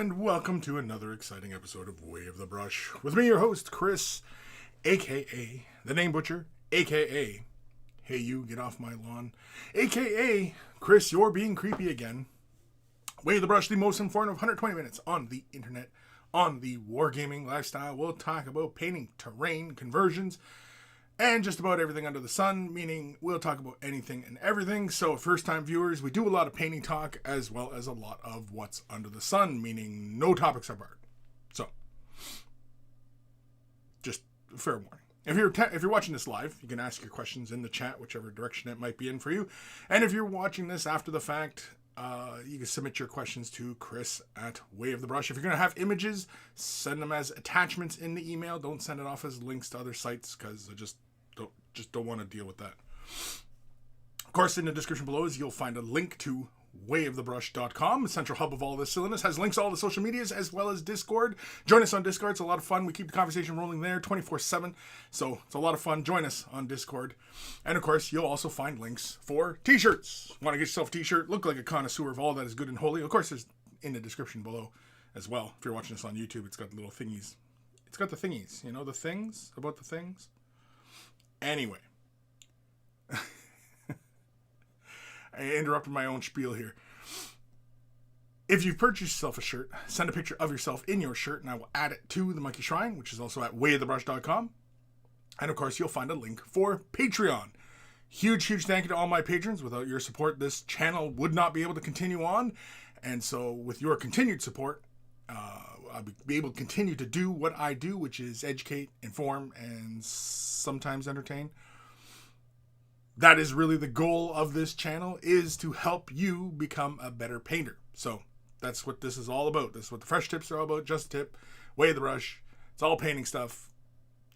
and welcome to another exciting episode of Way of the Brush. With me, your host, Kris, a.k.a. The Name Butcher, a.k.a. Hey You, Get Off My Lawn, a.k.a. Kris, You're Being Creepy Again. Way of the Brush, the most informative 120 minutes on the internet, on the wargaming lifestyle. We'll talk about painting, terrain, conversions, and just about everything under the sun, meaning we'll talk about anything and everything. So first-time viewers, we do a lot of painting talk as well as a lot of what's under the sun, meaning no topics are barred. So, just fair warning. If you're watching this live, you can ask your questions in the chat, whichever direction it might be in for you. And if you're watching this after the fact, you can submit your questions to Kris at Way of the Brush. If you're going to have images, send them as attachments in the email. Don't send it off as links to other sites because I just don't want to deal with that. Of course, in the description below you'll find a link to wayofthebrush.com, the central hub of all this silliness. Has links to all the social medias as well as Discord. Join us on Discord. It's a lot of fun. We keep the conversation rolling there 24/7. So it's a lot of fun. Join us on Discord. And of course, you'll also find links for t-shirts. Want to get yourself a t-shirt? Look like a connoisseur of all that is good and holy. Of course, there's in the description below as well. If you're watching this on YouTube, it's got the little thingies. It's got the thingies. You know, the things about the things. Anyway. I interrupted my own spiel here. If you've purchased yourself a shirt, send a picture of yourself in your shirt and I will add it to the Monkey Shrine, which is also at wayofthebrush.com. And of course, you'll find a link for Patreon. Huge thank you to all my patrons. Without your support, this channel would not be able to continue on. And so with your continued support, I'll be able to continue to do what I do, which is educate, inform, and sometimes entertain. That is really the goal of this channel, is to help you become a better painter. So that's what this is all about. This is what the fresh tips are all about. Just a tip, Way of the Brush. It's all painting stuff.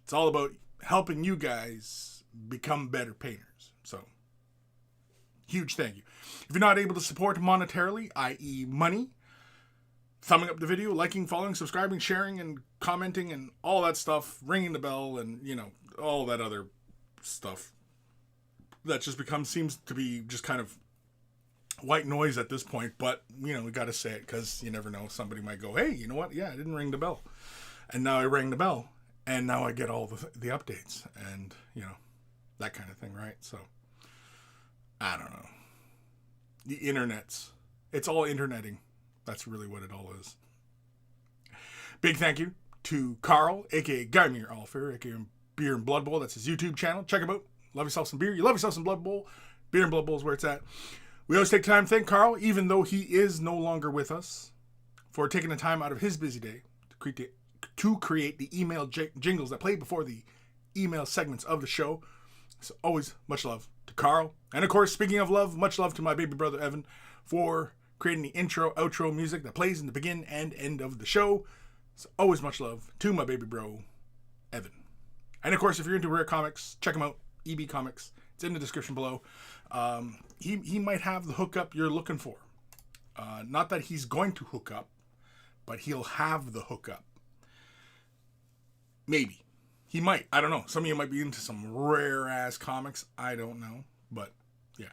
It's all about helping you guys become better painters. So huge thank you. If you're not able to support monetarily, i.e. money, thumbing up the video, liking, following, subscribing, sharing, and commenting, and all that stuff, ringing the bell, and, you know, all that other stuff. That just seems to be just kind of white noise at this point, but, you know, we got to say it because you never know. Somebody might go, hey, you know what? Yeah, I didn't ring the bell. And now I rang the bell, and now I get all the updates, and, you know, that kind of thing, right? So, I don't know. The internet's, it's all interneting. That's really what it all is. Big thank you to Carl, a.k.a. Guymere Alfair, a.k.a. Beer and Blood Bowl. That's his YouTube channel. Check him out. Love yourself some beer. You love yourself some Blood Bowl. Beer and Blood Bowl is where it's at. We always take time to thank Carl, even though he is no longer with us, for taking the time out of his busy day to create the email jingles that play before the email segments of the show. So always much love to Carl. And of course, speaking of love, much love to my baby brother Evan for creating the intro, outro music that plays in the begin and end of the show. So always much love to my baby bro, Evan. And of course, if you're into rare comics, check him out. EB Comics. It's in the description below. He might have the hookup you're looking for. Not that he's going to hook up, but he'll have the hookup. Maybe. He might. I don't know. Some of you might be into some rare-ass comics. I don't know. But, yeah.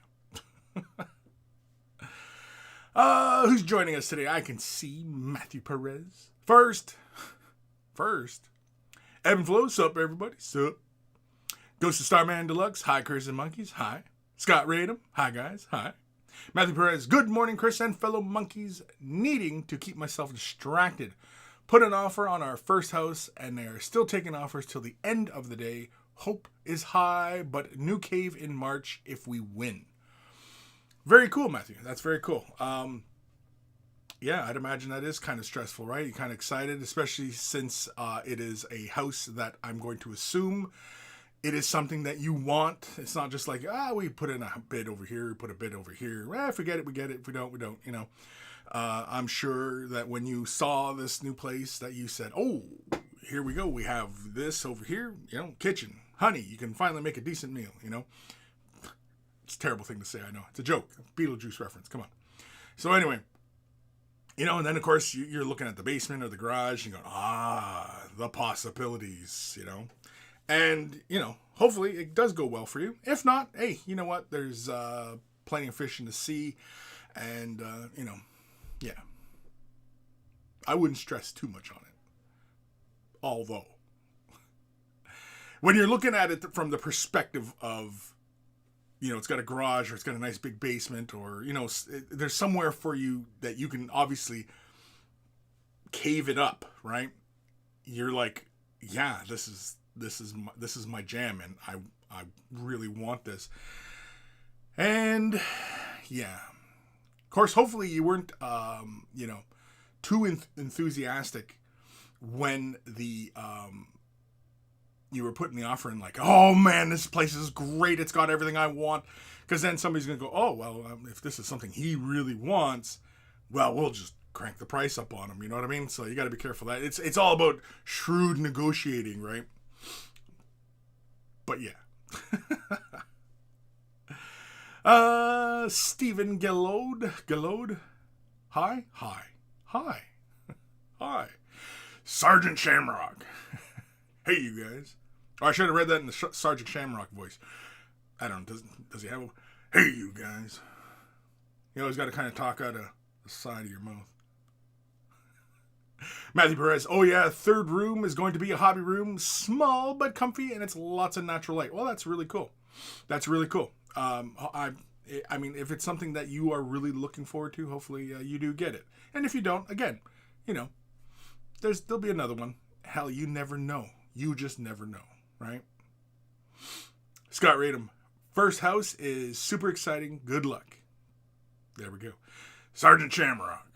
Who's joining us today? I can see Matthew Perez. First, Evan Belleau. Sup, everybody? Sup? Ghost of Starman Deluxe. Hi, Kris and Monkeys. Hi. Scott Radom. Hi, guys. Hi. Matthew Perez. Good morning, Kris and fellow monkeys. Needing to keep myself distracted. Put an offer on our first house, and they are still taking offers till the end of the day. Hope is high, but new cave in March if we win. Very cool, Matthew. That's very cool. Yeah, I'd imagine that is kind of stressful, right? You're kind of excited, especially since it is a house that I'm going to assume it is something that you want. It's not just like, we put in a bid over here, we put a bid over here. If we get it, we get it. If we don't, we don't, you know. I'm sure that when you saw this new place that you said, oh, here we go. We have this over here, you know, kitchen. Honey, you can finally make a decent meal, you know. It's a terrible thing to say, I know. It's a joke. Beetlejuice reference. Come on. So anyway, you know, and then, of course, you're looking at the basement or the garage and you go, the possibilities, you know. And, you know, hopefully it does go well for you. If not, hey, you know what? There's plenty of fish in the sea. And, you know, yeah. I wouldn't stress too much on it. Although, when you're looking at it from the perspective of, it's got a garage or it's got a nice big basement, or, there's somewhere for you that you can obviously cave it up, right? You're like, yeah, this is my jam, and I really want this. And yeah, of course, hopefully you weren't, too enthusiastic when you were putting the offer in, like, oh man, this place is great, it's got everything I want. Because then somebody's going to go, oh, well, if this is something he really wants, well, we'll just crank the price up on him. You know what I mean? So you got to be careful. That it's all about shrewd negotiating, right? But yeah. Stephen Gallode. Hi. Sergeant Shamrock. Hey, you guys. Oh, I should have read that in the Sergeant Shamrock voice. I don't know. Does he have a... Hey, you guys. You always got to kind of talk out of the side of your mouth. Matthew Perez. Oh, yeah. Third room is going to be a hobby room. Small but comfy, and it's lots of natural light. Well, that's really cool. I mean, if it's something that you are really looking forward to, hopefully you do get it. And if you don't, again, there'll be another one. Hell, you never know. You just never know, right? Scott Radom. First house is super exciting. Good luck. There we go. Sergeant Shamrock.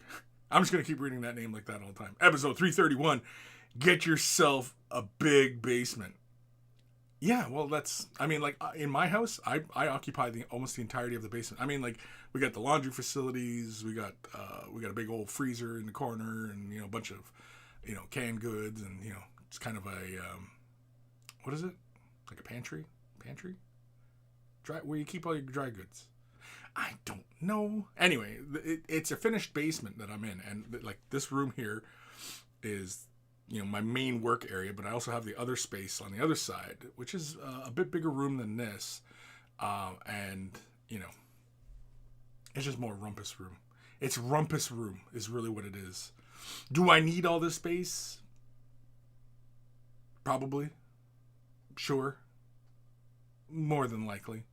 I'm just going to keep reading that name like that all the time. Episode 331. Get yourself a big basement. Yeah, well, in my house, I occupy almost the entirety of the basement. I mean, like, we got the laundry facilities, we got a big old freezer in the corner, and, a bunch of, canned goods, and, it's kind of a, what is it? Like a pantry? Where you keep all your dry goods. I don't know. Anyway, it's a finished basement that I'm in, and, like, this room here is... my main work area, but I also have the other space on the other side, which is a bit bigger room than this. And, it's just more rumpus room. It's rumpus room is really what it is. Do I need all this space? Probably. Sure. More than likely.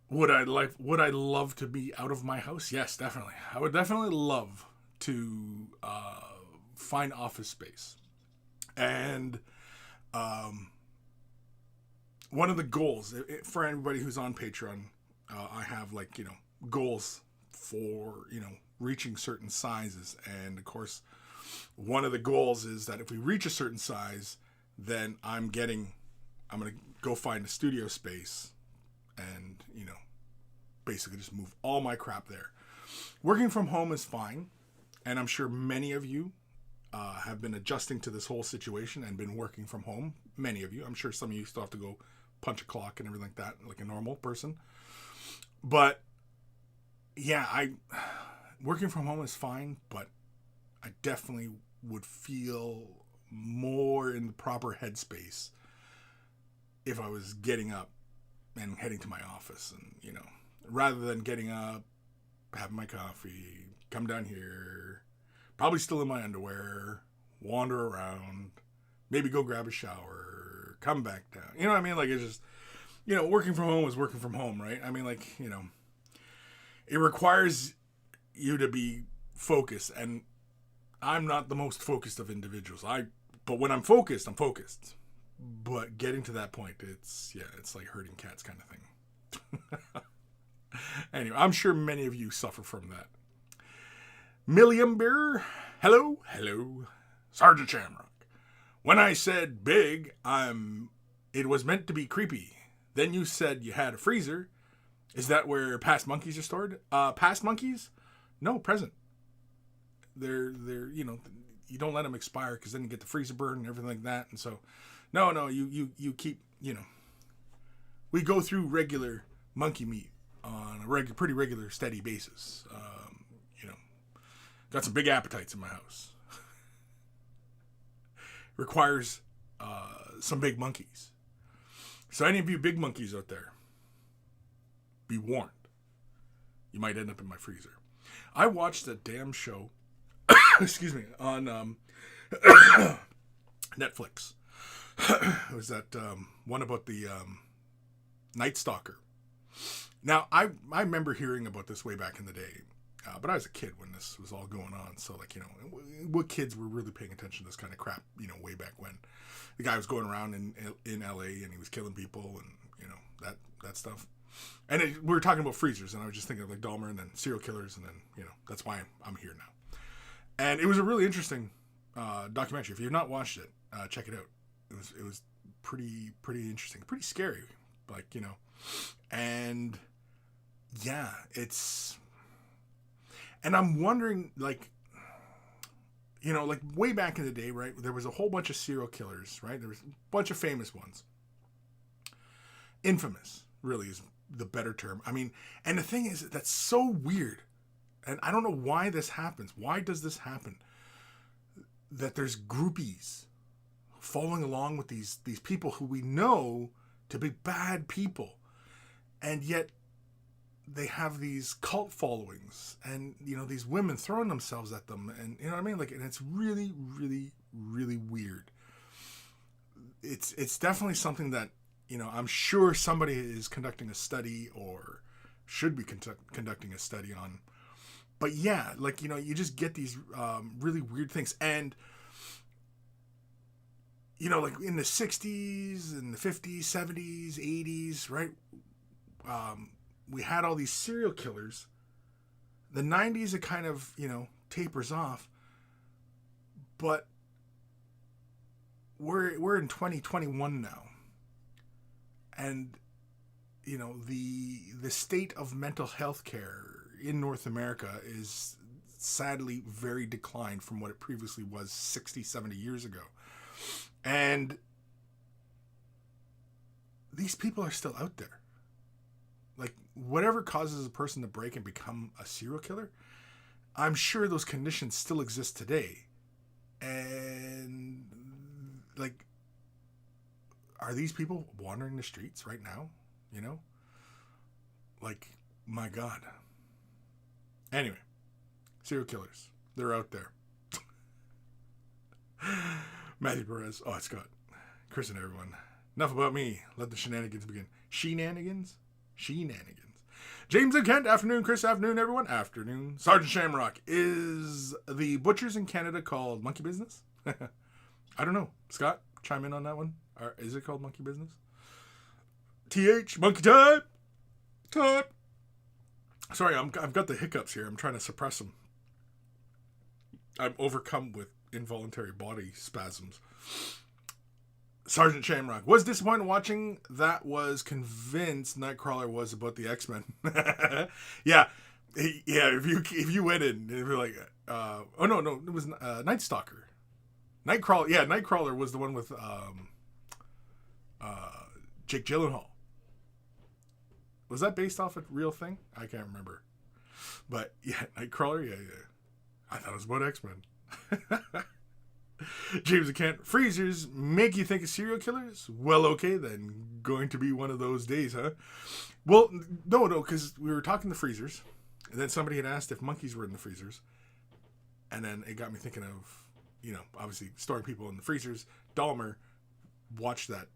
Would I love to be out of my house? Yes, definitely. I would definitely love to, find office space. And one of the goals for anybody who's on Patreon, I have goals for reaching certain sizes, and of course one of the goals is that if we reach a certain size, then I'm going to go find a studio space and basically just move all my crap there. Working from home is fine, and I'm sure many of you have been adjusting to this whole situation and been working from home. Many of you. I'm sure some of you still have to go punch a clock and everything like that, like a normal person. But, yeah, working from home is fine, but I definitely would feel more in the proper headspace if I was getting up and heading to my office. And, rather than getting up, having my coffee, come down here, probably still in my underwear, wander around, maybe go grab a shower, come back down. You know what I mean? Like, it's just, working from home is working from home, right? I mean, like, it requires you to be focused, and I'm not the most focused of individuals. But when I'm focused, I'm focused. But getting to that point, it's like herding cats kind of thing. Anyway, I'm sure many of you suffer from that. Milliam Beer, hello. Sergeant Shamrock. When I said big, it was meant to be creepy. Then you said you had a freezer. Is that where past monkeys are stored? Past monkeys? No, present. They're you don't let them expire, because then you get the freezer burn and everything like that. And so, no, you keep, we go through regular monkey meat on a pretty regular, steady basis. Got some big appetites in my house. Requires some big monkeys. So any of you big monkeys out there, be warned. You might end up in my freezer. I watched a damn show excuse me, on Netflix. It was that one about the Night Stalker. Now, I remember hearing about this way back in the day, but I was a kid when this was all going on. So, like, what kids were really paying attention to this kind of crap, way back when. The guy was going around in L.A. and he was killing people and, that stuff. And we were talking about freezers, and I was just thinking of, like, Dahmer and then serial killers, and then, that's why I'm here now. And it was a really interesting documentary. If you've not watched it, check it out. It was pretty interesting, pretty scary, like, and yeah, and I'm wondering, like, like way back in the day, right, there was a whole bunch of serial killers, right? There was a bunch of famous ones. Infamous really is the better term. I mean, and the thing is, that's so weird, and I don't know why this happens. Why does this happen? That there's groupies following along with these people who we know to be bad people, and yet they have these cult followings, and these women throwing themselves at them, and you know what I mean, like, and it's really, really, really weird. It's definitely something that I'm sure somebody is conducting a study or should be conducting a study on. But yeah, like, you just get these really weird things. And, like in the 60s and the 50s, 70s, 80s, right? We had all these serial killers. The 90s, it kind of, tapers off. But we're in 2021 now. And, the state of mental health care in North America is sadly very declined from what it previously was 60, 70 years ago. And these people are still out there. Like, whatever causes a person to break and become a serial killer, I'm sure those conditions still exist today. And, like, are these people wandering the streets right now? Like, my God. Anyway, serial killers. They're out there. Matthew Perez. Oh, Scott. Kris and everyone. Enough about me. Let the shenanigans begin. Shenanigans? Shenanigans. James and Kent. Afternoon, Kris. Afternoon, everyone. Afternoon. Sergeant Shamrock. Is the butchers in Canada called monkey business? I don't know. Scott, chime in on that one. Is it called monkey business? TH, monkey time. Time. Sorry, I've got the hiccups here. I'm trying to suppress them. I'm overcome with involuntary body spasms. Sergeant Shamrock was disappointed watching that. Was convinced Nightcrawler was about the X-Men. Yeah. If you went in, it'd be like, no, it was Night Stalker. Nightcrawler. Yeah, Nightcrawler was the one with Jake Gyllenhaal. Was that based off a real thing? I can't remember. But yeah, Nightcrawler, yeah. I thought it was about X-Men. James and Kent. Freezers make you think of serial killers? Well, okay, then. Going to be one of those days, huh? Well, no, because we were talking the freezers, and then somebody had asked if monkeys were in the freezers, and then it got me thinking of, obviously storing people in the freezers. Dahmer watched that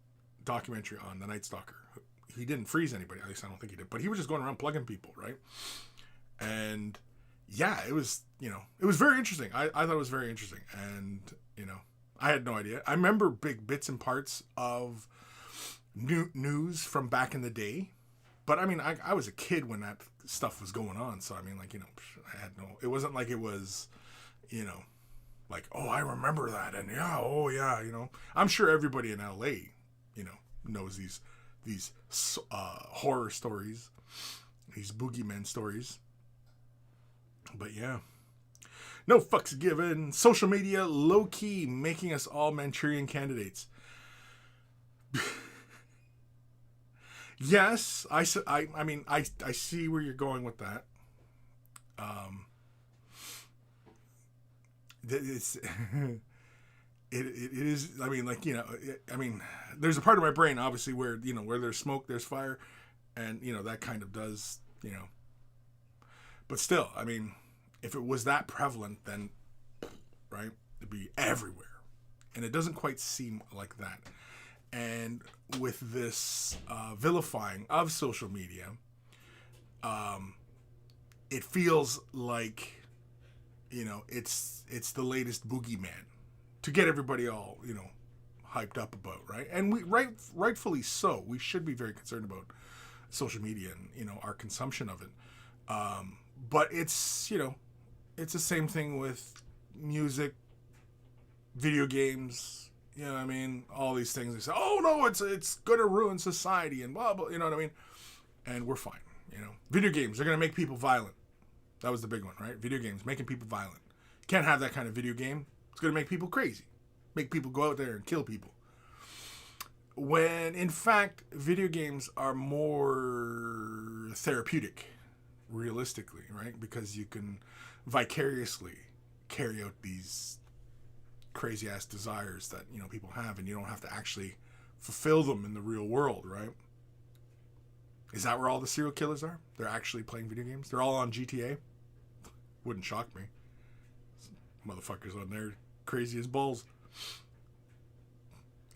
documentary on the Night Stalker. He didn't freeze anybody, at least I don't think he did, but he was just going around plugging people, right? And yeah, it was, it was very interesting. I thought it was very interesting, and I had no idea. I remember big bits and parts of news from back in the day, but I mean, I was a kid when that stuff was going on, so I mean, like, I had no, it wasn't like it was, like, oh, I remember that, and yeah, oh yeah, I'm sure everybody in LA, knows these horror stories, these boogeyman stories. But yeah, no fucks given. Social media low key making us all Manchurian candidates. Yes, I mean I see where you're going with that. It's it is. I mean, like, there's a part of my brain obviously where where there's smoke, there's fire, and that kind of does But still, I mean, if it was that prevalent, then right? It'd be everywhere. And it doesn't quite seem like that. And with this vilifying of social media, it feels like, it's the latest boogeyman to get everybody all, hyped up about, right? And rightfully so. We should be very concerned about social media and, our consumption of it. But it's, it's the same thing with music, video games, all these things. They say, oh no, it's gonna ruin society and blah blah, you know what I mean? And we're fine, Video games are gonna make people violent. That was the big one, right? Video games making people violent. Can't have that kind of video game. It's gonna make people crazy, make people go out there and kill people. When in fact, video games are more therapeutic, realistically, right? Because you can vicariously carry out these crazy ass desires that people have, and you don't have to actually fulfill them in the real world, right? Is that where all the serial killers are? They're actually playing video games. They're all on GTA. Wouldn't shock me. Motherfuckers on there crazy as balls.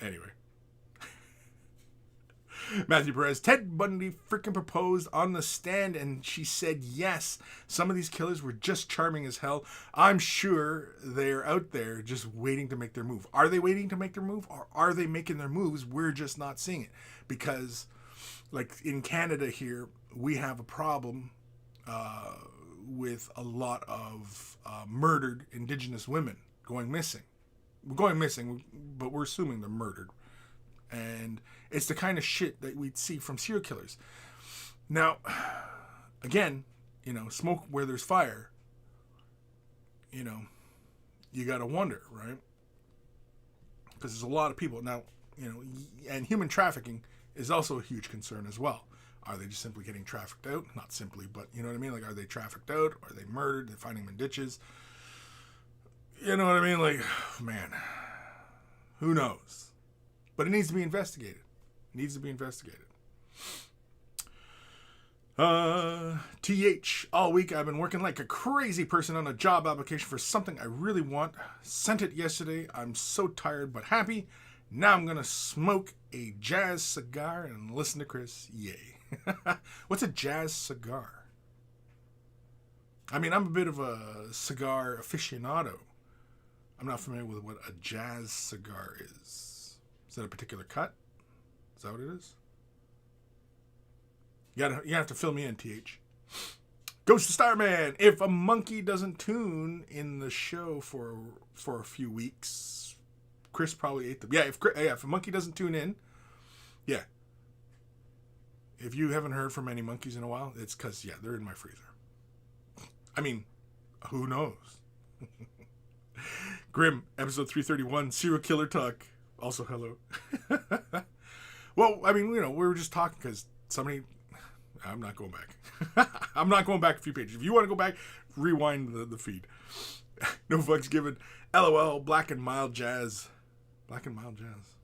Anyway. Matthew Perez, Ted Bundy freaking proposed on the stand and she said yes. Some of these killers were just charming as hell. I'm sure they're out there just waiting to make their move. Are they waiting to make their move, or are they making their moves? We're just not seeing it. Because, like in Canada here, we have a problem with a lot of murdered Indigenous women going missing. Going missing, but we're assuming they're murdered. And it's the kind of shit that we'd see from serial killers. Now, again, smoke where there's fire, you got to wonder, right? Because there's a lot of people. Now, and human trafficking is also a huge concern as well. Are they just simply getting trafficked out? Not simply, but you know what I mean? Like, are they trafficked out? Are they murdered? They're finding them in ditches. You know what I mean? Like, man, who knows? But it needs to be investigated. It needs to be investigated. TH, all week I've been working like a crazy person on a job application for something I really want. Sent it yesterday. I'm so tired but happy. Now I'm going to smoke a jazz cigar and listen to Kris. Yay. What's a jazz cigar? I mean, I'm a bit of a cigar aficionado. I'm not familiar with what a jazz cigar is. Is that a particular cut? Is that what it is? You have to fill me in, TH. Ghost of Starman. If a monkey doesn't tune in the show for a few weeks, Kris probably ate them. Yeah, if a monkey doesn't tune in, yeah. If you haven't heard from any monkeys in a while, it's because, they're in my freezer. I mean, who knows? Grim, episode 331, serial killer talk. Also, hello. Well, I mean, we were just talking because somebody... I'm not going back. I'm not going back a few pages. If you want to go back, rewind the feed. No fucks given. LOL, Black and Mild Jazz. Black and Mild Jazz.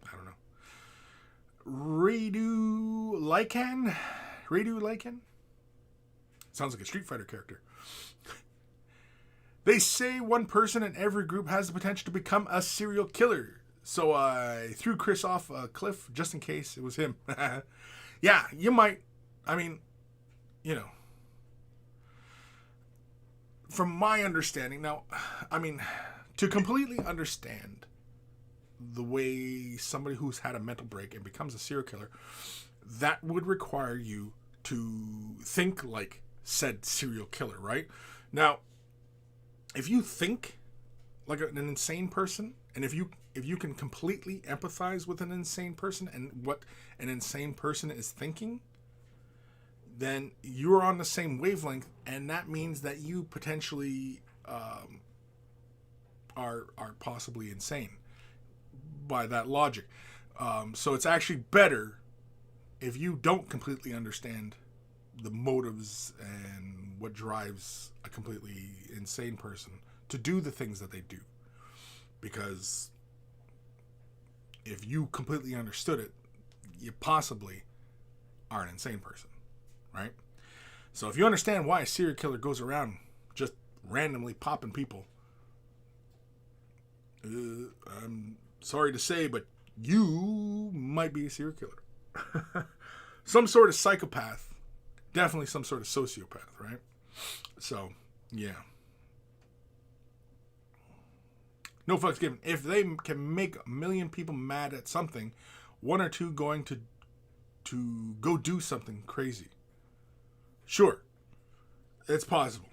I don't know. Radu Lycan? Sounds like a Street Fighter character. They say one person in every group has the potential to become a serial killer. So I threw Kris off a cliff just in case it was him. Yeah, you might. I mean, from my understanding, now, I mean, to completely understand the way somebody who's had a mental break and becomes a serial killer, that would require you to think like said serial killer, right? Now, if you think like an insane person, and if you can completely empathize with an insane person and what an insane person is thinking, then you're on the same wavelength, and that means that you potentially are possibly insane by that logic. So it's actually better if you don't completely understand the motives and what drives a completely insane person to do the things that they do. Because if you completely understood it, you possibly are an insane person, right? So if you understand why a serial killer goes around randomly popping people. I'm sorry to say, but you might be a serial killer. Some sort of psychopath. Definitely some sort of sociopath, right? So, yeah. No fucks given. If they can make a million people mad at something, one or two going to go do something crazy. Sure. It's possible.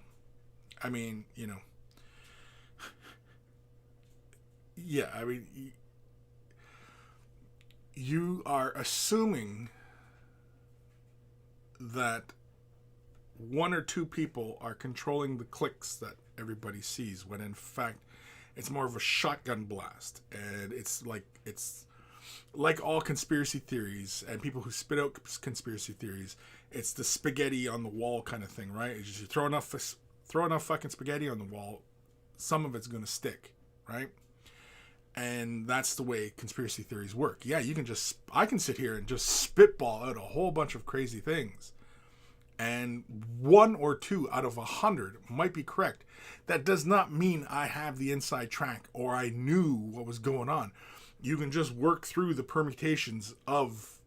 I mean, you know. Yeah, I mean, you are assuming that one or two people are controlling the clicks that everybody sees, when in fact it's more of a shotgun blast. And it's like all conspiracy theories and people who spit out conspiracy theories, it's the spaghetti on the wall kind of thing, right? It's just you throw enough fucking spaghetti on the wall, some of it's going to stick, right? And that's the way conspiracy theories work. Yeah, I can sit here and just spitball out a whole bunch of crazy things, and 1 or 2 out of 100 might be correct. That does not mean I have the inside track or I knew what was going on. You can just work through the permutations of,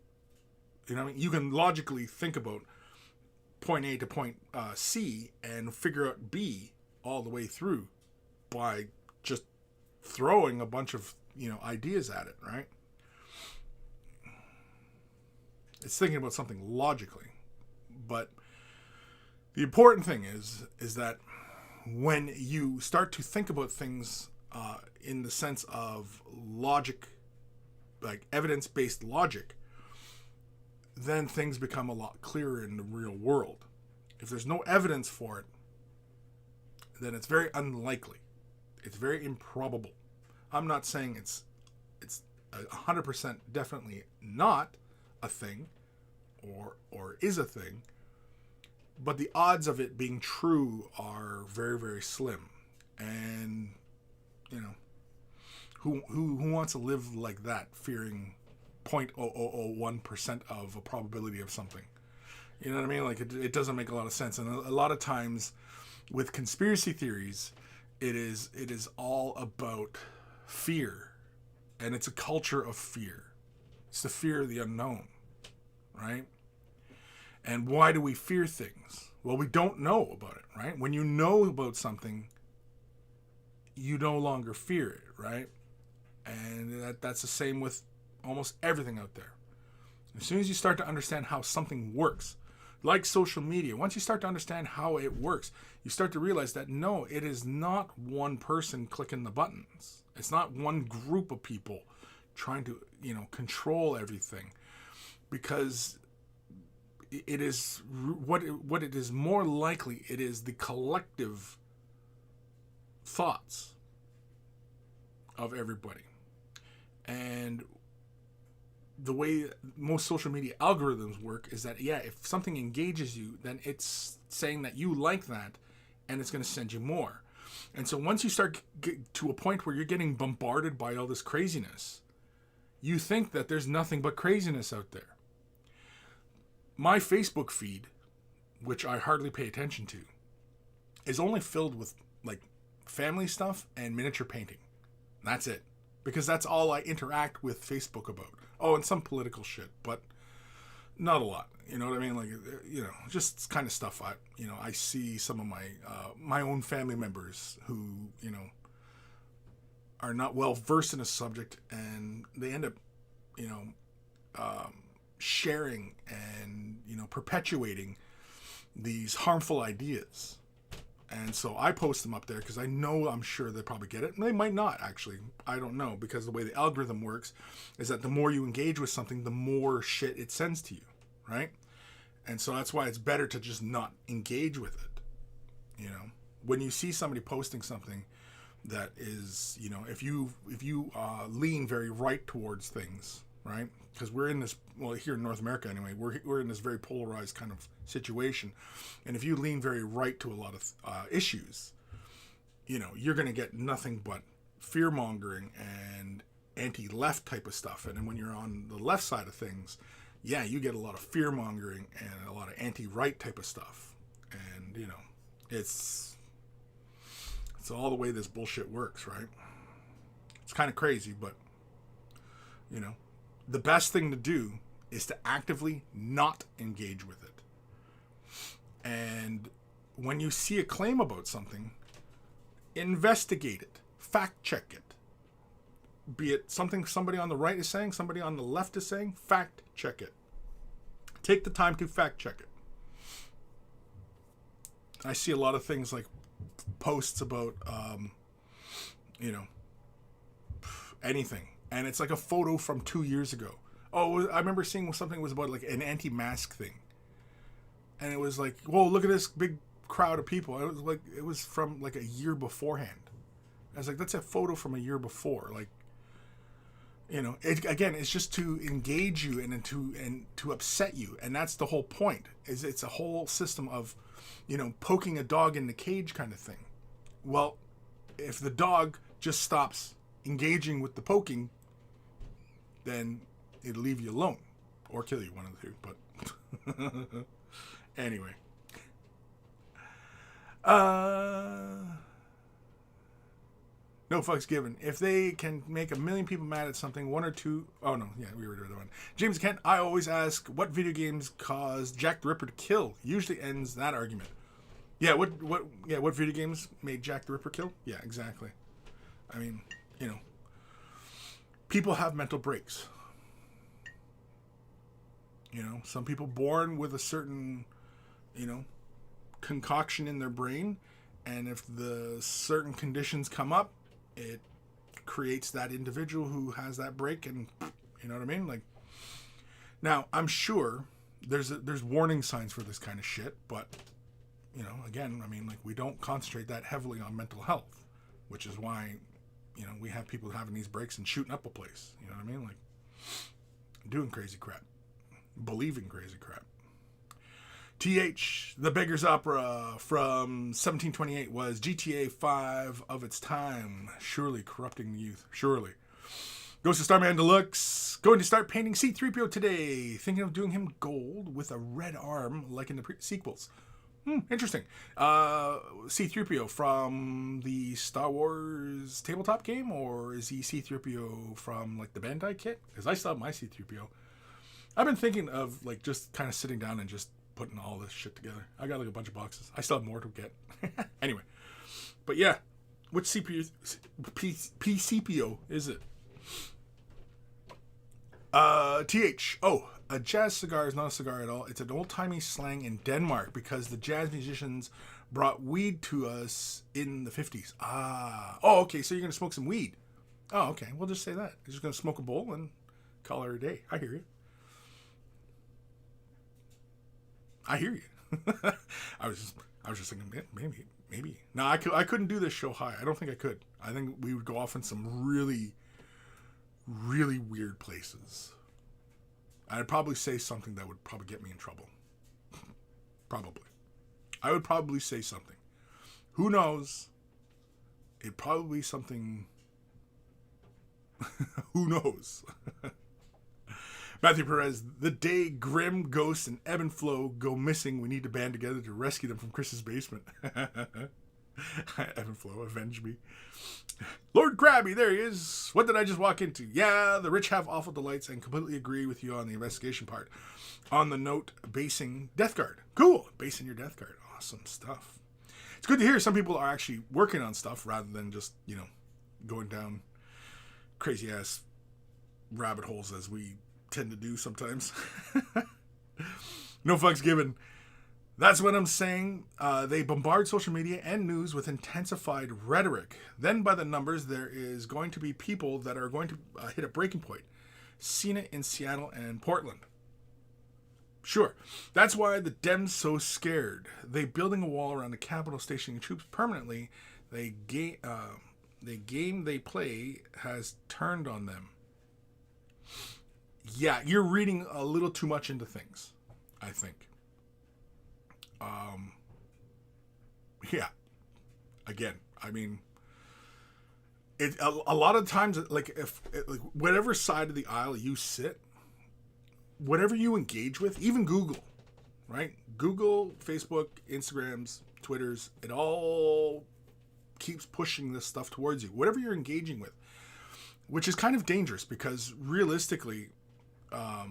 you can logically think about point A to point C and figure out B all the way through by just throwing a bunch of ideas at it, right? It's thinking about something logically. But the important thing is that when you start to think about things in the sense of logic, like evidence-based logic, then things become a lot clearer in the real world. If there's no evidence for it, then it's very unlikely. It's very improbable. I'm not saying it's 100% definitely not a thing or is a thing, but the odds of it being true are very, very slim. And who wants to live like that, fearing 0.0001% of a probability of something? You know what I mean? Like it doesn't make a lot of sense. And a lot of times with conspiracy theories, it is all about fear, and it's a culture of fear. It's the fear of the unknown, right? And why do we fear things? Well, we don't know about it, right? When you know about something, you no longer fear it, right? And that's the same with almost everything out there. As soon as you start to understand how something works, like social media, once you start to understand how it works, you start to realize that no, it is not one person clicking the buttons. It's not one group of people trying to, control everything, because it is what it is more likely. It is the collective thoughts of everybody. And the way most social media algorithms work is that, yeah, if something engages you, then it's saying that you like that, and it's going to send you more. And so once you start get to a point where you're getting bombarded by all this craziness, you think that there's nothing but craziness out there. My Facebook feed, which I hardly pay attention to, is only filled with like family stuff and miniature painting. That's it. Because that's all I interact with Facebook about. Oh, and some political shit, but not a lot. You know what I mean? Like, just kind of stuff I see some of my own family members who, are not well versed in a subject, and they end up, sharing and, perpetuating these harmful ideas. And so I post them up there because I'm sure they probably get it. And they might not, actually. I don't know, because the way the algorithm works is that the more you engage with something, the more shit it sends to you, right? And so that's why it's better to just not engage with it. When you see somebody posting something that is, if you lean very right towards things, right? Because we're in this, well, here in North America anyway, we're in this very polarized kind of situation. And if you lean very right to a lot of issues, you're going to get nothing but fear-mongering and anti-left type of stuff. And then when you're on the left side of things, yeah, you get a lot of fear-mongering and a lot of anti-right type of stuff. And, it's It's all the way this bullshit works, right? It's kind of crazy, but, you know, the best thing to do is to actively not engage with it. And when you see a claim about something, investigate it, fact check it. Be it something somebody on the right is saying, somebody on the left is saying, fact check it. Take the time to fact check it. I see a lot of things like posts about, you know, anything. And it's like a photo from 2 years ago. Oh, I remember seeing something was about like an anti-mask thing. And it was like, whoa, look at this big crowd of people. It was like, it was from like a year beforehand. I was like, that's a photo from a year before. Like, you know, again, it's just to engage you and to upset you. And that's the whole point. Is it's a whole system of, you know, poking a dog in the cage kind of thing. Well, if the dog just stops engaging with the poking, then it'll leave you alone. Or kill you, one of the two. But anyway. No fucks given. If they can make 1 million people mad at something, one or two... Oh, no. Yeah, we were doing that one. James Kent, I always ask, what video games caused Jack the Ripper to kill? Usually ends that argument. Yeah, what video games made Jack the Ripper kill? Yeah, exactly. I mean, you know, people have mental breaks. You know, some people born with a certain, you know, concoction in their brain, and if the certain conditions come up, it creates that individual who has that break, and you know what I mean? Like, now I'm sure there's warning signs for this kind of shit, but you know, again, I mean, like, we don't concentrate that heavily on mental health, which is why, you know, we have people having these breaks and shooting up a place. You know what I mean? Like, doing crazy crap, believing crazy crap. TH, The Beggar's Opera from 1728 was GTA 5 of its time, surely corrupting the youth. Surely. Goes to Starman Deluxe. Going to start painting C-3PO today. Thinking of doing him gold with a red arm like in the sequels. Interesting. C-3PO from the Star Wars tabletop game, or is he C-3PO from like the Bandai kit? Because I still have my C-3PO. I've been thinking of like just kind of sitting down and just putting all this shit together. I got like a bunch of boxes. I still have more to get. Anyway. But yeah. Which PCPO is it? TH. Oh, a jazz cigar is not a cigar at all. It's an old-timey slang in Denmark because the jazz musicians brought weed to us in the 50s. Ah. Oh, okay. So you're going to smoke some weed. Oh, okay. We'll just say that. You're just going to smoke a bowl and call it a day. I hear you. I hear you. I was just thinking, maybe. No, I couldn't do this show high. I don't think I could. I think we would go off in some really, really weird places. I'd probably say something that would probably get me in trouble. Probably. I would probably say something. Who knows? It'd probably be something... Who knows? Matthew Perez, the day Grim, Ghost, and Evan Belleau go missing, we need to band together to rescue them from Kris's basement. Evan Belleau, avenge me. Lord Krabby, there he is. What did I just walk into? Yeah, the rich have awful delights, and completely agree with you on the investigation part. On the note, basing Death Guard. Cool, basing your Death Guard. Awesome stuff. It's good to hear some people are actually working on stuff rather than just, you know, going down crazy-ass rabbit holes as we tend to do sometimes. No fucks given. That's what I'm saying. They bombard social media and news with intensified rhetoric. Then by the numbers, there is going to be people that are going to hit a breaking point. Seen it in Seattle and Portland. Sure. That's why the Dems so scared. They building a wall around the Capitol stationing troops permanently. The game they play has turned on them. Yeah, you're reading a little too much into things, I think. Yeah. Again, I mean, a lot of times, like, if like whatever side of the aisle you sit, whatever you engage with, even Google, right? Google, Facebook, Instagrams, Twitters, it all keeps pushing this stuff towards you, whatever you're engaging with, which is kind of dangerous because realistically, I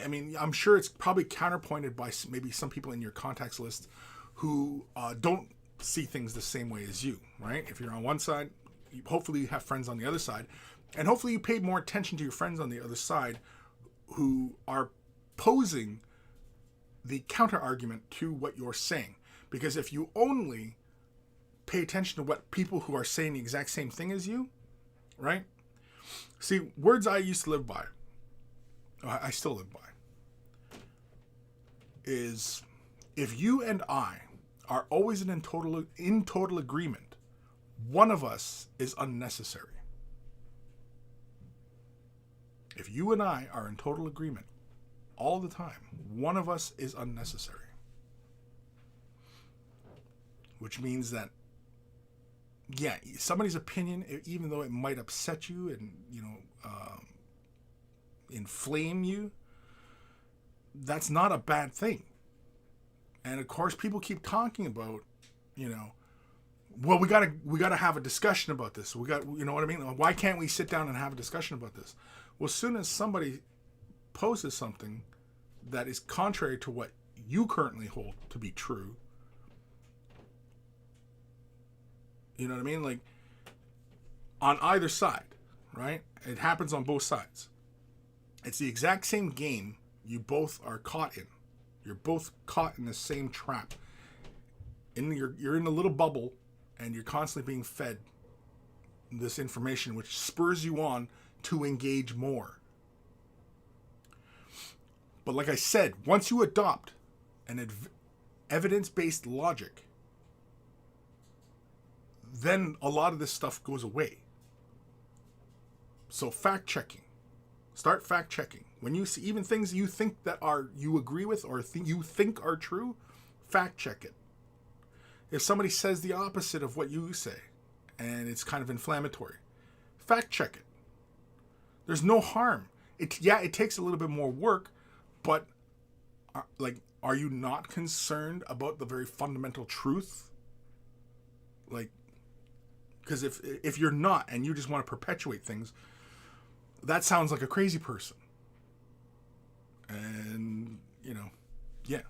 mean, I'm sure it's probably counterpointed by maybe some people in your contacts list who don't see things the same way as you, right? If you're on one side, hopefully you have friends on the other side, and hopefully you pay more attention to your friends on the other side who are posing the counter argument to what you're saying. Because if you only pay attention to what people who are saying the exact same thing as you, right? See, words I used to live by, I still live by, is if you and I are always in total agreement, one of us is unnecessary. If you and I are in total agreement all the time, one of us is unnecessary. Which means that, yeah, somebody's opinion, even though it might upset you and, inflame you, that's not a bad thing. And of course, people keep talking about, well, we gotta have a discussion about this. We got, you know what I mean? Why can't we sit down and have a discussion about this? Well, as soon as somebody poses something that is contrary to what you currently hold to be true, you know what I mean? Like, on either side, right? It happens on both sides. It's the exact same game you both are caught in. You're both caught in the same trap. You're in a little bubble, and you're constantly being fed this information, which spurs you on to engage more. But like I said, once you adopt an evidence-based logic, then a lot of this stuff goes away. So fact-checking. Start fact-checking. When you see even things you think that you agree with or you think are true, fact-check it. If somebody says the opposite of what you say, and it's kind of inflammatory, fact-check it. There's no harm. It takes a little bit more work, but are you not concerned about the very fundamental truth? Like, because if you're not and you just want to perpetuate things, that sounds like a crazy person. And, yeah.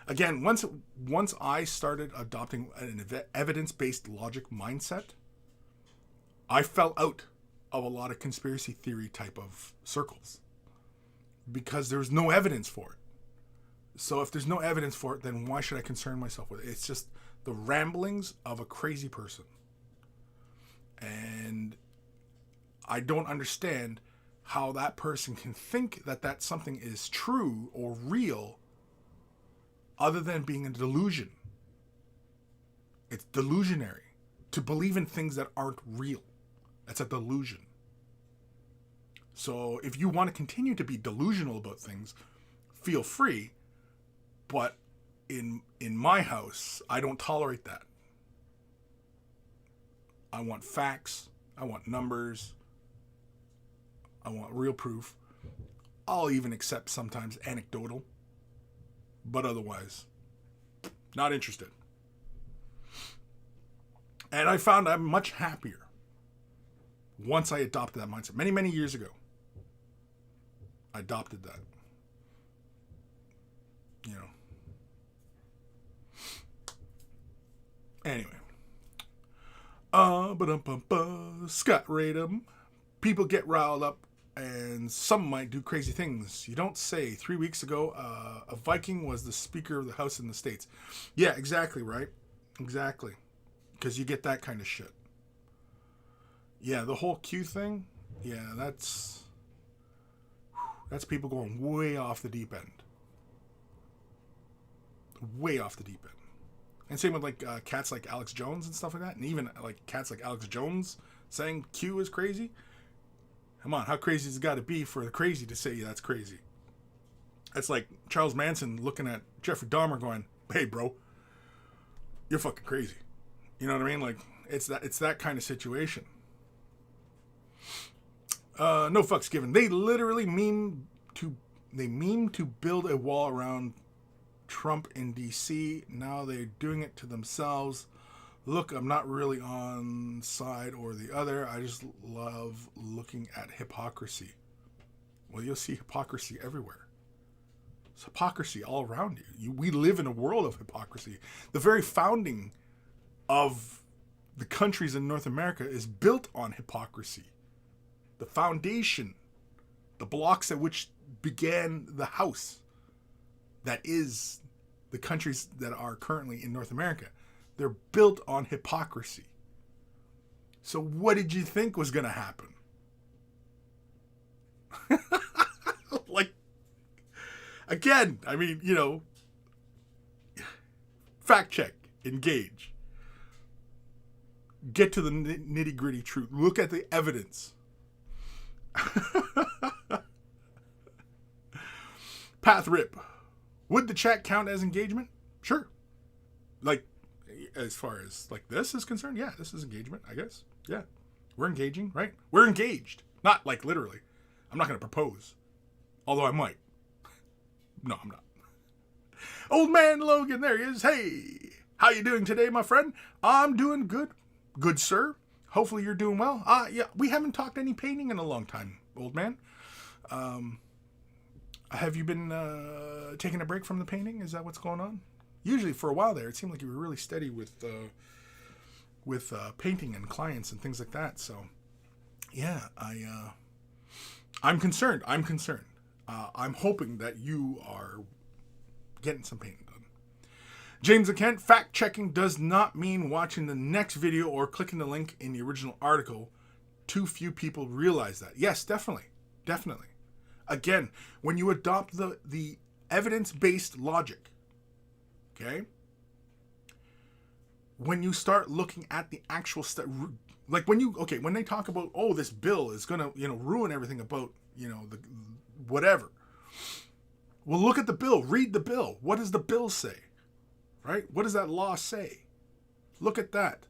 Again, once I started adopting an evidence-based logic mindset, I fell out of a lot of conspiracy theory type of circles because there's no evidence for it. So if there's no evidence for it, then why should I concern myself with it? It's just the ramblings of a crazy person. And I don't understand how that person can think that something is true or real other than being a delusion. It's delusionary to believe in things that aren't real. That's a delusion. So if you want to continue to be delusional about things, feel free. But in my house, I don't tolerate that. I want facts. I want numbers. I want real proof. I'll even accept sometimes anecdotal. But otherwise, not interested. And I found I'm much happier once I adopted that mindset. Many, many years ago, I adopted that. Anyway. Scott Radum. People get riled up and some might do crazy things. You don't say. 3 weeks ago, a Viking was the Speaker of the House in the States. Yeah, exactly, right? Exactly. Because you get that kind of shit. Yeah, the whole Q thing, yeah, that's people going way off the deep end. Way off the deep end. And same with cats like Alex Jones and stuff like that. And even cats like Alex Jones saying Q is crazy. Come on, how crazy has it got to be for the crazy to say that's crazy? That's like Charles Manson looking at Jeffrey Dahmer going, hey, bro, you're fucking crazy. You know what I mean? It's that kind of situation. No fucks given. They literally meme to build a wall around Trump in DC. Now they're doing it to themselves. Look, I'm not really on side or the other. I just love looking at hypocrisy. Well, you'll see hypocrisy everywhere. It's hypocrisy all around you. We live in a world of hypocrisy. The very founding of the countries in North America is built on hypocrisy. The foundation, the blocks at which began the house that is the countries that are currently in North America, they're built on hypocrisy. So what did you think was going to happen? Like, again, I mean, fact check, engage. Get to the nitty gritty truth. Look at the evidence. Path Rip. Would the chat count as engagement? Sure. Like, as far as like this is concerned, yeah, this is engagement, I guess. Yeah. We're engaging, right? We're engaged. Not like literally. I'm not going to propose. Although I might. No, I'm not. Old man Logan, there he is. Hey, how you doing today, my friend? I'm doing good. Good, sir. Hopefully you're doing well. Yeah, we haven't talked any painting in a long time, old man. Have you been taking a break from the painting? Is that what's going on? Usually for a while there, it seemed like you were really steady with painting and clients and things like that. So, yeah, I'm concerned. I'm hoping that you are getting some painting done. James and Kent, fact checking does not mean watching the next video or clicking the link in the original article. Too few people realize that. Yes, definitely. Again, when you adopt the evidence-based logic, okay, when you start looking at the actual stuff, like when they talk about, oh, this bill is gonna ruin everything about the whatever. Well, look at the bill. Read the bill. What does the bill say? Right? What does that law say? Look at that.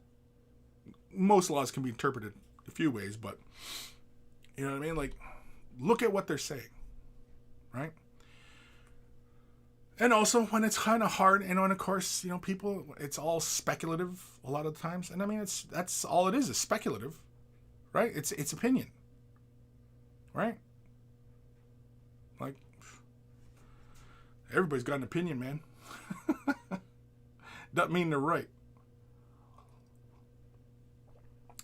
Most laws can be interpreted a few ways, but you know what I mean? Like, look at what they're saying. Right? And also, when it's kind of hard, and of course, people, it's all speculative a lot of the times. And I mean, that's all it is speculative. Right? It's opinion. Right? Like, everybody's got an opinion, man. Doesn't mean they're right.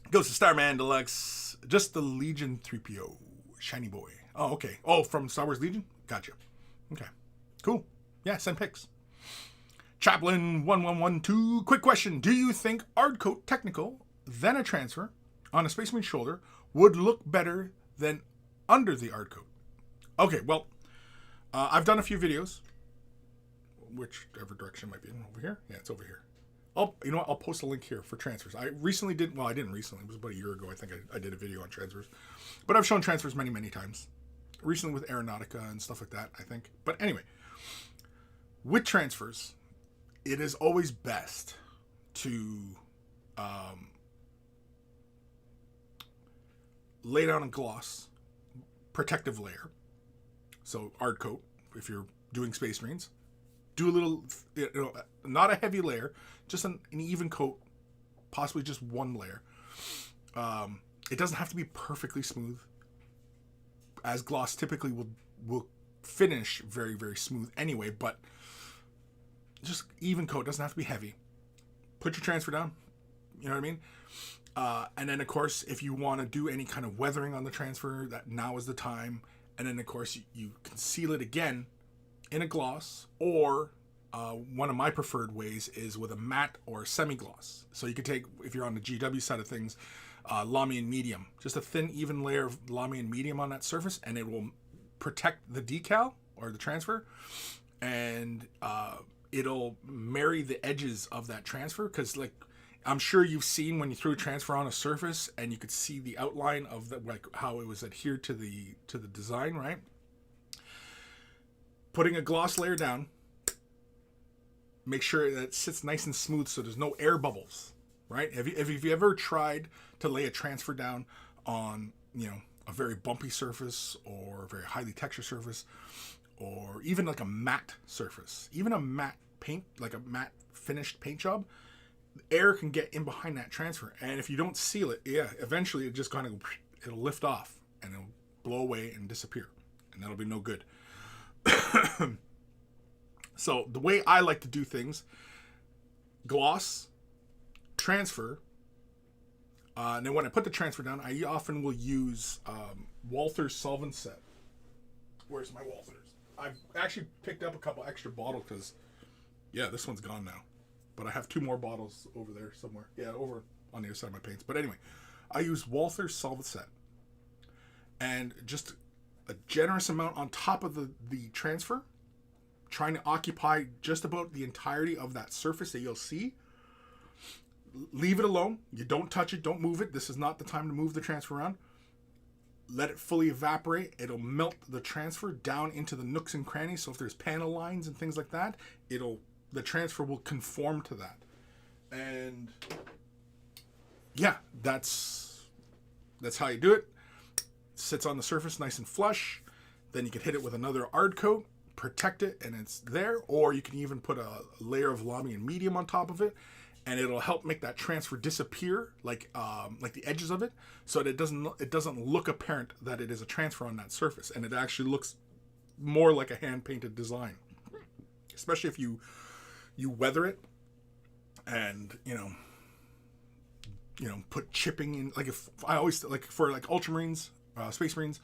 Goes to Starman Deluxe. Just the Legion 3PO. Shiny boy. Oh, okay. Oh, from Star Wars Legion? Gotcha. Okay. Cool. Yeah, send pics. Chaplain 1112. Quick question. Do you think Ardcoat Technical, then a transfer, on a Space Marine shoulder, would look better than under the Ardcoat? Okay, well, I've done a few videos. Whichever direction might be over here. Yeah, it's over here. I'll post a link here for transfers. I didn't recently. It was about a year ago. I think I did a video on transfers. But I've shown transfers many, many times. Recently with Aeronautica and stuff like that, I think. But anyway, with transfers, it is always best to lay down a gloss protective layer. So Ardcoat, if you're doing Space Marines. Do a little, not a heavy layer, just an even coat, possibly just one layer. It doesn't have to be perfectly smooth, as gloss typically will finish very, very smooth anyway, but just even coat, doesn't have to be heavy. Put your transfer down, you know what I mean? And then, of course, if you want to do any kind of weathering on the transfer, that now is the time. And then, of course, you can seal it again in a gloss, or one of my preferred ways is with a matte or semi-gloss. So you could take, if you're on the GW side of things, Lamian medium, just a thin, even layer of Lamian medium on that surface, and it will protect the decal or the transfer, and it'll marry the edges of that transfer, because like I'm sure you've seen when you threw a transfer on a surface and you could see the outline of the, like how it was adhered to the design, right? Putting a gloss layer down, make sure that it sits nice and smooth so there's no air bubbles, right? Have you ever tried to lay a transfer down on, a very bumpy surface or a very highly textured surface, or even like a matte surface, even a matte paint, like a matte finished paint job, air can get in behind that transfer. And if you don't seal it, yeah, eventually it just kind of, it'll lift off and it'll blow away and disappear. And that'll be no good. So the way I like to do things, gloss, transfer, and then when I put the transfer down, I often will use Walther's solvent set. Where's my Walther's? I've actually picked up a couple extra bottles because, yeah, this one's gone now. But I have 2 more bottles over there somewhere. Yeah, over on the other side of my paints. But anyway, I use Walther's solvent set. And just a generous amount on top of the transfer, trying to occupy just about the entirety of that surface that you'll see. Leave it alone. You don't touch it. Don't move it. This is not the time to move the transfer around. Let it fully evaporate. It'll melt the transfer down into the nooks and crannies. So if there's panel lines and things like that, the transfer will conform to that. And yeah, that's how you do it. Sits on the surface nice and flush. Then you can hit it with another ard coat, protect it, and it's there. Or you can even put a layer of lamy and medium on top of it, and it'll help make that transfer disappear, like the edges of it, so that it doesn't look apparent that it is a transfer on that surface, and it actually looks more like a hand painted design. Especially if you weather it, and put chipping in. Like if I always like for like ultramarines, space marines,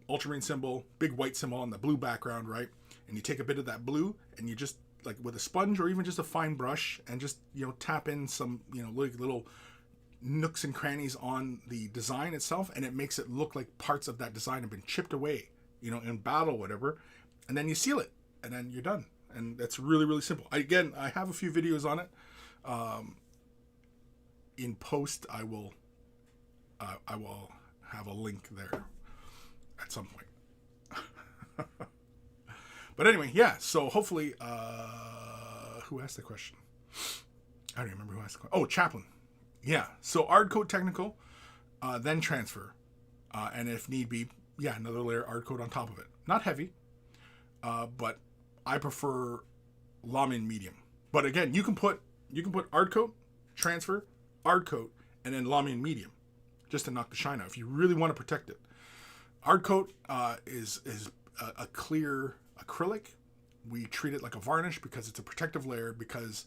ultramarine symbol, big white symbol on the blue background, right? And you take a bit of that blue and you just like with a sponge or even just a fine brush and just tap in some little nooks and crannies on the design itself, and it makes it look like parts of that design have been chipped away, in battle or whatever, and then you seal it and then you're done. And that's really, really simple. I have a few videos on it. In post, I will have a link there at some point. But anyway, yeah. So hopefully, who asked the question? I don't remember who asked the question. Oh, Chaplin. Yeah. So ard coat technical, then transfer, and if need be, yeah, another layer ard coat on top of it. Not heavy, but I prefer lamy and medium. But again, you can put ard coat, transfer, ard coat, and then lamy and medium, just to knock the shine out if you really want to protect it. Ard coat is a clear acrylic. We treat it like a varnish because it's a protective layer, because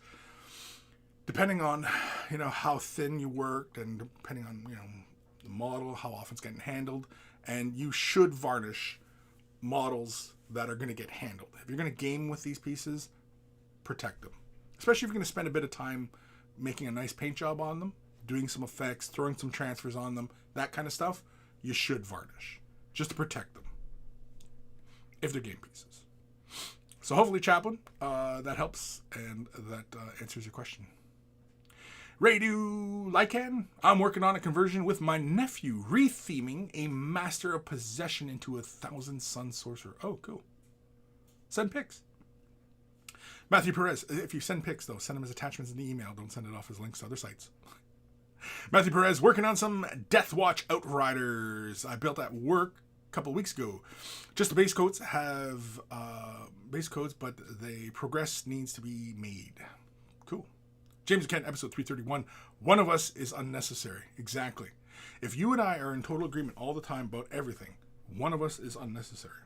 depending on how thin you worked and depending on the model, how often it's getting handled, and you should varnish models that are going to get handled. If you're going to game with these pieces, protect them. Especially if you're going to spend a bit of time making a nice paint job on them, doing some effects, throwing some transfers on them, that kind of stuff, you should varnish just to protect them if they're game pieces. So hopefully, Chaplin, that helps and that answers your question. Radu Lycan, I'm working on a conversion with my nephew, retheming a Master of Possession into a Thousand Sun Sorcerer. Oh, cool. Send pics. Matthew Perez, if you send pics, though, send them as attachments in the email. Don't send it off as links to other sites. Matthew Perez, working on some Deathwatch Outriders I built at work a couple of weeks ago. Just the base coats have base coats, but the progress needs to be made. Cool. James Kent, episode 331. One of us is unnecessary. Exactly. If you and I are in total agreement all the time about everything, one of us is unnecessary.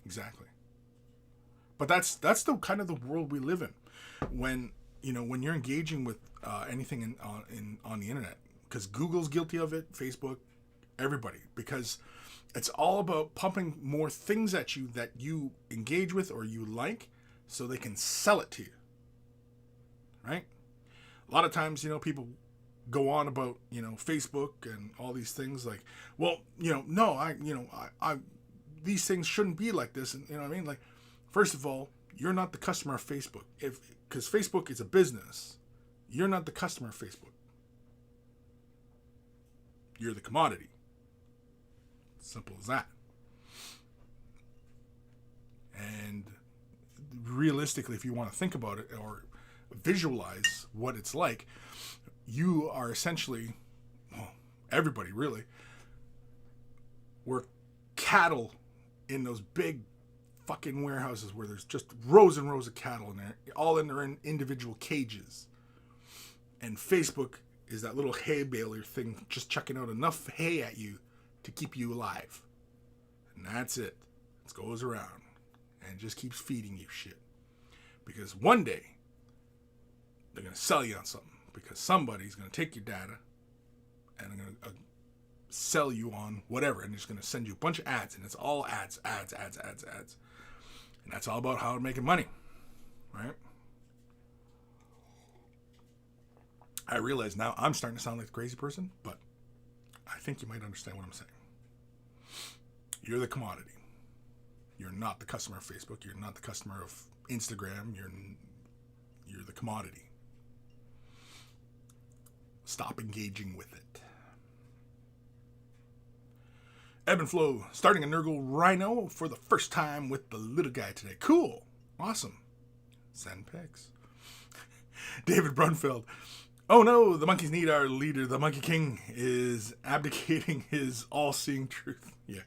Exactly. But that's the kind of the world we live in. When you're engaging with anything on the internet, because Google's guilty of it, Facebook, everybody, because it's all about pumping more things at you that you engage with or you like, so they can sell it to you. Right? A lot of times, people go on about, Facebook and all these things like, well, no, I these things shouldn't be like this. And you know what I mean? Like, first of all, you're not the customer of Facebook. Because Facebook is a business, you're not the customer of Facebook. You're the commodity. Simple as that. And realistically, if you want to think about it or visualize what it's like, you are essentially, everybody really, we're cattle in those big fucking warehouses where there's just rows and rows of cattle in there, all in their individual cages. And Facebook is that little hay baler thing, just chucking out enough hay at you to keep you alive. And that's it. It goes around and just keeps feeding you shit. Because one day, they're going to sell you on something. Because somebody's going to take your data and they're going to sell you on whatever. And they're just going to send you a bunch of ads. And it's all ads. And that's all about how they're making money. Right? I realize now I'm starting to sound like a crazy person, but I think you might understand what I'm saying. You're the commodity. You're not the customer of Facebook. You're not the customer of Instagram. You're the commodity. Stop engaging with it. Evan Belleau starting a Nurgle Rhino for the first time with the little guy today. Cool. Awesome. Send pics. David Brunfeld. Oh no, the monkeys need our leader. The Monkey King is abdicating his all-seeing truth. Yeah.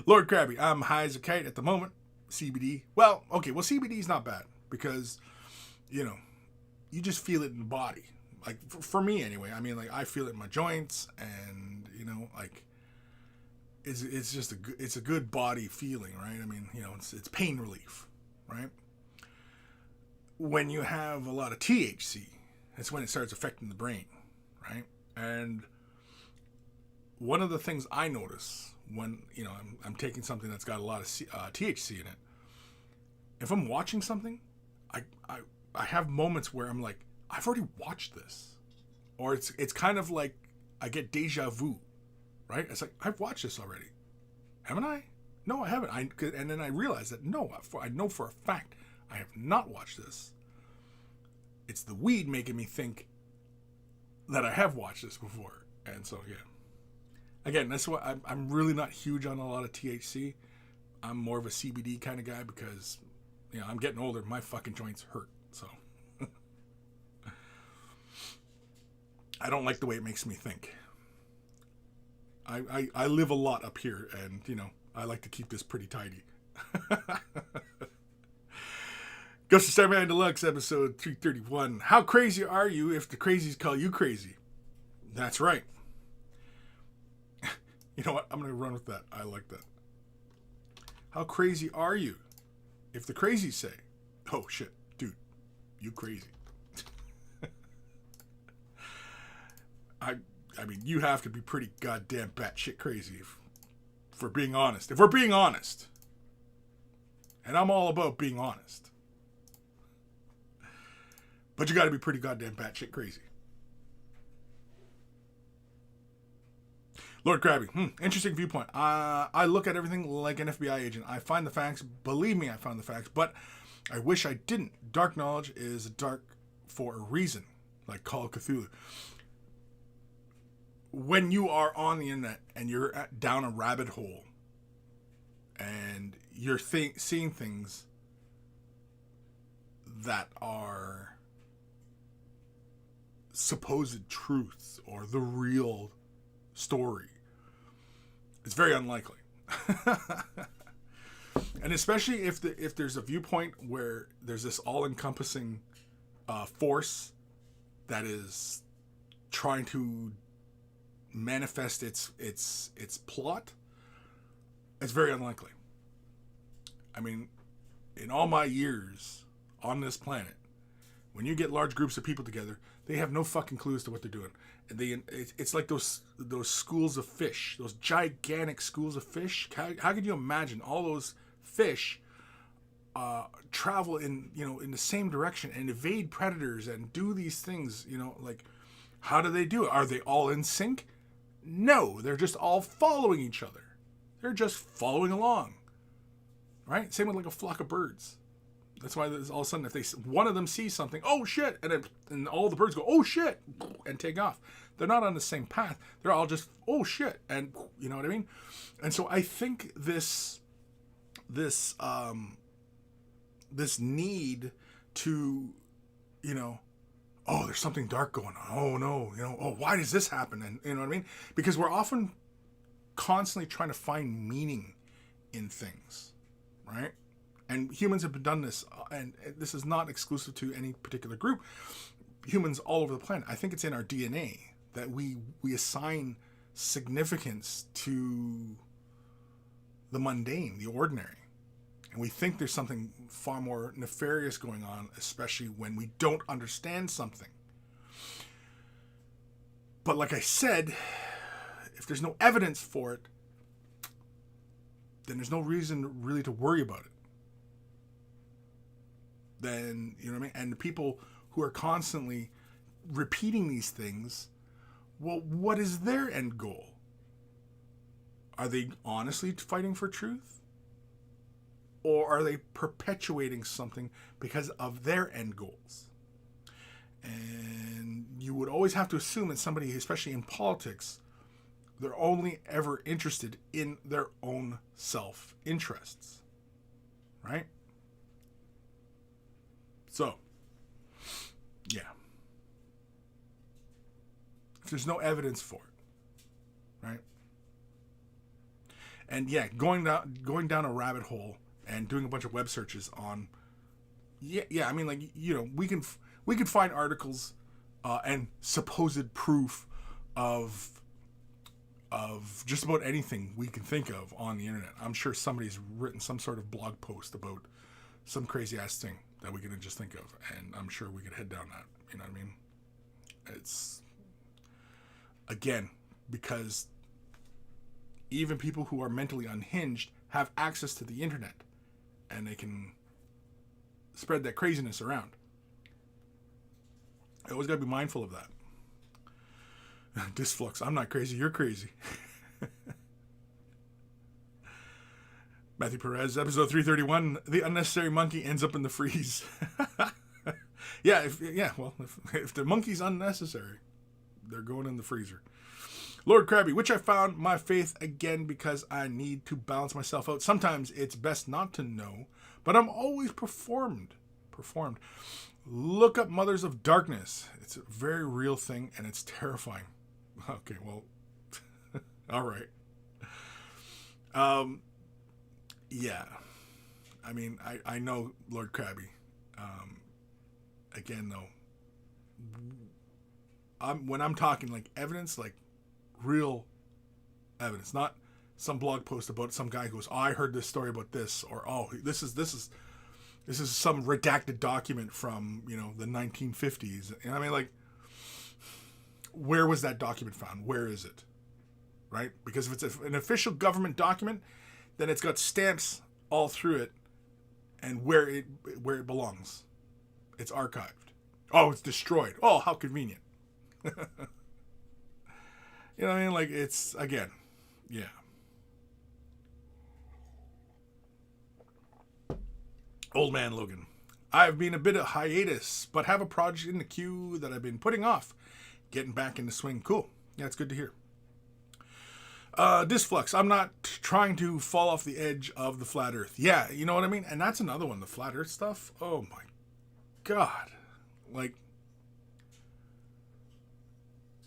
Lord Krabby, I'm high as a kite at the moment. CBD. Well, okay, CBD is not bad because, you just feel it in the body. Like, for me anyway. I mean, like, I feel it in my joints and, like, it's just it's a good body feeling, right? I mean, it's pain relief, right? When you have a lot of THC, that's when it starts affecting the brain, right? And one of the things I notice when, I'm taking something that's got a lot of THC in it, if I'm watching something, I have moments where I'm like, I've already watched this. Or it's kind of like I get deja vu, right? It's like, I've watched this already. Haven't I? No, I haven't. And then I realize that, no, I know for a fact I have not watched this. It's the weed making me think that I have watched this before. And so, yeah. Again, that's why I'm really not huge on a lot of THC. I'm more of a CBD kind of guy because, I'm getting older. My fucking joints hurt. So, I don't like the way it makes me think. I live a lot up here and, I like to keep this pretty tidy. Ghost of Starman Deluxe, episode 331. How crazy are you if the crazies call you crazy? That's right. You know what? I'm going to run with that. I like that. How crazy are you if the crazies say, oh shit, dude, you crazy. I mean, you have to be pretty goddamn batshit crazy if we're being honest. If we're being honest. And I'm all about being honest. But you got to be pretty goddamn batshit crazy. Lord Krabby, interesting viewpoint. I look at everything like an FBI agent. I find the facts. Believe me, I found the facts. But I wish I didn't. Dark knowledge is dark for a reason. Like Call of Cthulhu. When you are on the internet and you're down a rabbit hole and you're seeing things that are supposed truths or the real story, it's very unlikely. And especially if there's a viewpoint where there's this all-encompassing force that is trying to manifest its plot, it's very unlikely. I mean, in all my years on this planet, when you get large groups of people together, they have no fucking clue as to what they're doing. It's like those schools of fish, those gigantic schools of fish. How could you imagine all those fish travel in the same direction and evade predators and do these things? Like, how do they do it? Are they all in sync? No, they're just all following each other. They're just following along, right? Same with like a flock of birds. That's why there's all of a sudden, if one of them sees something, oh shit, and all the birds go, oh shit, and take off. They're not on the same path. They're all just, oh shit, and you know what I mean? And so I think this need to, oh, there's something dark going on. Oh no, oh, why does this happen? And you know what I mean? Because we're often constantly trying to find meaning in things, right? And humans have done this, and this is not exclusive to any particular group, humans all over the planet. I think it's in our DNA that we assign significance to the mundane, the ordinary. And we think there's something far more nefarious going on, especially when we don't understand something. But like I said, if there's no evidence for it, then there's no reason really to worry about it. Then, you know what I mean? And the people who are constantly repeating these things, well, what is their end goal? Are they honestly fighting for truth? Or are they perpetuating something because of their end goals? And you would always have to assume that somebody, especially in politics, they're only ever interested in their own self-interests. Right? So, yeah. If there's no evidence for it, right? And yeah, going down a rabbit hole and doing a bunch of web searches on, yeah. I mean, like, you know, we can find articles and supposed proof of just about anything we can think of on the internet. I'm sure somebody's written some sort of blog post about some crazy ass thing that we can just think of, and I'm sure we could head down that. You know what I mean? It's, again, because even people who are mentally unhinged have access to the internet, and they can spread that craziness around. I always got to be mindful of that. Disflux. I'm not crazy. You're crazy. Matthew Perez, episode 331. The unnecessary monkey ends up in the freeze. If the monkey's unnecessary, they're going in the freezer. Lord Krabby, which I found my faith again because I need to balance myself out. Sometimes it's best not to know, but I'm always performed. Look up Mothers of Darkness. It's a very real thing, and it's terrifying. Okay, well, all right. Yeah. I mean, I know Lord Krabby. Again, though, when I'm talking like evidence, like real evidence, not some blog post about some guy who goes, "Oh, I heard this story about this," or "Oh, this is some redacted document from, you know, the 1950s." And I mean, like, where was that document found? Where is it? Right? Because if it's an official government document, then it's got stamps all through it, and where it belongs. It's archived. Oh, it's destroyed. Oh, how convenient. You know what I mean? Like, it's, again, yeah. Old Man Logan. I've been a bit of hiatus, but have a project in the queue that I've been putting off. Getting back in the swing. Cool. Yeah, it's good to hear. Disflux. I'm not trying to fall off the edge of the flat earth. Yeah, you know what I mean? And that's another one. The flat earth stuff. Oh my God. Like,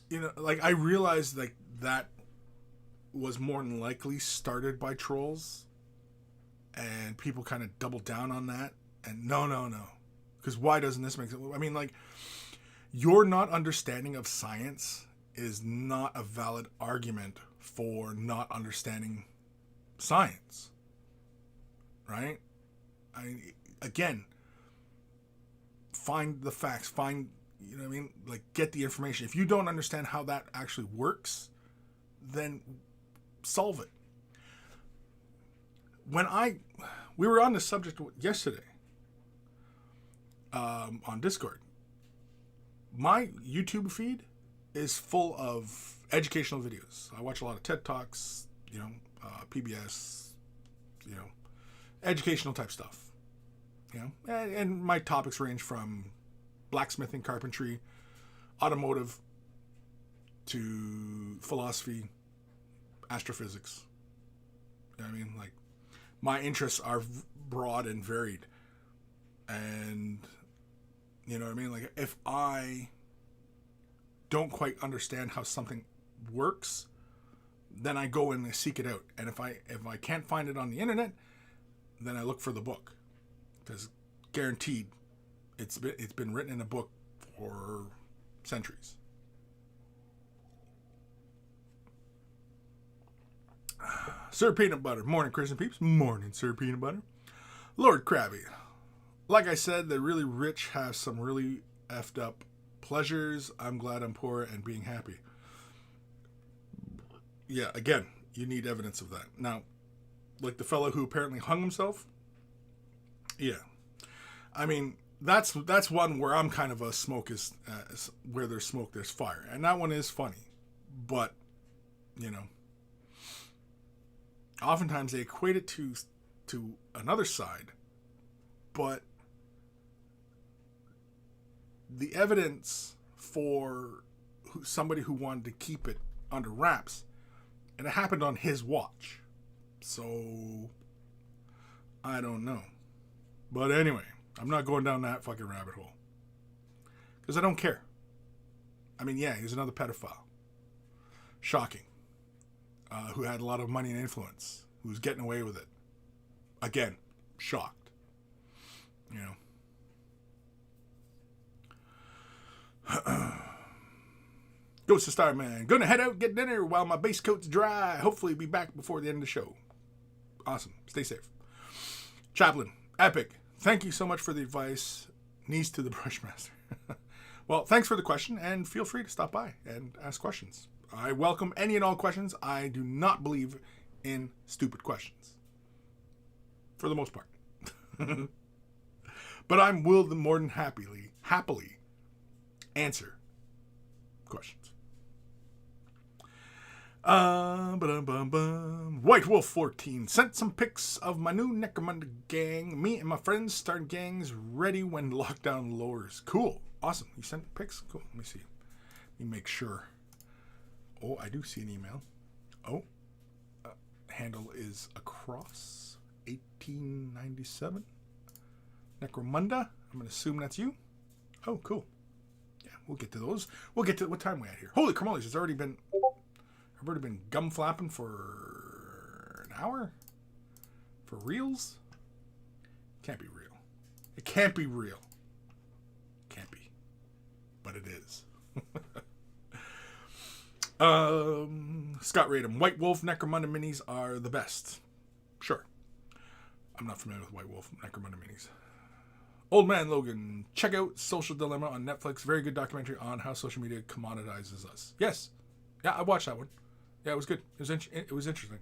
you know, like, I realized, like, that was more than likely started by trolls, and people kind of doubled down on that. And no. Because why doesn't this make sense? I mean, like, your not understanding of science is not a valid argument for not understanding science. Right? Again, find the facts, you know what I mean? Like, get the information. If you don't understand how that actually works, then solve it. We were on this subject yesterday, on Discord. My YouTube feed is full of educational videos. I watch a lot of TED Talks, you know, PBS, you know, educational type stuff. You know, and my topics range from blacksmithing, carpentry, automotive, to philosophy, astrophysics. You know what I mean? Like, my interests are broad and varied. And, you know what I mean? Like, if I don't quite understand how something works, then I go and I seek it out. And if I can't find it on the internet, then I look for the book. Because guaranteed, it's been written in a book for centuries. Sir Peanut Butter. Morning, Kris and Peeps. Morning, Sir Peanut Butter. Lord Krabby. Like I said, the really rich have some really effed up pleasures. I'm glad I'm poor and being happy. Yeah, again, you need evidence of that. Now, like the fellow who apparently hung himself. Yeah. I mean, that's one where I'm kind of a smoke is, where there's smoke, there's fire. And that one is funny. But, you know, oftentimes they equate it to another side. But the evidence for somebody who wanted to keep it under wraps, and it happened on his watch. So, I don't know. But anyway, I'm not going down that fucking rabbit hole. Because I don't care. I mean, yeah, he's another pedophile. Shocking. Who had a lot of money and influence. Who was getting away with it. Again, shocked. You know. Ghost of Starman. Gonna head out, get dinner while my base coat's dry. Hopefully be back before the end of the show. Awesome. Stay safe. Chaplain. Epic. Thank you so much for the advice. Knees to the Brushmaster. Well, thanks for the question, and feel free to stop by and ask questions. I welcome any and all questions. I do not believe in stupid questions. For the most part. But I will more than happily answer questions. White Wolf 14 sent some pics of my new Necromunda gang. Me and my friends start gangs ready when lockdown lowers. Cool. Awesome. You sent pics? Cool. Let me see. Let me make sure. Oh, I do see an email. Oh. Handle is across 1897. Necromunda. I'm going to assume that's you. Oh, cool. Yeah, we'll get to those. We'll get to what time we at here. Holy cramoles, it's already been gum flapping for an hour? For reals? Can't be real. It can't be real. Can't be. But it is. Scott Radom. White Wolf Necromunda minis are the best. Sure. I'm not familiar with White Wolf Necromunda minis. Old Man Logan. Check out Social Dilemma on Netflix. Very good documentary on how social media commoditizes us. Yes. Yeah, I watched that one. Yeah, it was good. It was interesting.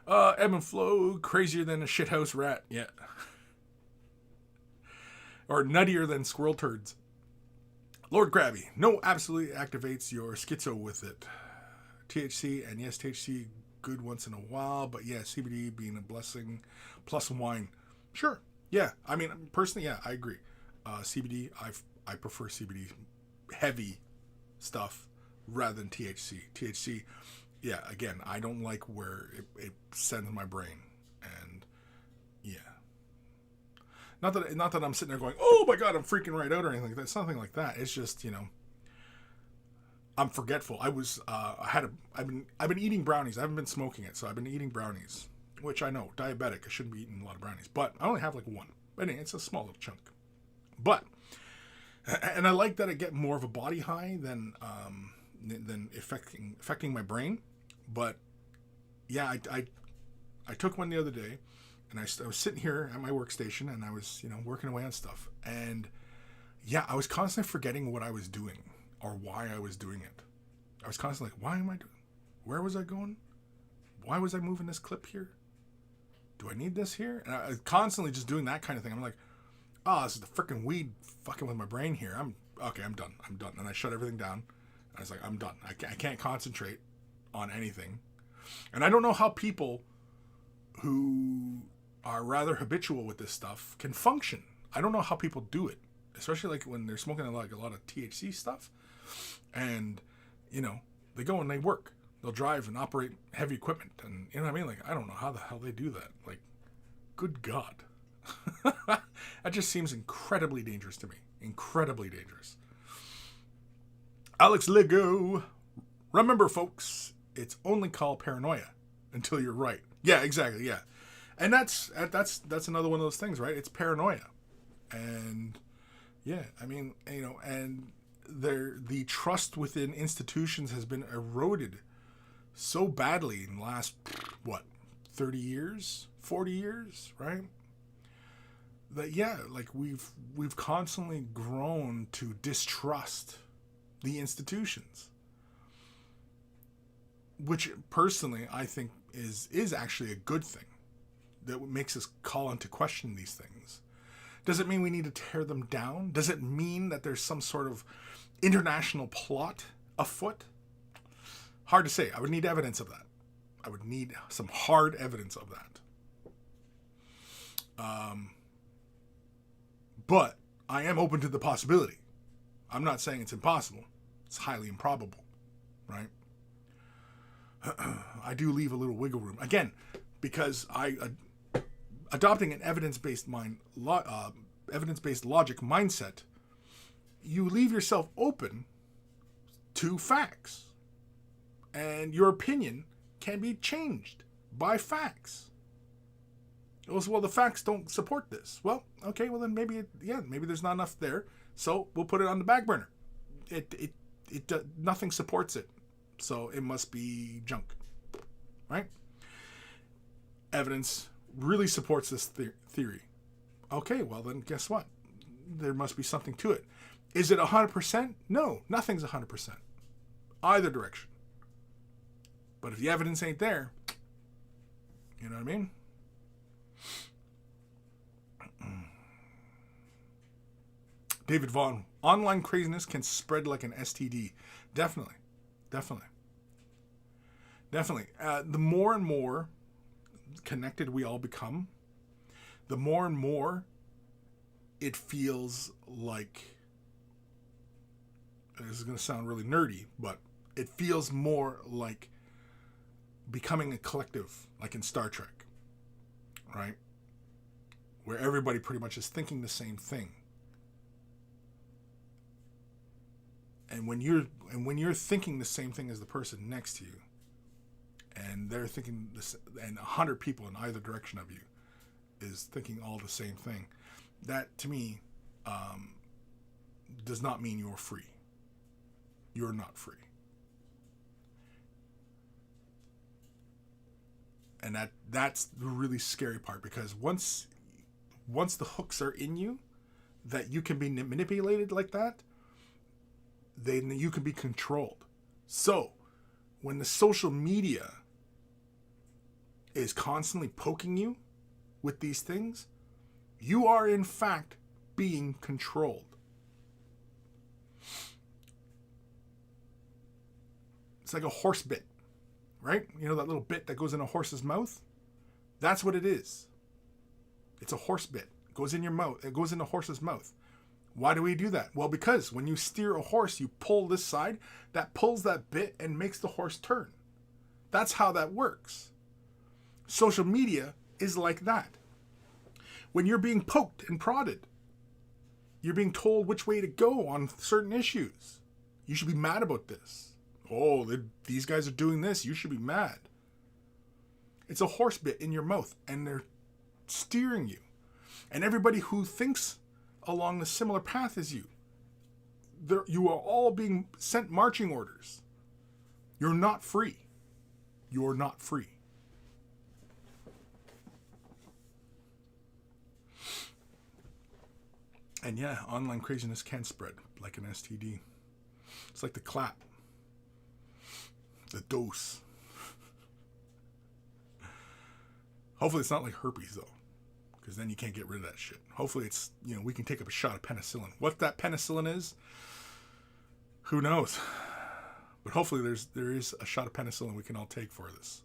Evan Belleau, crazier than a shithouse rat. Yeah. Or nuttier than squirrel turds. Lord Krabby. No absolutely activates your schizo with it. THC, and yes, THC good once in a while, but yeah, CBD being a blessing. Plus wine. Sure. Yeah. I mean, personally, yeah, I agree. CBD, I prefer CBD heavy stuff rather than THC. THC, yeah, again, I don't like where it sends my brain. And yeah. Not that I'm sitting there going, oh my God, I'm freaking right out or anything like that. It's nothing like that. It's just, you know, I'm forgetful. I've been eating brownies. I haven't been smoking it, so I've been eating brownies, which I know, diabetic, I shouldn't be eating a lot of brownies, but I only have like one. But anyway, it's a small little chunk. And I like that I get more of a body high than affecting my brain. But yeah, I took one the other day, and I was sitting here at my workstation, and I was, you know, working away on stuff, and yeah, I was constantly forgetting what I was doing or why I was doing it. I was constantly like, why am I doing? Where was I going? Why was I moving this clip here? Do I need this here? And I was constantly just doing that kind of thing. I'm like, oh, this is the freaking weed fucking with my brain here. I'm done. And I shut everything down. I was like, I'm done. I can't concentrate on anything. And I don't know how people who are rather habitual with this stuff can function. I don't know how people do it, especially like when they're smoking like a lot of THC stuff. And, you know, they go and they work. They'll drive and operate heavy equipment. And, you know what I mean? Like, I don't know how the hell they do that. Like, good God. That just seems incredibly dangerous to me. Incredibly dangerous. Alex Lego. Remember, folks, it's only called paranoia until you're right. Yeah, exactly. Yeah. And that's another one of those things, right? It's paranoia. And yeah, I mean, you know, and the trust within institutions has been eroded so badly in the last, what, 30 years, 40 years, right? That, yeah, like we've constantly grown to distrust the institutions, which personally I think is actually a good thing. That makes us call into question these things. Does it mean we need to tear them down? Does it mean that there's some sort of international plot afoot? Hard to say. I would need evidence of that. I would need some hard evidence of that. But I am open to the possibility. I'm not saying it's impossible. It's highly improbable, right? I do leave a little wiggle room. Again, because adopting an evidence-based logic mindset, you leave yourself open to facts. And your opinion can be changed by facts. It was, well, the facts don't support this. Well, okay, well then maybe there's not enough there, so we'll put it on the back burner. It nothing supports it, so it must be junk, right? Evidence really supports this theory. Okay, well then guess what? There must be something to it. Is it 100%? No, nothing's 100%. Either direction. But if the evidence ain't there, you know what I mean? David Vaughn, online craziness can spread like an STD. Definitely. The more and more connected we all become, the more and more it feels like, this is going to sound really nerdy, but it feels more like becoming a collective, like in Star Trek, right? Where everybody pretty much is thinking the same thing. And when you're thinking the same thing as the person next to you, and they're thinking this, and 100 people in either direction of you is thinking all the same thing, that to me does not mean you're free. You're not free. And that's the really scary part, because once the hooks are in you, that you can be manipulated like that, then you can be controlled. So when the social media is constantly poking you with these things, you are in fact being controlled. It's like a horse bit, right? You know that little bit that goes in a horse's mouth? That's what it is. It's a horse bit. It goes in your mouth. It goes in a horse's mouth. Why do we do that? Well, because when you steer a horse, you pull this side, that pulls that bit and makes the horse turn. That's how that works. Social media is like that. When you're being poked and prodded, you're being told which way to go on certain issues. You should be mad about this. Oh, these guys are doing this. You should be mad. It's a horse bit in your mouth, and they're steering you. And everybody who thinks along the similar path as you, you are all being sent marching orders. You're not free. You're not free. And yeah, online craziness can spread like an STD. It's like the clap. The dose. Hopefully it's not like herpes though, because then you can't get rid of that shit. Hopefully it's, we can take up a shot of penicillin. What that penicillin is, who knows? But hopefully there is a shot of penicillin we can all take for this.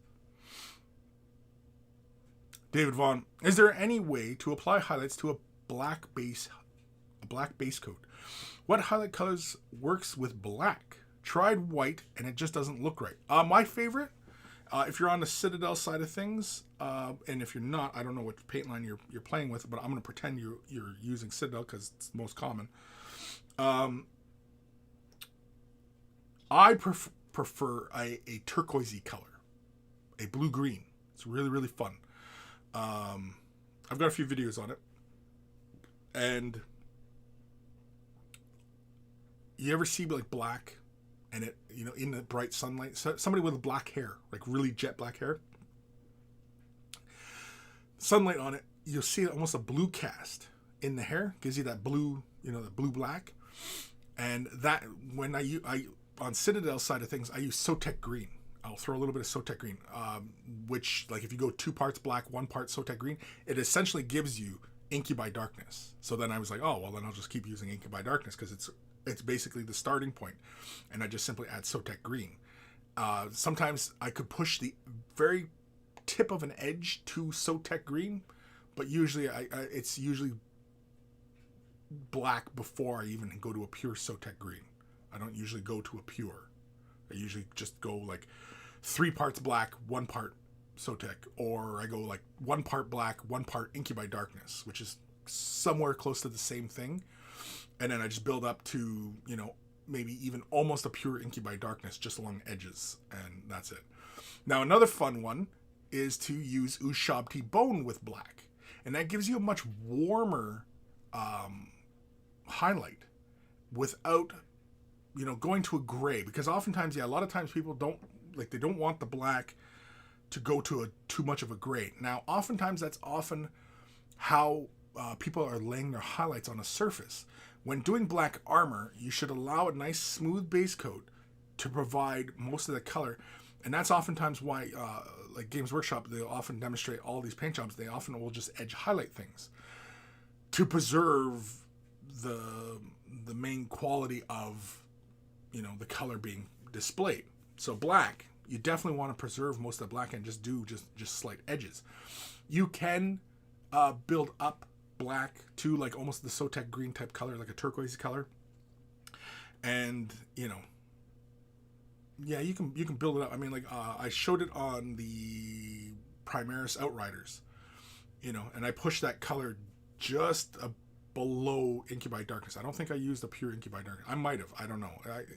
David Vaughn, is there any way to apply highlights to a black base coat? What highlight colors works with black? Tried white and it just doesn't look right. My favorite, if you're on the Citadel side of things, and if you're not, I don't know what paint line you're playing with, but I'm going to pretend you're using Citadel because it's the most common. I prefer a turquoisey color, a blue-green. It's really, really fun. I've got a few videos on it. And you ever see like black and it, you know, in the bright sunlight, so somebody with black hair, like really jet black hair, sunlight on it, you'll see almost a blue cast in the hair, gives you that blue, you know, the blue black. And that, when I on Citadel side of things, I use Sotek green. I'll throw a little bit of Sotek green, which, like, if you go 2 parts black, 1 part Sotek green, it essentially gives you Incubi Darkness. So then I was like, oh, well, then I'll just keep using Incubi Darkness because it's basically the starting point, and I just simply add Sotek green. Sometimes I could push the very tip of an edge to Sotek green, but usually it's usually black before I even go to a pure Sotek green. I don't usually go to a pure. I usually just go like 3 parts black, 1 part Sotek, or I go like 1 part black, 1 part Incubi Darkness, which is somewhere close to the same thing. And then I just build up to, you know, maybe even almost a pure Incubi Darkness just along edges, and that's it. Now, another fun one is to use Ushabti Bone with black, and that gives you a much warmer highlight without, you know, going to a gray, because oftentimes, a lot of times people don't want the black to go to too much of a gray. Now, oftentimes that's often how people are laying their highlights on a surface. When doing black armor, you should allow a nice smooth base coat to provide most of the color, and that's oftentimes why, like Games Workshop, they'll often demonstrate all these paint jobs. They often will just edge highlight things to preserve the main quality of, you know, the color being displayed. So black, you definitely want to preserve most of the black and just do just slight edges. You can build up black to like almost the Sotek green type color, like a turquoise color, and, you know, yeah, you can build it up. I mean, like, I showed it on the Primaris Outriders, you know, and I pushed that color just below Incubi Darkness. I don't think I used a pure Incubi Darkness. I might have. I don't know.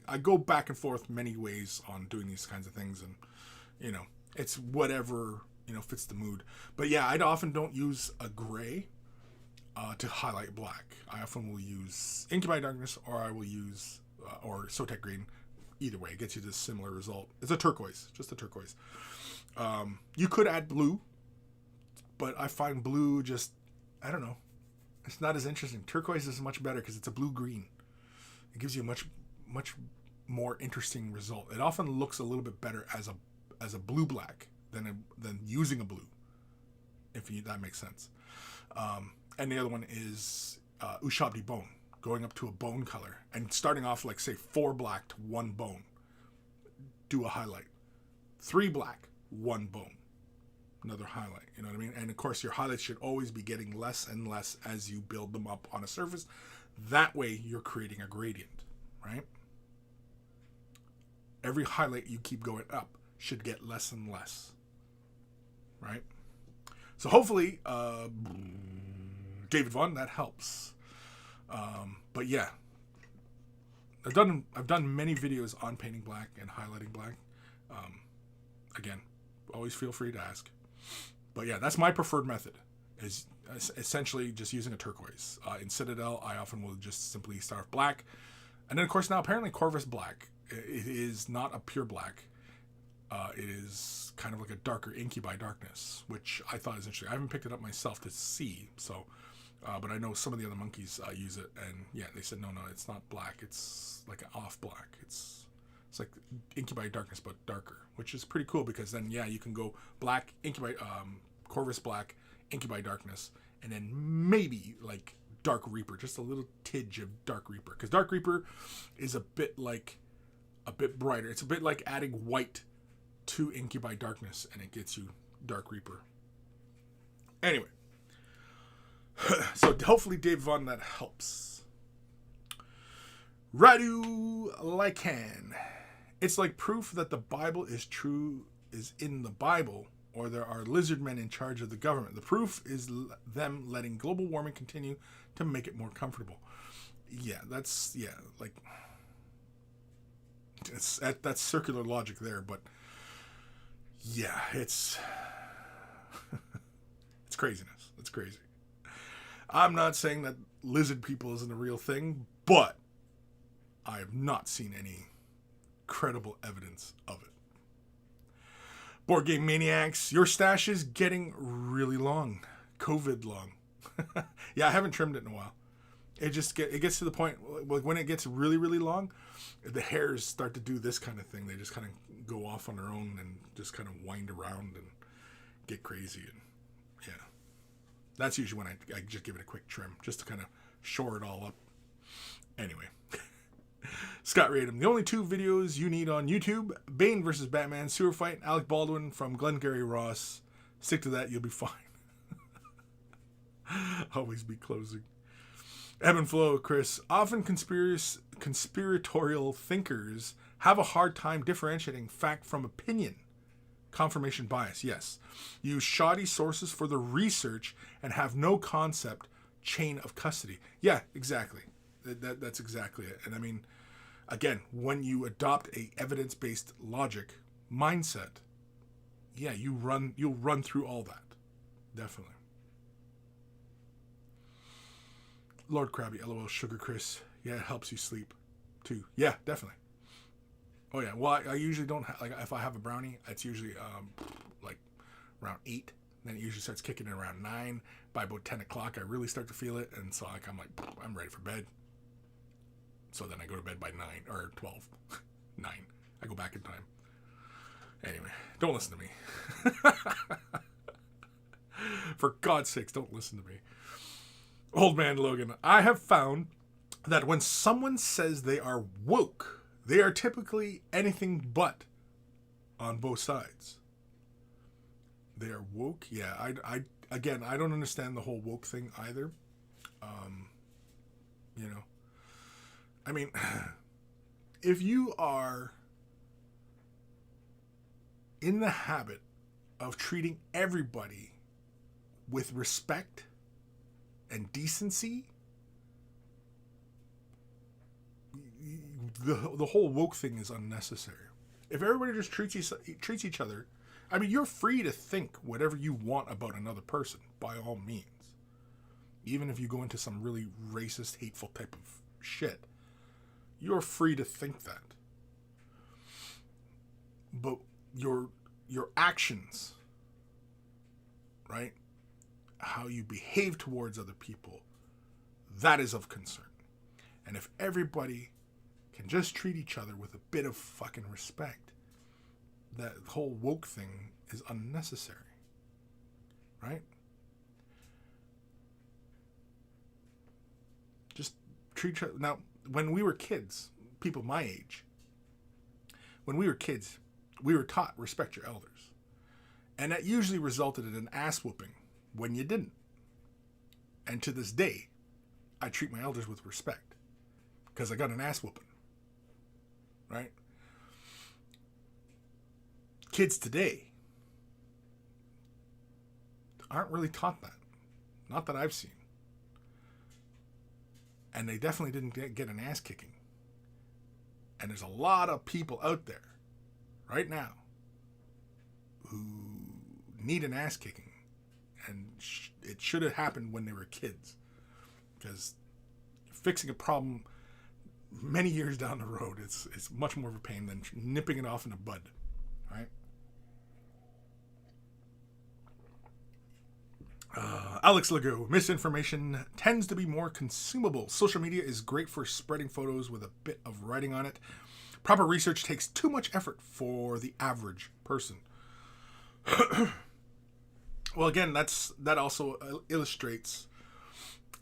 I go back and forth many ways on doing these kinds of things, and, you know, it's whatever, you know, fits the mood. But yeah, I often don't use a gray to highlight black. I often will use Incubi Darkness, or I will use or Sotek green. Either way, it gets you this similar result. It's a turquoise, just a turquoise. You could add blue, but I find blue just, I don't know, it's not as interesting. Turquoise is much better because it's a blue-green. It gives you a much more interesting result. It often looks a little bit better as a blue-black than using a blue, if that makes sense. And the other one is Ushabti Bone, going up to a bone color and starting off like, say, 4 black to 1 bone. Do a highlight. 3 black, 1 bone. Another highlight, you know what I mean? And of course, your highlights should always be getting less and less as you build them up on a surface. That way, you're creating a gradient, right? Every highlight you keep going up should get less and less, right? So hopefully, David Vaughn, that helps. But yeah, I've done many videos on painting black and highlighting black. Again, always feel free to ask. But yeah, that's my preferred method, is essentially just using a turquoise. In Citadel, I often will just simply start with black. And then, of course, now apparently Corvus Black, it is not a pure black. It is kind of like a darker Incubi Darkness, which I thought is interesting. I haven't picked it up myself to see, so... but I know some of the other monkeys use it, and yeah, they said no, it's not black. It's like an off black. It's like Incubi Darkness but darker, which is pretty cool because then you can go black Incubi, Corvus Black, Incubi Darkness, and then maybe like Dark Reaper, just a little tidge of Dark Reaper, because Dark Reaper is a bit brighter. It's a bit like adding white to Incubi Darkness, and it gets you Dark Reaper. Anyway. So hopefully Dave Vaughn, that helps. Radu Lycan. It's like proof that the Bible is true is in the Bible, or there are lizard men in charge of the government. The proof is them letting global warming continue to make it more comfortable. Yeah, that's circular logic there, but yeah, it's it's craziness. It's crazy. I'm not saying that lizard people isn't a real thing, but I have not seen any credible evidence of it. Board Game Maniacs, your stash is getting really long. COVID long. Yeah, I haven't trimmed it in a while. It gets to the point, like when it gets really, really long, the hairs start to do this kind of thing. They just kind of go off on their own and just kind of wind around and get crazy. And yeah, that's usually when I just give it a quick trim just to kind of shore it all up. Anyway, Scott Radham, the only two videos you need on YouTube: Bane versus Batman sewer fight, Alec Baldwin from Glengarry Ross. Stick to that, you'll be fine. Always be closing. Evan Belleau, Kris, often conspiratorial thinkers have a hard time differentiating fact from opinion. Confirmation bias, yes. Use shoddy sources for the research and have no concept chain of custody. Yeah, exactly. That's exactly it. And I mean, again, when you adopt a evidence-based logic mindset, yeah, you'll run through all that. Definitely. Lord Krabby, LOL, Sugar Kris. Yeah, it helps you sleep, too. Yeah, definitely. Oh, yeah. Well, I usually don't like, if I have a brownie, it's usually, like, around 8. Then it usually starts kicking in around 9. By about 10 o'clock, I really start to feel it. And so, like, I'm ready for bed. So then I go to bed by 9, or 12. 9. I go back in time. Anyway, don't listen to me. For God's sakes, don't listen to me. Old Man Logan, I have found that when someone says they are woke, they are typically anything but on both sides. They are woke? Yeah, I don't understand the whole woke thing either. You know, I mean, if you are in the habit of treating everybody with respect and decency, the whole woke thing is unnecessary. If everybody just treats each other, I mean, you're free to think whatever you want about another person, by all means. Even if you go into some really racist, hateful type of shit, you're free to think that. But your actions, right? How you behave towards other people, that is of concern. And if everybody can just treat each other with a bit of fucking respect, that whole woke thing is unnecessary. Right? Just treat each other. Now, when we were kids, people my age, when we were kids, we were taught respect your elders. And that usually resulted in an ass whooping when you didn't. And to this day, I treat my elders with respect because I got an ass whooping. Right? Kids today aren't really taught that. Not that I've seen. And they definitely didn't get an ass kicking. And there's a lot of people out there right now who need an ass kicking. And it should have happened when they were kids. Because fixing a problem many years down the road, it's much more of a pain than nipping it off in the bud. Right? Alex Legault, misinformation tends to be more consumable. Social media is great for spreading photos with a bit of writing on it. Proper research takes too much effort for the average person. Well, again, that also illustrates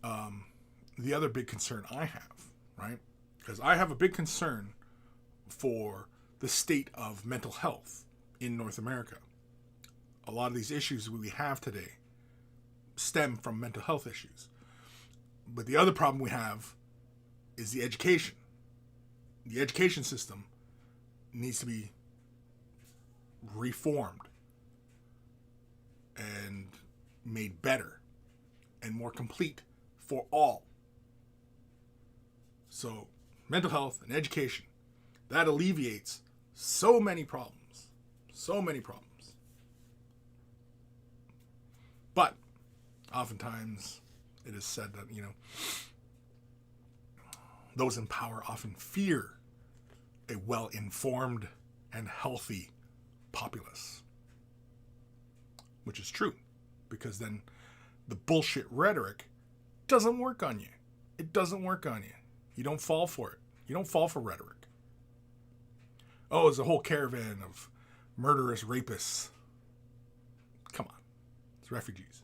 the other big concern I have, right? Because I have a big concern for the state of mental health in North America. A lot of these issues we have today stem from mental health issues. But the other problem we have is the education. The education system needs to be reformed and made better and more complete for all. So, mental health and education, that alleviates so many problems. So many problems. But oftentimes it is said that, those in power often fear a well-informed and healthy populace. Which is true, because then the bullshit rhetoric doesn't work on you. It doesn't work on you. You don't fall for it. You don't fall for rhetoric. Oh, it's a whole caravan of murderous rapists. Come on. It's refugees.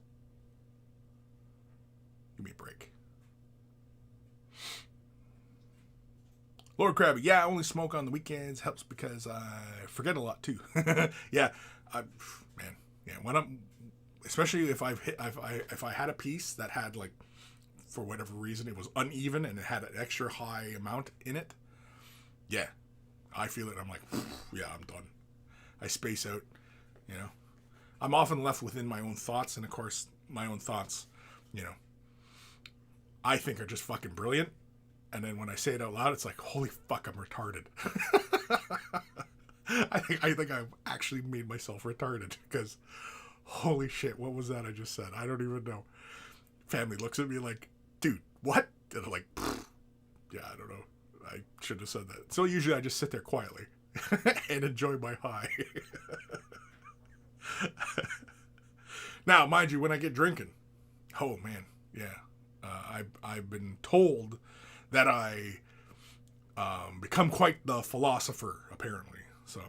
Give me a break. Lord Krabby, yeah, I only smoke on the weekends. Helps because I forget a lot too. Yeah, when I'm, especially if if I had a piece that had, like, for whatever reason it was uneven and it had an extra high amount in it. Yeah, I feel it. I'm like, yeah, I'm done. I space out. You know, I'm often left within my own thoughts, and of course, my own thoughts, you know, I think are just fucking brilliant. And then when I say it out loud, it's like, holy fuck, I'm retarded. I think I've actually made myself retarded, because holy shit, what was that I just said? I don't even know. Family looks at me like, dude, what? And I'm like, yeah, I don't know. I shouldn't have said that. So usually I just sit there quietly and enjoy my high. Now, mind you, when I get drinking, oh man, yeah. I've been told that I become quite the philosopher, apparently. So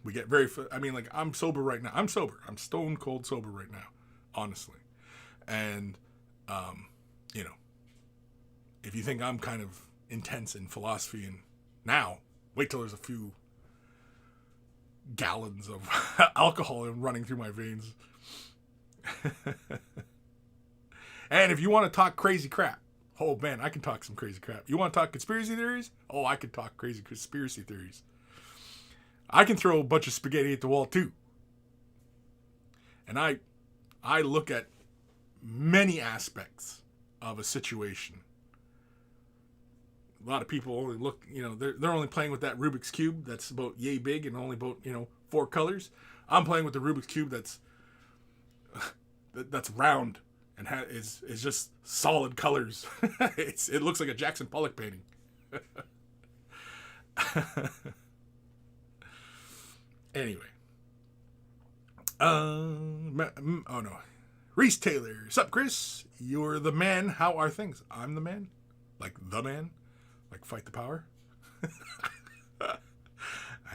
we get very, like, I'm sober right now. I'm sober. I'm stone cold sober right now, honestly. And, you know, if you think I'm kind of intense in philosophy and now, wait till there's a few gallons of alcohol running through my veins. And if you want to talk crazy crap, oh man, I can talk some crazy crap. You want to talk conspiracy theories? Oh, I can talk crazy conspiracy theories. I can throw a bunch of spaghetti at the wall too. And I look at many aspects of a situation. A lot of people only look, you know, they're only playing with that Rubik's Cube that's about yay big and only about, 4 colors. I'm playing with the Rubik's Cube that's round and is just solid colors. It looks like a Jackson Pollock painting. Anyway. Oh no. Reese Taylor. Sup, Kris? You're the man. How are things? I'm the man? Like the man? Like fight the power? I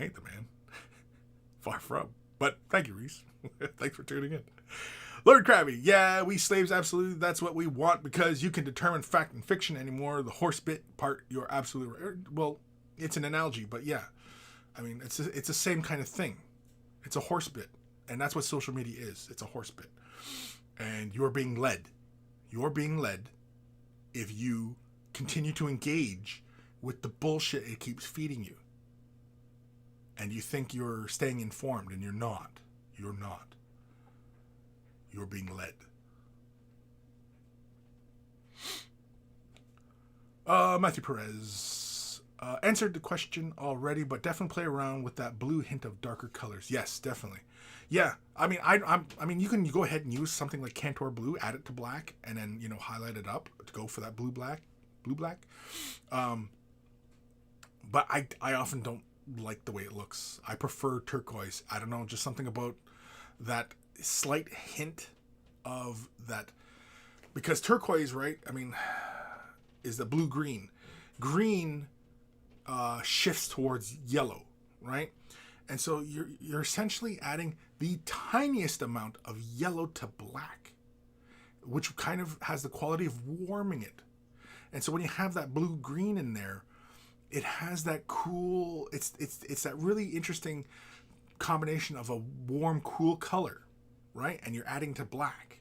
ain't the man. Far from. But thank you, Reese. Thanks for tuning in. Lord Krabby, yeah, we slaves, absolutely, that's what we want, because you can determine fact and fiction anymore. The horse bit part, you're absolutely right. Well, it's an analogy, but yeah. I mean, it's the same kind of thing. It's a horse bit, and that's what social media is. It's a horse bit. And you're being led. You're being led if you continue to engage with the bullshit it keeps feeding you. And you think you're staying informed, and you're not. You're not. You're being led. Matthew Perez answered the question already, but definitely play around with that blue hint of darker colors. Yes, definitely. Yeah, I mean, you can go ahead and use something like Cantor Blue, add it to black, and then highlight it up to go for that blue black. But I often don't like the way it looks. I prefer turquoise. I don't know, just something about that slight hint of that, because turquoise, right? I mean, is the blue-green. Green shifts towards yellow, right? And so you're essentially adding the tiniest amount of yellow to black, which kind of has the quality of warming it. And so when you have that blue-green in there, it has that cool. It's that really interesting combination of a warm, cool color, right? And you're adding to black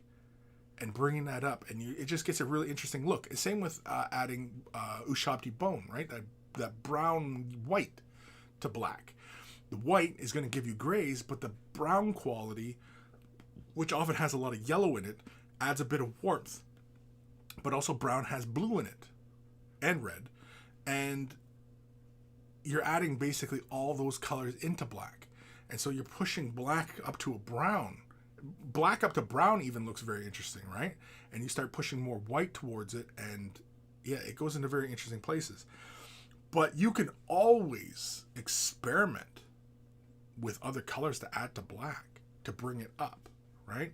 and bringing that up, and it just gets a really interesting look. Same with adding Ushabti bone, right? That brown white to black. The white is going to give you grays, but the brown quality, which often has a lot of yellow in it, adds a bit of warmth. But also brown has blue in it and red, and you're adding basically all those colors into black. And so you're pushing black up to a brown. Black up to brown even looks very interesting, right? And you start pushing more white towards it, and Yeah, it goes into very interesting places. But you can always experiment with other colors to add to black to bring it up, right?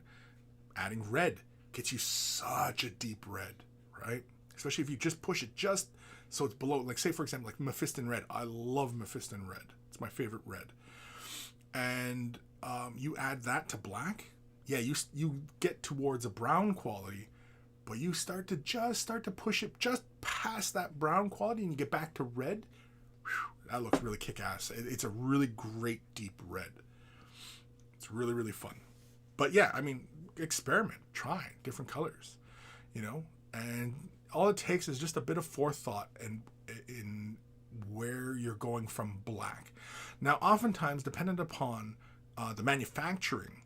Adding red gets you such a deep red, right? Especially if you just push it just so it's below, like say for example, like Mephiston red. I love Mephiston red. It's my favorite red. And you add that to black, yeah, you get towards a brown quality, but you start to push it just past that brown quality, and you get back to red. Whew, that looks really kick-ass. It's a really great deep red. It's really, really fun. But yeah, I mean, experiment, try different colors, and all it takes is just a bit of forethought and in where you're going from black. Now, oftentimes, dependent upon the manufacturing,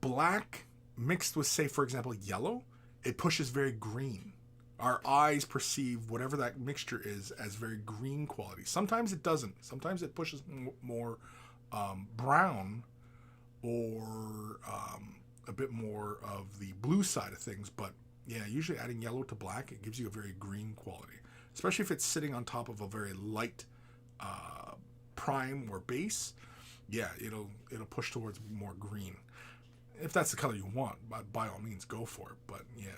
black mixed with, say, for example, yellow, it pushes very green. Our eyes perceive whatever that mixture is as very green quality. Sometimes it doesn't. Sometimes it pushes more brown or a bit more of the blue side of things. But yeah, usually adding yellow to black, it gives you a very green quality, especially if it's sitting on top of a very light prime or base. Yeah, it'll push towards more green. If that's the color you want, by all means, go for it. But yeah,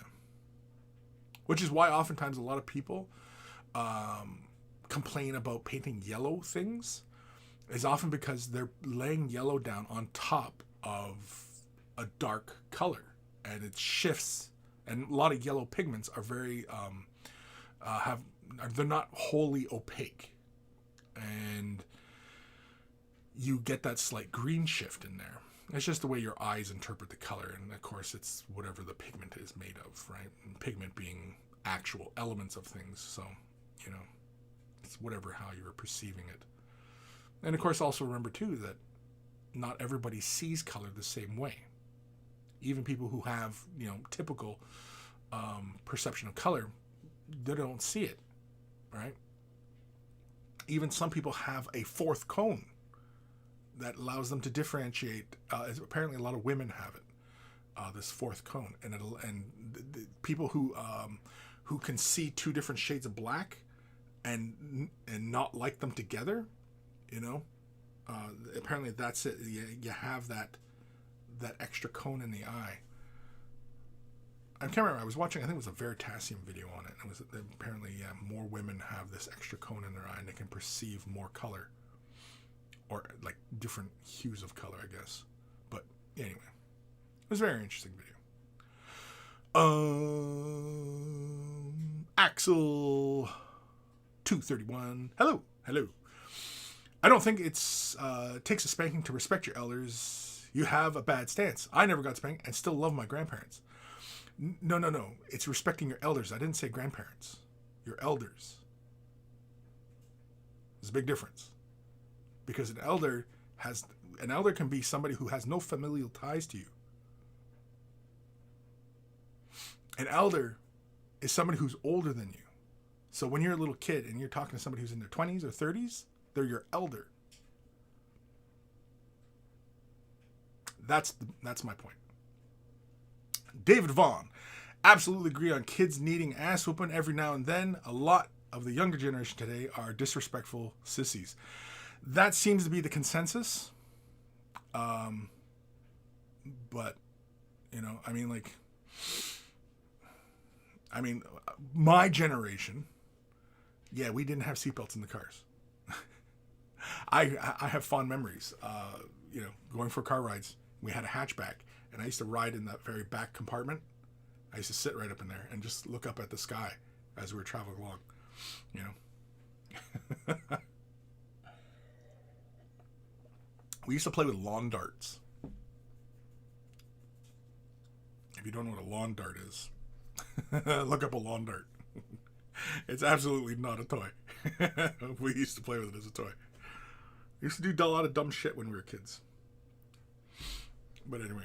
which is why oftentimes a lot of people complain about painting yellow things, is often because they're laying yellow down on top of a dark color, and it shifts. And a lot of yellow pigments are very they're not wholly opaque, and you get that slight green shift in there. It's just the way your eyes interpret the color, and of course it's whatever the pigment is made of, right? And pigment being actual elements of things, so it's whatever how you're perceiving it. And of course, also remember too that not everybody sees color the same way. Even people who have typical perception of color, they don't see it, right? Even some people have a fourth cone that allows them to differentiate. Apparently, a lot of women have it. This fourth cone, and the people who can see two different shades of black and not like them together, apparently that's it. You have that extra cone in the eye. I can't remember. I was watching, I think it was a Veritasium video on it. It was apparently, more women have this extra cone in their eye, and they can perceive more color, or like different hues of color, I guess. But anyway, it was a very interesting video. Axel 231. Hello. I don't think it takes a spanking to respect your elders. You have a bad stance. I never got spanked and still love my grandparents. No. It's respecting your elders. I didn't say grandparents. Your elders. There's a big difference. Because an elder can be somebody who has no familial ties to you. An elder is somebody who's older than you. So when you're a little kid and you're talking to somebody who's in their 20s or 30s, they're your elder. That's my point. David Vaughn. Absolutely agree on kids needing ass whooping every now and then. A lot of the younger generation today are disrespectful sissies. That seems to be the consensus. But, my generation, yeah, we didn't have seatbelts in the cars. I have fond memories, going for car rides. We had a hatchback, and I used to ride in that very back compartment. I used to sit right up in there and just look up at the sky as we were traveling along, We used to play with lawn darts. If you don't know what a lawn dart is, look up a lawn dart. It's absolutely not a toy. We used to play with it as a toy. We used to do a lot of dumb shit when we were kids. But anyway.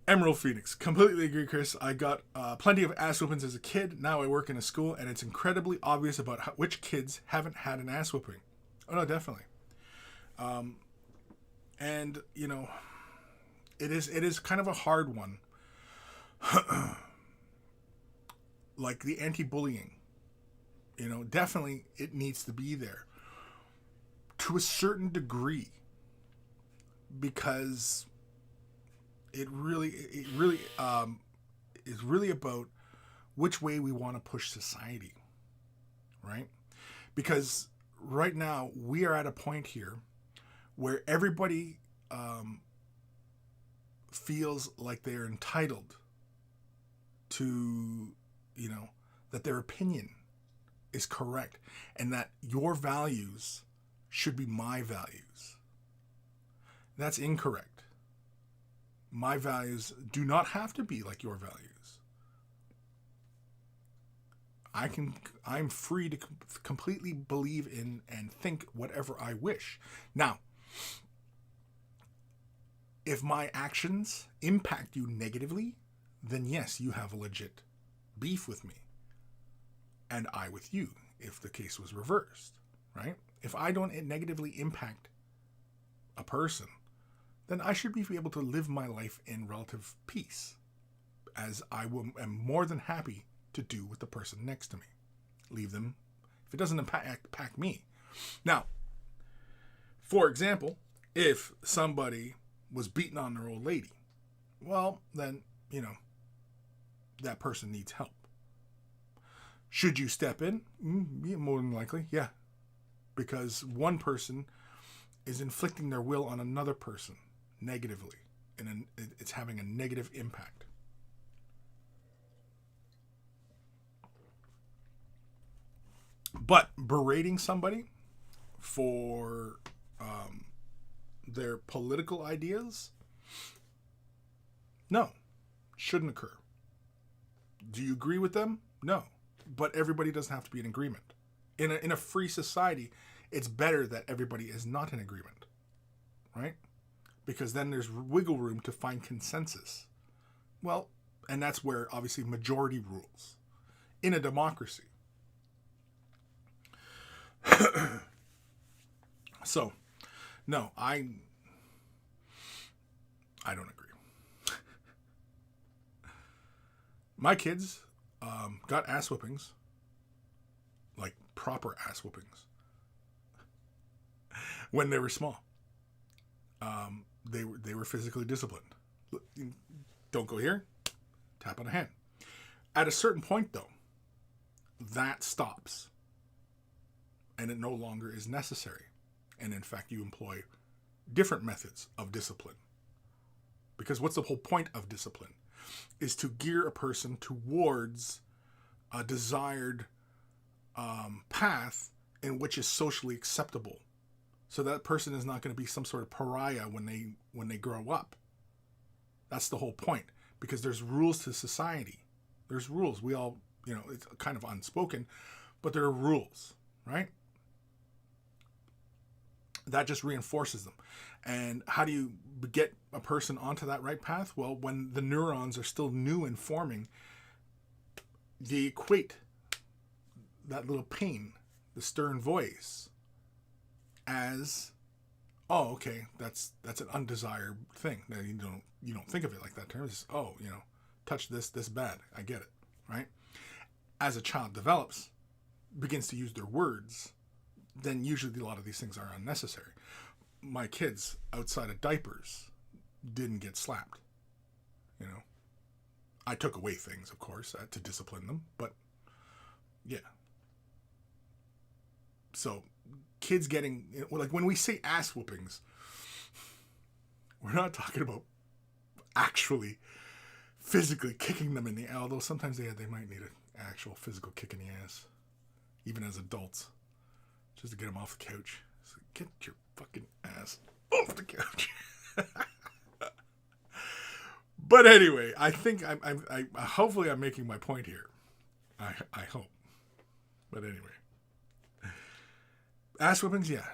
Emerald Phoenix. Completely agree, Kris. I got plenty of ass whoopings as a kid. Now I work in a school, and it's incredibly obvious about which kids haven't had an ass whooping. Oh, no, definitely. It is kind of a hard one. like the anti-bullying, definitely it needs to be there to a certain degree, because it really is really about which way we want to push society, right? Because right now we are at a point here where everybody feels like they're entitled to, that their opinion is correct and that your values should be my values. That's incorrect. My values do not have to be like your values. I'm free to completely believe in and think whatever I wish. Now, if my actions impact you negatively, then yes, you have a legit beef with me. And I with you, if the case was reversed, right? If I don't negatively impact a person, then I should be able to live my life in relative peace, as I am more than happy to do with the person next to me. Leave them if it doesn't impact me. Now, for example, if somebody was beating on their old lady, well, then, that person needs help. Should you step in? More than likely, yeah. Because one person is inflicting their will on another person negatively, and it's having a negative impact. But berating somebody for their political ideas, no, shouldn't occur. Do you agree with them? No. But everybody doesn't have to be in agreement. In a free society, it's better that everybody is not in agreement, right? Because then there's wiggle room to find consensus. Well, and that's where obviously majority rules in a democracy. So, no, I don't agree. My kids got ass whoopings, like proper ass whoopings, when they were small. They were physically disciplined. Don't go here. Tap on the hand. At a certain point, though, that stops, and it no longer is necessary. And in fact, you employ different methods of discipline. Because what's the whole point of discipline? Is to gear a person towards a desired path in which is socially acceptable. So that person is not going to be some sort of pariah when they grow up. That's the whole point. Because there's rules to society. There's rules. We all, it's kind of unspoken, but there are rules, right? That just reinforces them. And how do you get a person onto that right path? Well, when the neurons are still new and forming, they equate that little pain, the stern voice, as, oh, okay, that's an undesired thing. Now, you don't think of it like that term. It's, touch this bad. I get it, right? As a child develops, begins to use their words, then usually a lot of these things are unnecessary. My kids, outside of diapers, didn't get slapped. I took away things, of course, to discipline them, but yeah. So, kids getting, like when we say ass whoopings, we're not talking about actually physically kicking them in the ass, although sometimes they might need an actual physical kick in the ass, even as adults. Just to get them off the couch. So get your fucking ass off the couch. But anyway, I think I hopefully I'm making my point here. I hope. But anyway, ass whippings, yeah.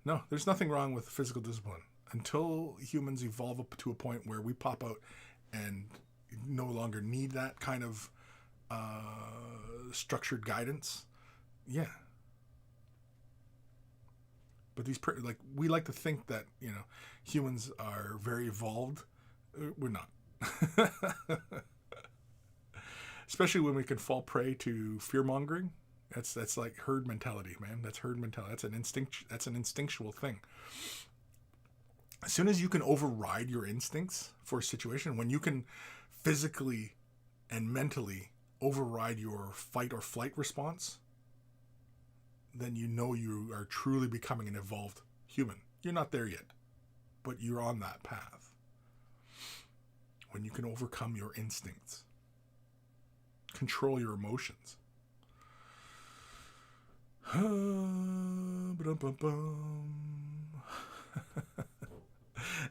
No, there's nothing wrong with physical discipline until humans evolve up to a point where we pop out and no longer need that kind of structured guidance. Yeah. But we like to think that, humans are very evolved. We're not. Especially when we can fall prey to fear mongering. That's like herd mentality, man. That's herd mentality. That's an instinctual thing. As soon as you can override your instincts for a situation, when you can physically and mentally override your fight or flight response, then you know you are truly becoming an evolved human. You're not there yet, but you're on that path. When you can overcome your instincts, control your emotions.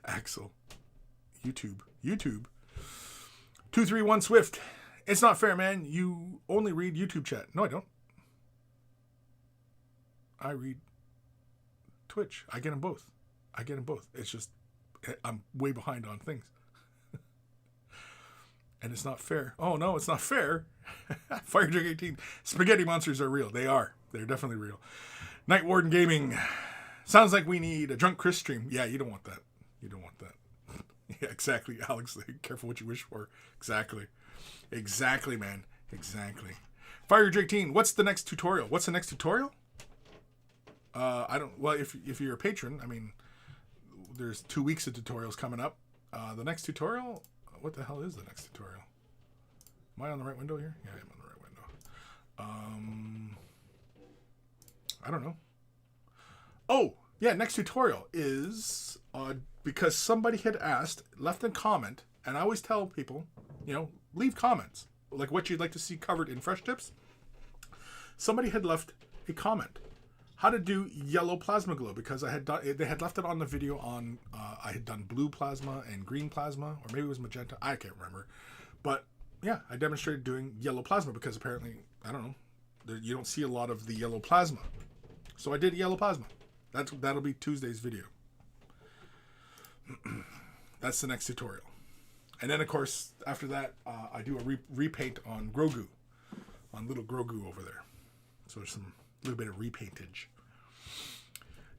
Axel. YouTube. 231 Swift. It's not fair, man. You only read YouTube chat. No, I don't. I read Twitch. I get them both. It's just I'm way behind on things. And it's not fair. Oh, no, it's not fair. Fire Drink 18. Spaghetti monsters are real. They are. They're definitely real. Night Warden Gaming. Sounds like we need a drunk Kris stream. Yeah, you don't want that. Yeah, exactly, Alex. Careful what you wish for. Exactly, man. Exactly. Fire Drake Teen. What's the next tutorial? I don't. Well, if you're a patron, I mean, there's 2 weeks of tutorials coming up. The next tutorial. What the hell is the next tutorial? Am I on the right window here? Yeah, I'm on the right window. I don't know. Oh, yeah. Next tutorial is because somebody had left a comment, and I always tell people, leave comments like what you'd like to see covered in Fresh Tips. Somebody had left a comment, how to do yellow plasma glow, because they had left it on the video on I had done blue plasma and green plasma, or maybe it was magenta, I can't remember, but yeah, I demonstrated doing yellow plasma because apparently, I don't know, you don't see a lot of the yellow plasma, so I did yellow plasma. That'll be Tuesday's video. That's the next tutorial. And then, of course, after that, I do a repaint on Grogu. On little Grogu over there. So there's some little bit of repaintage.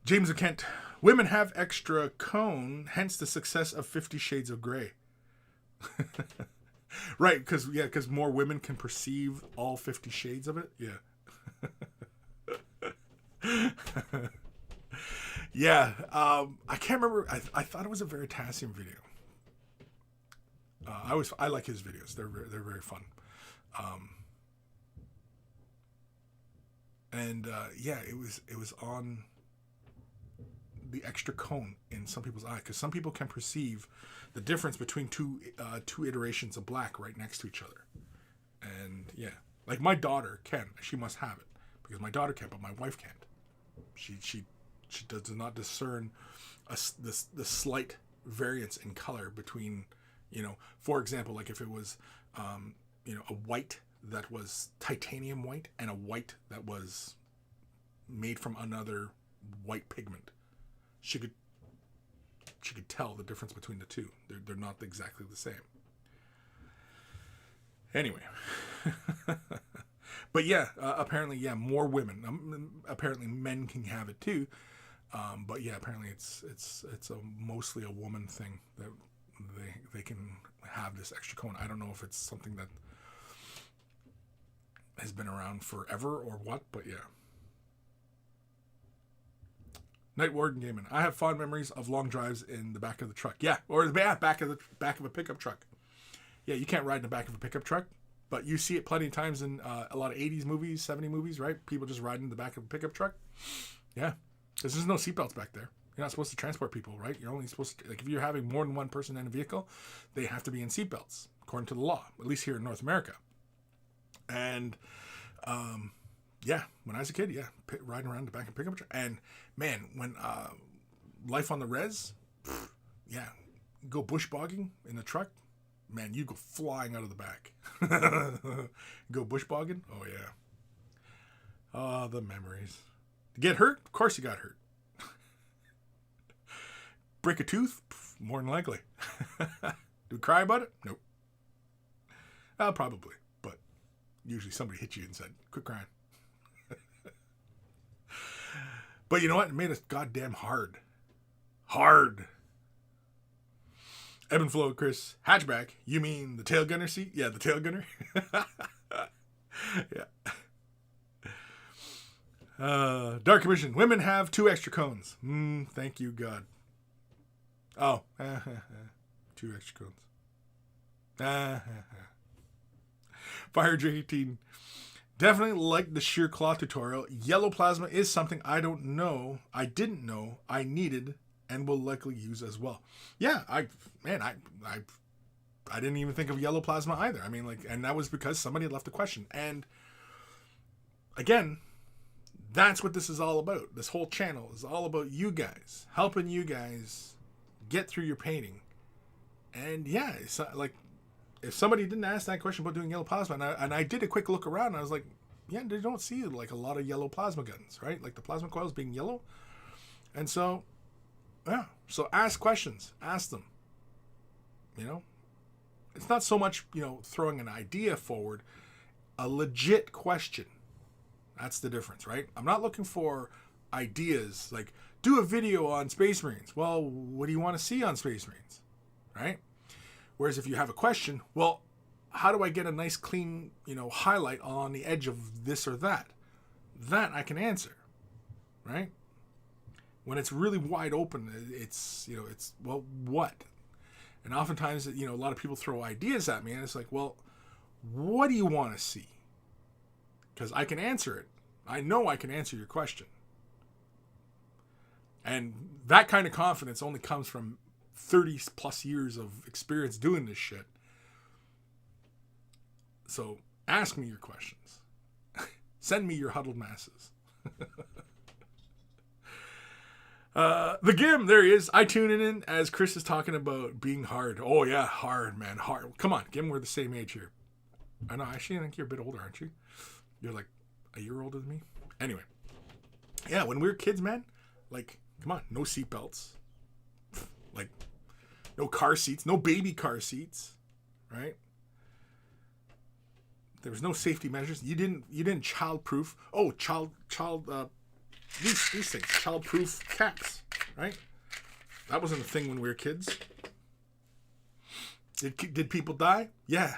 James of Kent. Women have extra cone, hence the success of 50 Shades of Grey. Right, because more women can perceive all 50 shades of it. Yeah. Yeah, I can't remember. I thought it was a Veritasium video. I like his videos. They're very fun. Yeah, it was on the extra cone in some people's eye, because some people can perceive the difference between two iterations of black right next to each other. And yeah, like my daughter can. She must have it because my daughter can, but my wife can't. She does not discern the slight variance in color between, for example, like if it was, a white that was titanium white and a white that was made from another white pigment. She could tell the difference between the two. They're not exactly the same. Anyway. But yeah, apparently, yeah, more women. Apparently men can have it too. But yeah, apparently it's mostly a woman thing that they can have this extra cone. I don't know if it's something that has been around forever or what, but yeah. Night Warden Gaming. I have fond memories of long drives in the back of the truck. Yeah, or the back of a pickup truck. Yeah, you can't ride in the back of a pickup truck, but you see it plenty of times in a lot of 80s movies, 70 movies, right? People just riding in the back of a pickup truck. Yeah. Because there's no seatbelts back there. You're not supposed to transport people, right? You're only supposed to, like, if you're having more than one person in a vehicle, they have to be in seatbelts, according to the law, at least here in North America. And, yeah, when I was a kid, yeah, riding around the back of a pickup truck. And, man, when life on the res, yeah, go bush bogging in the truck, man, you go flying out of the back. Go bush bogging? Oh, yeah. Oh, the memories. Get hurt? Of course you got hurt. Break a tooth? More than likely. Do we cry about it? Nope. Probably. But usually somebody hit you and said, quit crying. But you know what? It made us goddamn hard. Hard. Evan Belleau, Kris, hatchback. You mean the tail gunner seat? Yeah, the tail gunner. Yeah. Dark Commission. Women have 2 extra cones. Thank you, God. Oh. 2 extra cones. Fire Drake 18. Definitely like the sheer claw tutorial. Yellow plasma is something I didn't know I needed and will likely use as well. Yeah, I didn't even think of yellow plasma either. I mean, like, and that was because somebody had left a question. And again, that's what this is all about. This whole channel is all about you guys, helping you guys get through your painting. And yeah, it's like, if somebody didn't ask that question about doing yellow plasma, and I did a quick look around, and I was like, yeah, they don't see like a lot of yellow plasma guns, right? Like the plasma coils being yellow. And so, yeah. So ask questions. Ask them. You know? It's not so much, throwing an idea forward. A legit question. That's the difference, right? I'm not looking for ideas like, do a video on Space Marines. Well, what do you want to see on Space Marines? Right? Whereas if you have a question, well, how do I get a nice clean, highlight on the edge of this or that? That I can answer, right? When it's really wide open, it's, well, what? And oftentimes, a lot of people throw ideas at me, and it's like, well, what do you want to see? Because I can answer it. I know I can answer your question. And that kind of confidence only comes from 30 plus years of experience doing this shit. So ask me your questions. Send me your huddled masses. The Gim, there he is. I tune in as Kris is talking about being hard. Oh yeah, hard, man, hard. Come on, Gim, we're the same age here. I know, actually, I think you're a bit older, aren't you? You're like a year older than me. Anyway, yeah, when we were kids, man, like, come on, no seatbelts. Like, no car seats, no baby car seats, right? There was no safety measures. You didn't child-proof. Oh, these things, child-proof caps, right? That wasn't a thing when we were kids. Did people die? Yeah.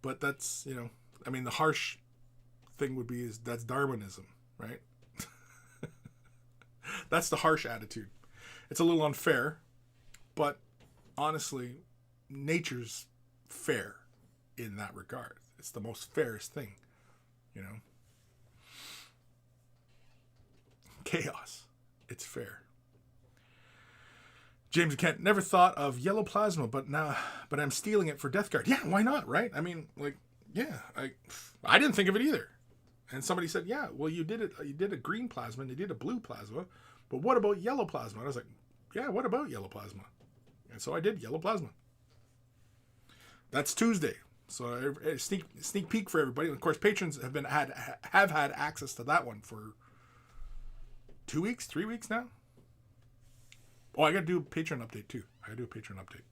But that's, the harsh thing would be that's Darwinism, right? That's the harsh attitude. It's a little unfair. But honestly, nature's fair in that regard. It's the most fairest thing, Chaos. It's fair. James Kent, never thought of yellow plasma, but I'm stealing it for Death Guard. Yeah, why not, right? I mean, like, yeah, I didn't think of it either. And somebody said, yeah, well, you did a green plasma and you did a blue plasma, but what about yellow plasma? And I was like, yeah, what about yellow plasma? And so I did yellow plasma. That's Tuesday. So sneak peek for everybody. And of course, patrons have had access to that one for 2 weeks, 3 weeks now. Oh, I got to do a Patreon update too.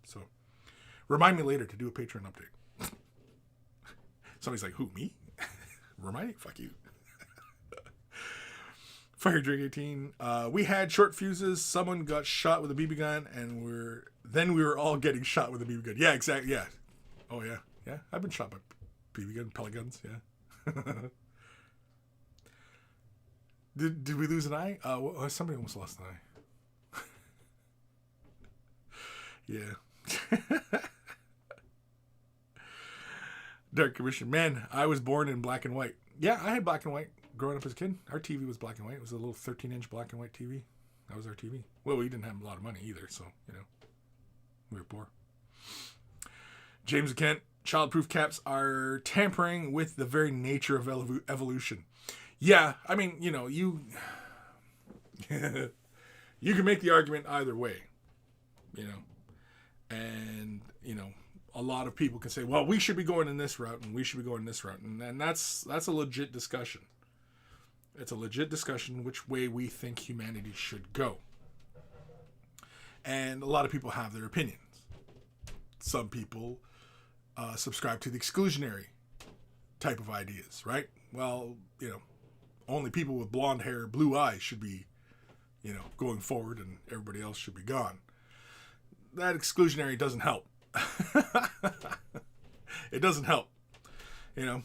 So remind me later to do a Patreon update. Somebody's like, who, me? Remind me? Fuck you. Fire Drake 18. We had short fuses. Someone got shot with a BB gun, and we were all getting shot with a BB gun. Yeah, exactly. Yeah. Oh yeah, yeah. I've been shot by BB gun, pellet guns. Yeah. Did we lose an eye? Somebody almost lost an eye. Yeah. Dark Commission. Man, I was born in black and white. Yeah, I had black and white growing up as a kid. Our TV was black and white. It was a little 13-inch black and white TV. That was our TV. Well, we didn't have a lot of money either, so, we were poor. James Kent, childproof caps are tampering with the very nature of evolution. Yeah, I mean, you can make the argument either way, and, a lot of people can say, well, we should be going in this route and we should be going this route. And that's a legit discussion. It's a legit discussion which way we think humanity should go. And a lot of people have their opinions. Some people subscribe to the exclusionary type of ideas, right? Well, only people with blonde hair, blue eyes should be, going forward and everybody else should be gone. that exclusionary doesn't help. It doesn't help. You know,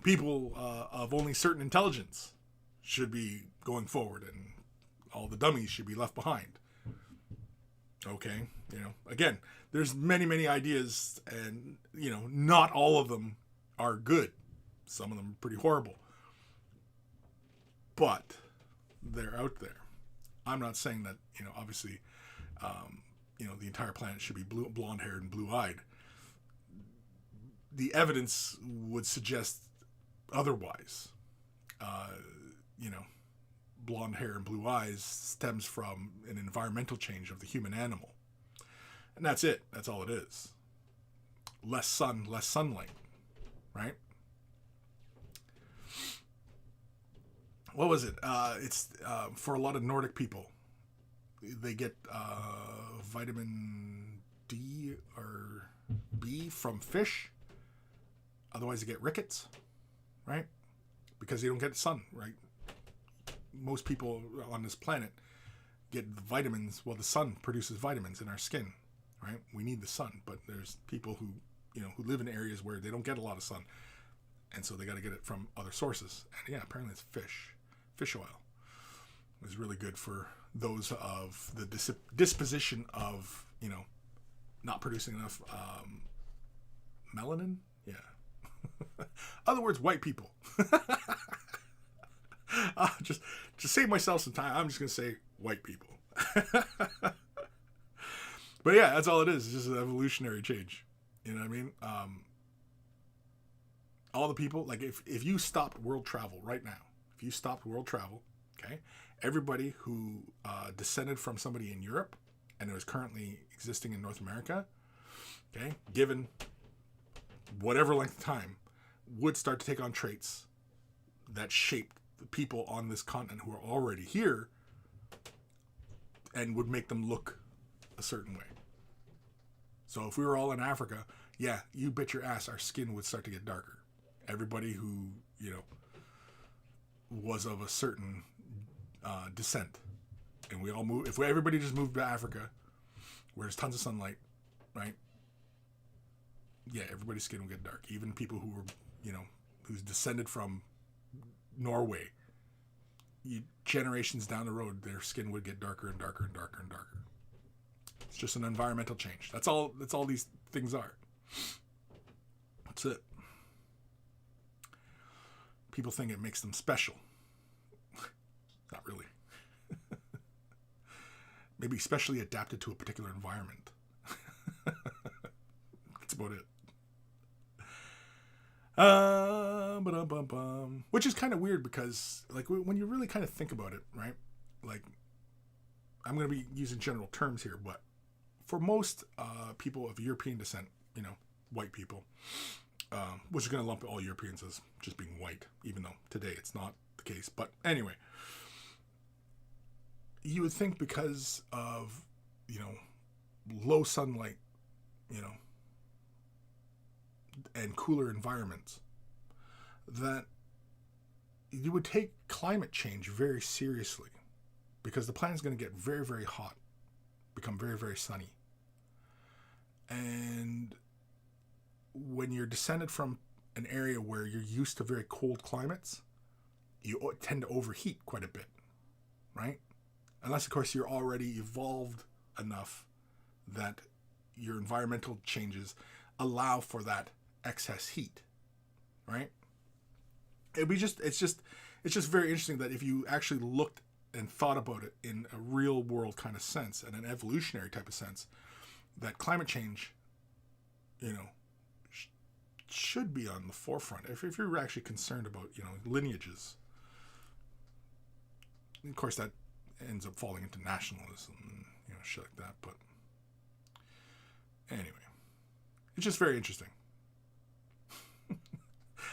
people of only certain intelligence should be going forward, and all the dummies should be left behind. Okay, you know, again, there's many, many ideas, and, you know, not all of them are good. Some of them are pretty horrible. But they're out there. I'm not saying that, you know, obviously, you know, the entire planet should be blonde-haired and blue-eyed. The evidence would suggest otherwise. You know, blonde hair and blue eyes stems from an environmental change of the human animal. And that's it. That's all it is. Less sun, less sunlight. Right? What was it? It's for a lot of Nordic people. They get vitamin D or B from fish. Otherwise, they get rickets, right? Because they don't get sun, right? Most people on this planet get vitamins. Well, the sun produces vitamins in our skin, right? We need the sun, but there's people who, you know, who live in areas where they don't get a lot of sun, and so they got to get it from other sources. And yeah, apparently it's fish. Fish oil is really good for those of the disposition of, you know, not producing enough melanin. Yeah. Other words, white people. Just to save myself some time, I'm just gonna say white people. But yeah, that's all it is. It's just an evolutionary change. You know what I mean? All the people, like, if you stopped world travel right now, if you stopped world travel, okay, everybody who descended from somebody in Europe and is currently existing in North America, okay, given whatever length of time, would start to take on traits that shaped the people on this continent who are already here and would make them look a certain way. So if we were all in Africa, yeah, you bet your ass our skin would start to get darker. Everybody who, you know, was of a certain descent, and we all move. If everybody just moved to Africa, where there's tons of sunlight, right? Yeah, everybody's skin will get dark. Even people who were, you know, who's descended from Norway, generations down the road, their skin would get darker and darker and darker and darker. It's just an environmental change. That's all these things are. That's it. People think it makes them special. Not really. Maybe specially adapted to a particular environment. That's about it. Which is kind of weird because, like, when you really kind of think about it, right? Like, I'm going to be using general terms here, but for most people of European descent, you know, white people, which is going to lump all Europeans as just being white, even though today it's not the case. But anyway, you would think because of, you know, low sunlight, you know, and cooler environments, that you would take climate change very seriously, because the planet's going to get very, very hot, become very, very sunny. And when you're descended from an area where you're used to very cold climates, you tend to overheat quite a bit, right? Unless, of course, you're already evolved enough that your environmental changes allow for that excess heat, right? It's just very interesting that if you actually looked and thought about it in a real world kind of sense and an evolutionary type of sense, that climate change, you know, should be on the forefront. If you're actually concerned about, you know, lineages. Of course, that ends up falling into nationalism and, you know, shit like that. But anyway, it's just very interesting.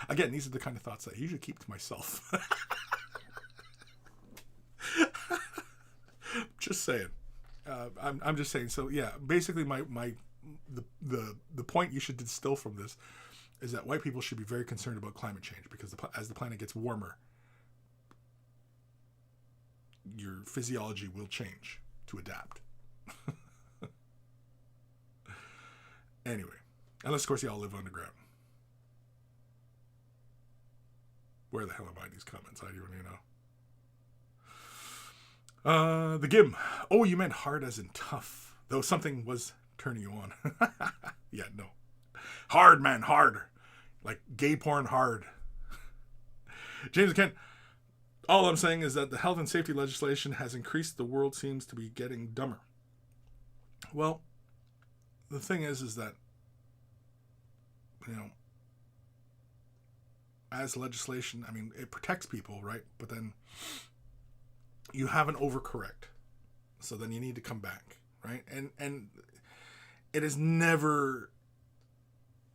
Again, these are the kind of thoughts that I usually keep to myself. Just saying. I'm just saying. So yeah, basically, the point you should distill from this is that white people should be very concerned about climate change, because as the planet gets warmer, your physiology will change to adapt. Anyway, unless of course y'all live underground. Where the hell am I in these comments? I don't even know. The Gim. Oh, you meant hard as in tough. Though something was turning you on. Yeah, no. Hard, man, hard. Like gay porn hard. James Kent. All I'm saying is that the health and safety legislation has increased. The world seems to be getting dumber. Well, the thing is that, as legislation, I mean, it protects people, right? But then you have an overcorrect. So then you need to come back, right? And it is never,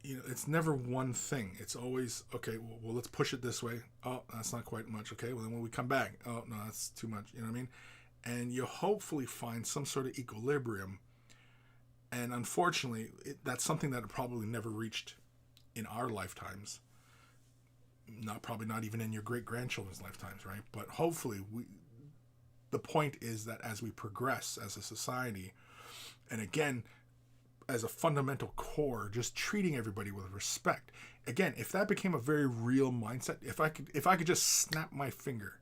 it's never one thing. It's always, okay, well, let's push it this way. Oh, that's not quite much. Okay, well, then when we come back, oh, no, that's too much. You know what I mean? And you hopefully find some sort of equilibrium. And unfortunately, that's something that probably never reached in our lifetimes. Probably not even in your great-grandchildren's lifetimes, right? But hopefully, the point is that as we progress as a society, and again, as a fundamental core, just treating everybody with respect. Again, if that became a very real mindset, if I could just snap my finger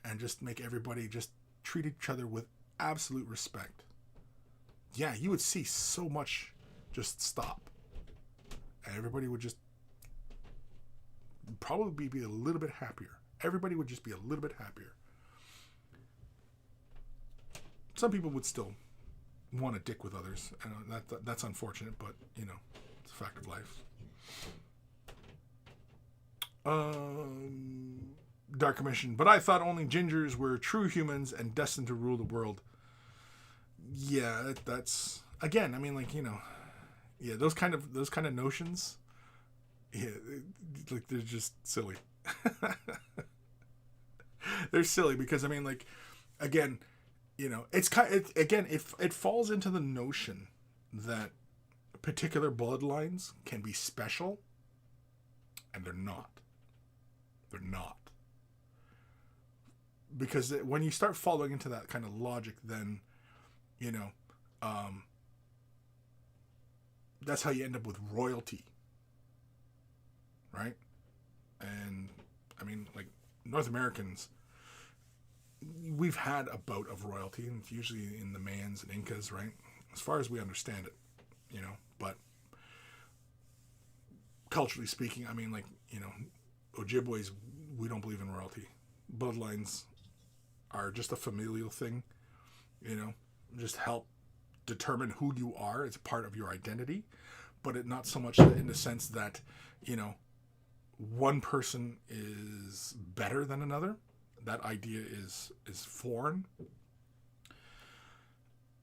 and just make everybody just treat each other with absolute respect, yeah, you would see so much just stop. And everybody would just probably be a little bit happier. Everybody would just be a little bit happier. Some people would still want to dick with others, and that's unfortunate, but it's a fact of life. Dark Commission, but I thought only gingers were true humans and destined to rule the world. Yeah, that's again. I mean, yeah, those kind of notions. Yeah, like they're just silly. They're silly because I mean, again. It's it falls into the notion that particular bloodlines can be special, and they're not. They're not. Because when you start following into that kind of logic, then, that's how you end up with royalty, right? And I mean, North Americans, we've had a bout of royalty, and it's usually in the Mayans and Incas, right? As far as we understand it, but culturally speaking, I mean, Ojibways, we don't believe in royalty. Bloodlines are just a familial thing, just help determine who you are. It's a part of your identity, but it not so much in the sense that, one person is better than another. That idea is foreign.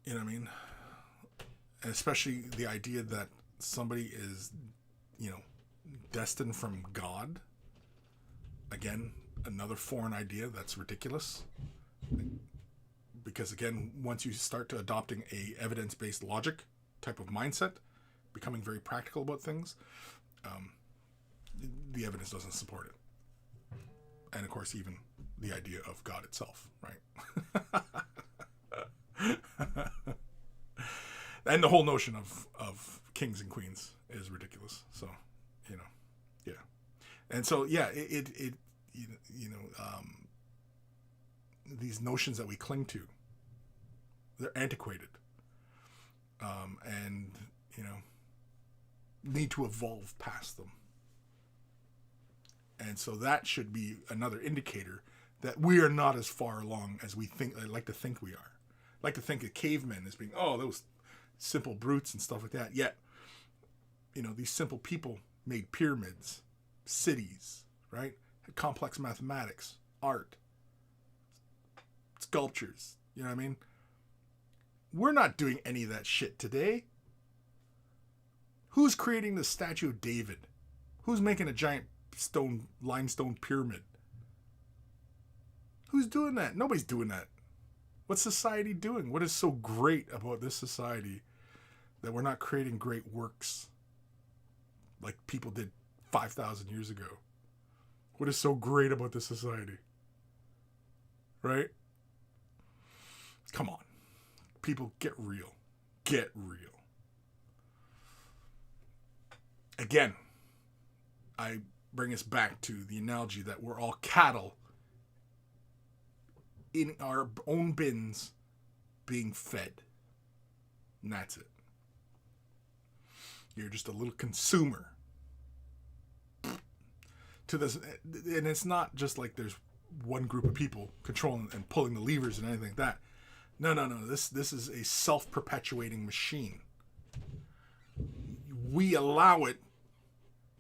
You know what I mean? And especially the idea that somebody is, destined from God. Again, another foreign idea that's ridiculous. Because again, once you start to adopting a evidence-based logic type of mindset, becoming very practical about things, the evidence doesn't support it. And of course, even the idea of God itself, right? And the whole notion of kings and queens is ridiculous. So, yeah. And so, yeah, these notions that we cling to, they're antiquated. And, need to evolve past them. And so that should be another indicator that we are not as far along as we think. I like to think we are. I like to think of cavemen as being, those simple brutes and stuff like that. Yet, these simple people made pyramids, cities, right? Complex mathematics, art, sculptures. You know what I mean? We're not doing any of that shit today. Who's creating the statue of David? Who's making a giant limestone pyramid? Who's doing that? Nobody's doing that. What's society doing? What is so great about this society that we're not creating great works like people did 5,000 years ago? What is so great about this society? Right? Come on. People, get real. Get real. Again, I bring us back to the analogy that we're all cattle in our own bins being fed. And that's it. You're just a little consumer to this. And it's not just like there's one group of people controlling and pulling the levers and anything like that. No. This is a self-perpetuating machine. We allow it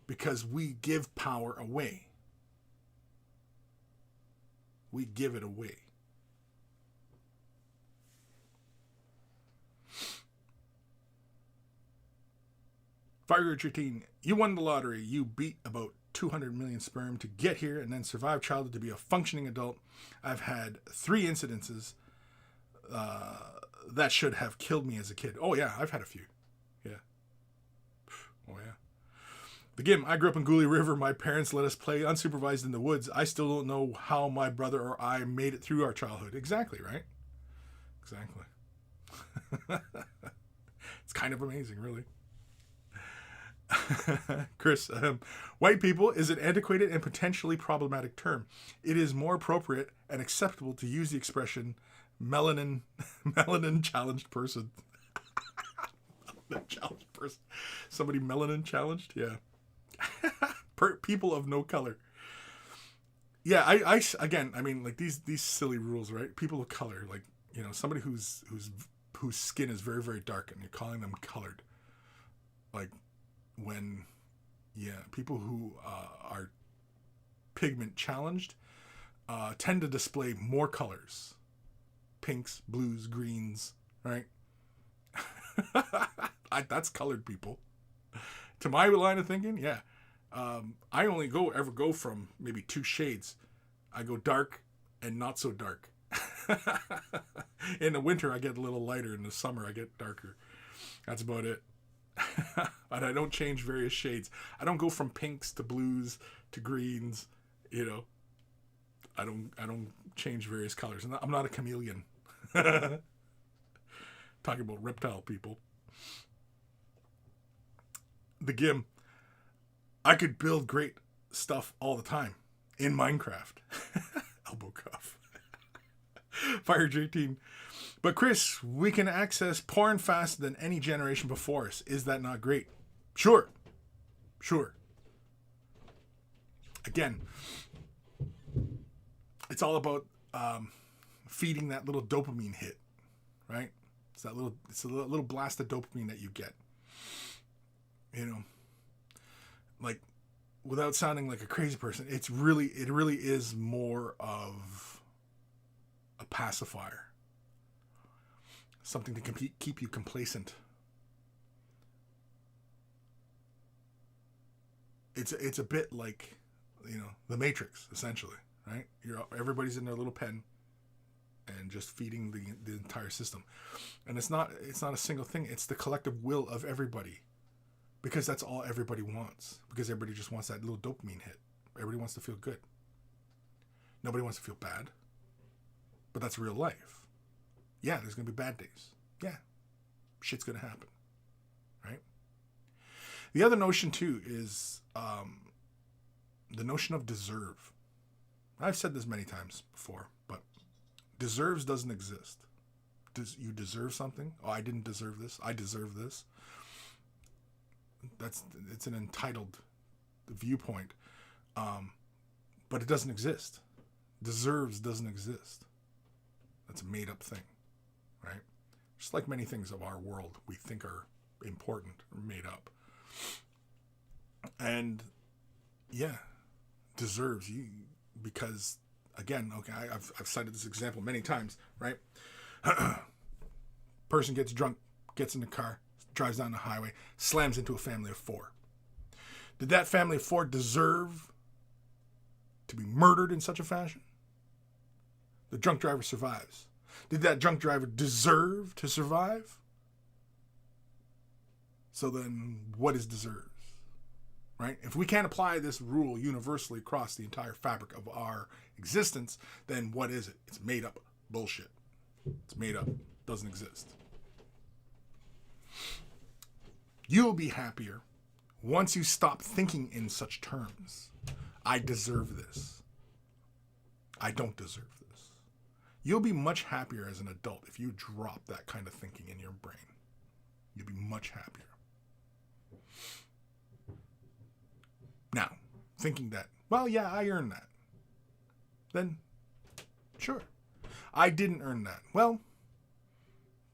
because we give power away. We give it away. Fire 13, you won the lottery. You beat about 200 million sperm to get here and then survive childhood to be a functioning adult. I've had 3 incidences that should have killed me as a kid. Oh, yeah, I've had a few. Yeah. Oh, yeah. The Gim, I grew up in Gully River. My parents let us play unsupervised in the woods. I still don't know how my brother or I made it through our childhood. Exactly, right? Exactly. It's kind of amazing, really. Kris, white people is an antiquated and potentially problematic term. It is more appropriate and acceptable to use the expression melanin challenged person. Challenged person. Somebody melanin challenged? Yeah. People of no color. Yeah, I again, I mean, like these silly rules, right? People of color, like, you know, somebody whose skin is very, very dark and you're calling them colored. Like, when, yeah, people who are pigment challenged tend to display more colors. Pinks, blues, greens, right? That's colored people. To my line of thinking, yeah. I only ever go from maybe 2 shades. I go dark and not so dark. In the winter, I get a little lighter. In the summer, I get darker. That's about it. And I don't change various shades. I don't go from pinks to blues to greens. You know, I don't change various colors. I'm not a chameleon. Talking about reptile people. The Gim. I could build great stuff all the time in Minecraft. Elbow cuff. Fire 18. But Kris, we can access porn faster than any generation before us. Is that not great? Sure. Again, it's all about feeding that little dopamine hit, right? It's a little blast of dopamine that you get. You know, like, without sounding like a crazy person, it really is more of a pacifier. Something to keep you complacent. It's a bit like, you know, the Matrix, essentially, right? Everybody's in their little pen and just feeding the entire system. And it's not a single thing. It's the collective will of everybody. Because that's all everybody wants. Because everybody just wants that little dopamine hit. Everybody wants to feel good. Nobody wants to feel bad. But that's real life. Yeah, there's going to be bad days. Yeah. Shit's going to happen. Right? The other notion, too, is the notion of deserve. I've said this many times before, but deserves doesn't exist. You deserve something? Oh, I didn't deserve this. I deserve this. It's an entitled viewpoint, but it doesn't exist. Deserves doesn't exist. That's a made-up thing, right? Just like many things of our world we think are important or made up. And yeah, deserves you because, again, okay, I've cited this example many times, right? Person gets drunk, gets in the car, drives down the highway, slams into a family of 4. Did that family of 4 deserve to be murdered in such a fashion? The drunk driver survives. Did that drunk driver deserve to survive? So then, what is deserves? Right? If we can't apply this rule universally across the entire fabric of our existence, then what is it? It's made up bullshit. It's made up. Doesn't exist. You'll be happier Once you stop thinking in such terms, I deserve this. I don't deserve this. You'll be much happier as an adult if you drop that kind of thinking in your brain. You'll be much happier. Now, thinking that, well, yeah, I earned that. Then, sure. I didn't earn that. Well,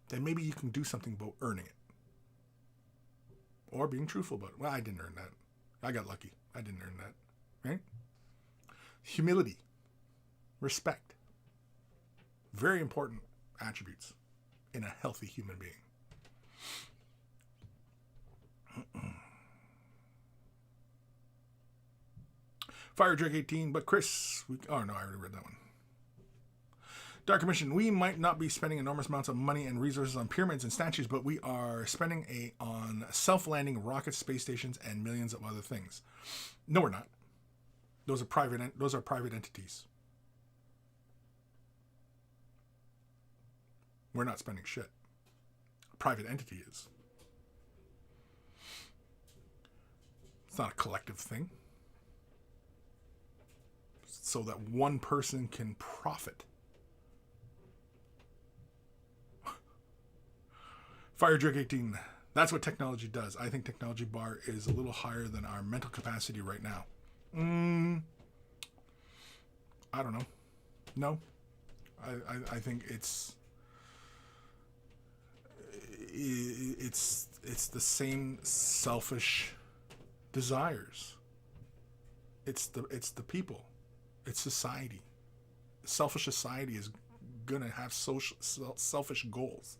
then maybe you can do something about earning it. Or being truthful about it. Well, I didn't earn that. I got lucky. I didn't earn that. Right? Humility. Respect. Very important attributes in a healthy human being. Fire Drake 18, but Kris, oh no, I already read that one. Dark Commission, we might not be spending enormous amounts of money and resources on pyramids and statues, but we are spending on self-landing rockets, space stations, and millions of other things. No, we're not. Those are private entities. We're not spending shit. A private entity is. It's not a collective thing. So that one person can profit. Fire Drake 18. That's what technology does. I think technology bar is a little higher than our mental capacity right now. I don't know. No. I think it's the same selfish desires. It's the people. It's society. Selfish society is gonna have selfish goals.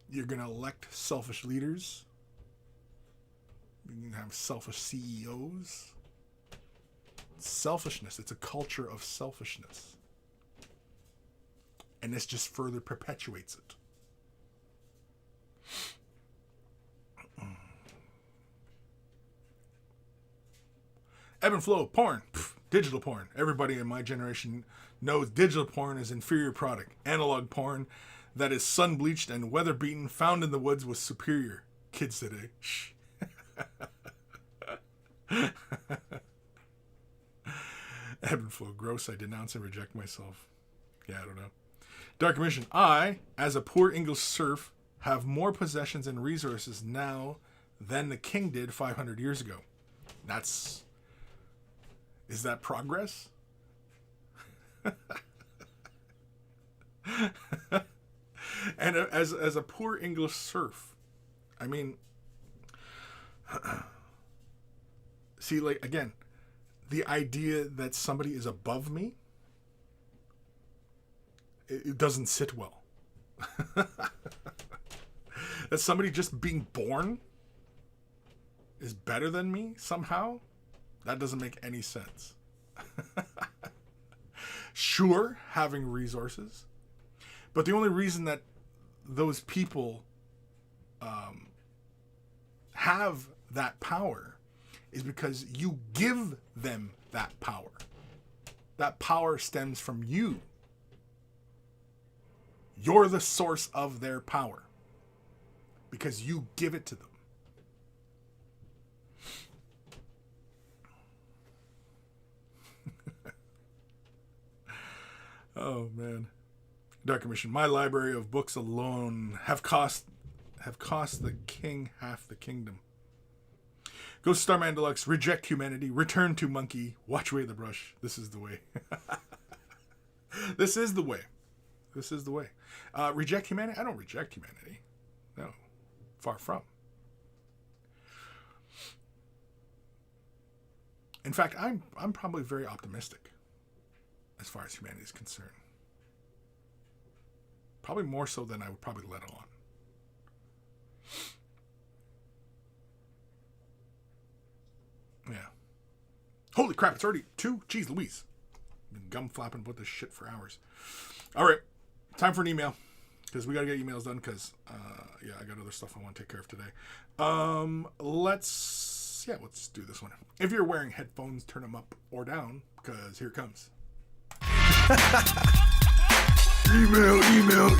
You're gonna elect selfish leaders. You're gonna have selfish CEOs. Selfishness. It's a culture of selfishness. And this just further perpetuates it. Evan Belleau, porn. Digital porn. Everybody in my generation knows digital porn is inferior product. Analog porn that is sun-bleached and weather-beaten, found in the woods, was superior. Kids today. Shh. Evan Belleau, gross. I denounce and reject myself. Yeah, I don't know. Dark Commission. I, as a poor English serf, have more possessions and resources now than the king did 500 years ago. Is that progress? And as a poor English serf, I mean, see, like, again, the idea that somebody is above me, it doesn't sit well. That somebody just being born is better than me somehow, that doesn't make any sense. Sure, having resources, but the only reason that those people have that power is because you give them that power. That power stems from you. You're the source of their power because you give it to them. Oh, man. Dark Commission. My library of books alone have cost the king half the kingdom. Ghost Starman Deluxe. Reject humanity. Return to monkey. Watch away the brush. This is the way. This is the way. This is the way. Reject humanity? I don't reject humanity. No. Far from. In fact, I'm probably very optimistic as far as humanity is concerned. Probably more so than I would probably let on. Yeah. Holy crap, it's already 2? Jeez Louise. Been gum flapping about this shit for hours. All right. Time for an email. Because we got to get emails done because, I got other stuff I want to take care of today. Let's do this one. If you're wearing headphones, turn them up or down because here it comes.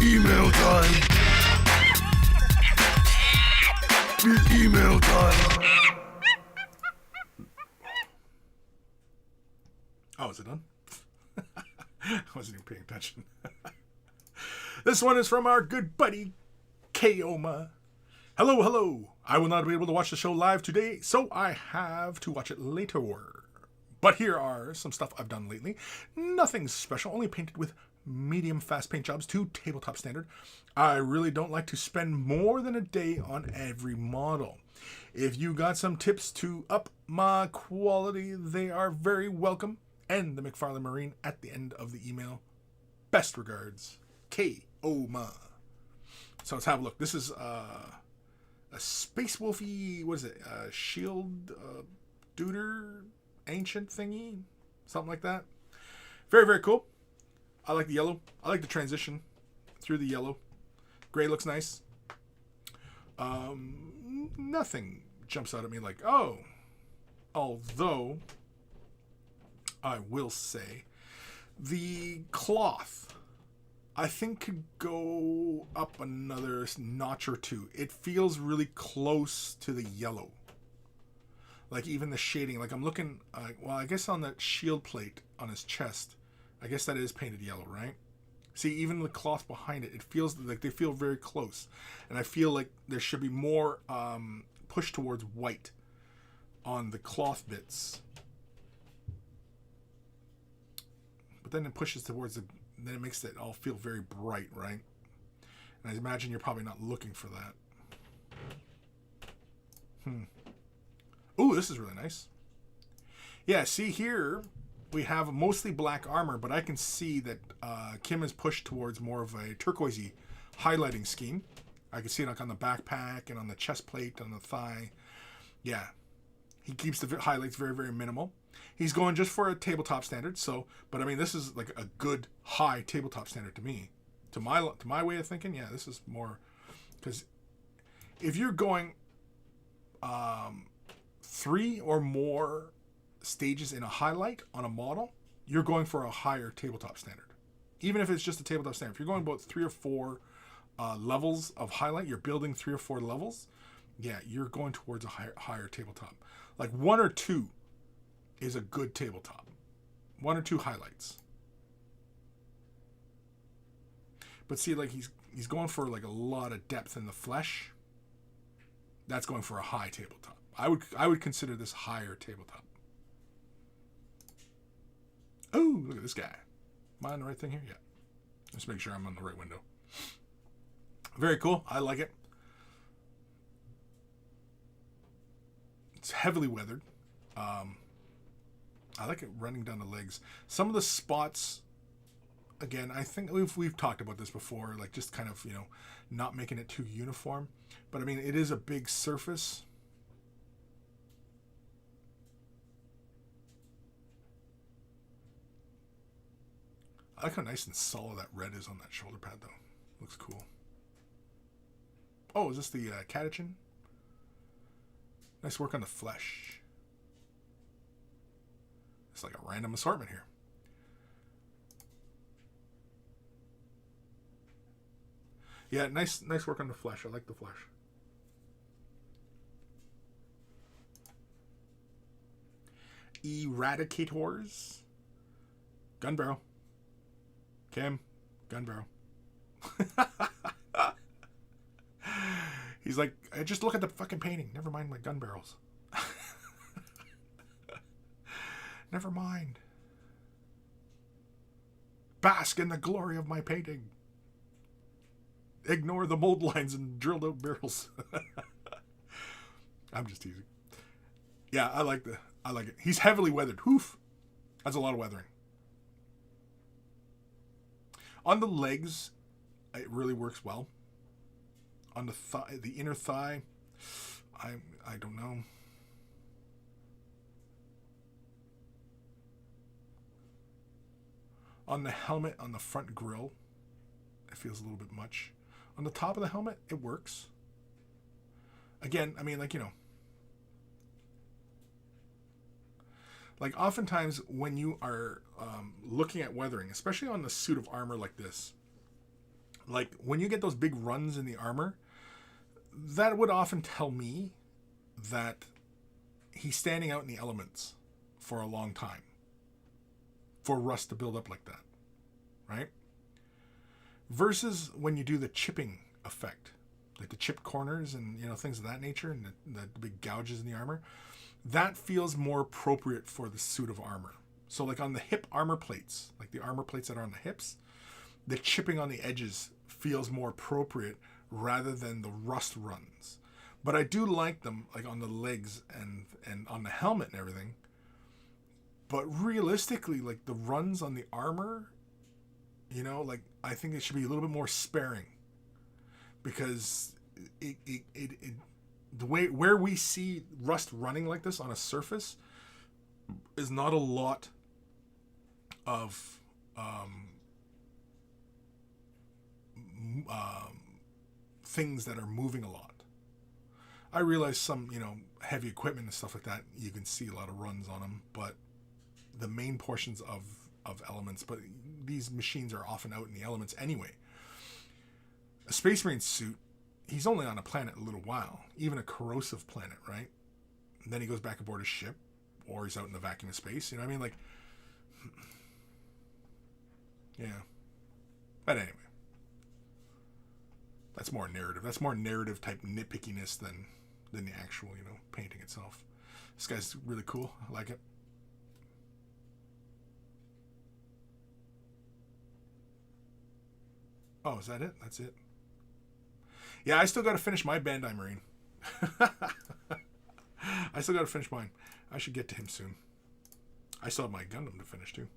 email time. Email time. Oh, is it done? I wasn't even paying attention. This one is from our good buddy, Kaoma. Hello, hello. I will not be able to watch the show live today, so I have to watch it later. But here are some stuff I've done lately. Nothing special, only painted with medium fast paint jobs to tabletop standard. I really don't like to spend more than a day on every model. If you got some tips to up my quality, they are very welcome. And the McFarlane Marine at the end of the email. Best regards, K-O-Ma. So let's have a look. This is a Space Wolfy, what is it? Shield Duder Ancient thingy? Something like that. Very, very cool. I like the yellow. I like the transition through the yellow. Gray looks nice. Nothing jumps out at me like, oh. Although, I will say, the cloth, I think, could go up another notch or two. It feels really close to the yellow. Like, even the shading. Like, I'm looking, well, I guess on that shield plate on his chest, I guess that is painted yellow, right? See, even the cloth behind it, it feels like they feel very close. And I feel like there should be more push towards white on the cloth bits. But then it pushes towards the, then it makes it all feel very bright, right? And I imagine you're probably not looking for that. Ooh, this is really nice. Yeah, see here, we have mostly black armor, but I can see that Kim has pushed towards more of a turquoisey highlighting scheme. I can see it like on the backpack and on the chest plate, on the thigh. Yeah, he keeps the highlights very, very minimal. He's going just for a tabletop standard, so, but I mean, this is like a good high tabletop standard to me. To my way of thinking, yeah, this is more, because if you're going 3 or more stages in a highlight on a model, you're going for a higher tabletop standard. Even if it's just a tabletop standard. If you're going about 3 or 4 levels of highlight, you're building 3 or 4 levels, yeah, you're going towards a higher tabletop. Like 1 or 2 is a good tabletop. 1 or 2 highlights. But see, like he's going for like a lot of depth in the flesh. That's going for a high tabletop. I would consider this higher tabletop. Oh, look at this guy. Am I on the right thing here? Yeah. Just make sure I'm on the right window. Very cool. I like it. It's heavily weathered. I like it running down the legs. Some of the spots, again, I think we've talked about this before, like just kind of, not making it too uniform. But I mean, it is a big surface. I like how nice and solid that red is on that shoulder pad, though. Looks cool. Oh, is this the catechin? Nice work on the flesh. It's like a random assortment here. Yeah, nice work on the flesh. I like the flesh. Eradicators. Gun barrel. Kim. Gun barrel. He's like, just look at the fucking painting. Never mind my gun barrels. Never mind. Bask in the glory of my painting. Ignore the mold lines and drilled out barrels. I'm just teasing. Yeah, I like it. He's heavily weathered. Oof. That's a lot of weathering. On the legs, it really works well. On the thigh, the inner thigh, I don't know. On the helmet, on the front grille, it feels a little bit much. On the top of the helmet, it works. Again, I mean, like, like oftentimes when you are looking at weathering, especially on the suit of armor like this, like when you get those big runs in the armor, that would often tell me that he's standing out in the elements for a long time for rust to build up like that, right? Versus when you do the chipping effect, like the chipped corners and things of that nature, and the big gouges in the armor, that feels more appropriate for the suit of armor. So like on the hip armor plates, like the armor plates that are on the hips, the chipping on the edges feels more appropriate rather than the rust runs. But I do like them like on the legs and on the helmet and everything. But realistically, like the runs on the armor, like I think it should be a little bit more sparing, because it the way where we see rust running like this on a surface is not a lot of things that are moving a lot. I realize some, heavy equipment and stuff like that, you can see a lot of runs on them, but the main portions of elements, but these machines are often out in the elements anyway. A Space Marine suit, he's only on a planet a little while, even a corrosive planet, right? And then he goes back aboard his ship, or he's out in the vacuum of space, you know what I mean? Like, yeah. But anyway. That's more narrative. That's more narrative type nitpickiness than the actual, painting itself. This guy's really cool. I like it. Oh, is that it? That's it. Yeah, I still got to finish my Bandai Marine. I still got to finish mine. I should get to him soon. I still have my Gundam to finish too.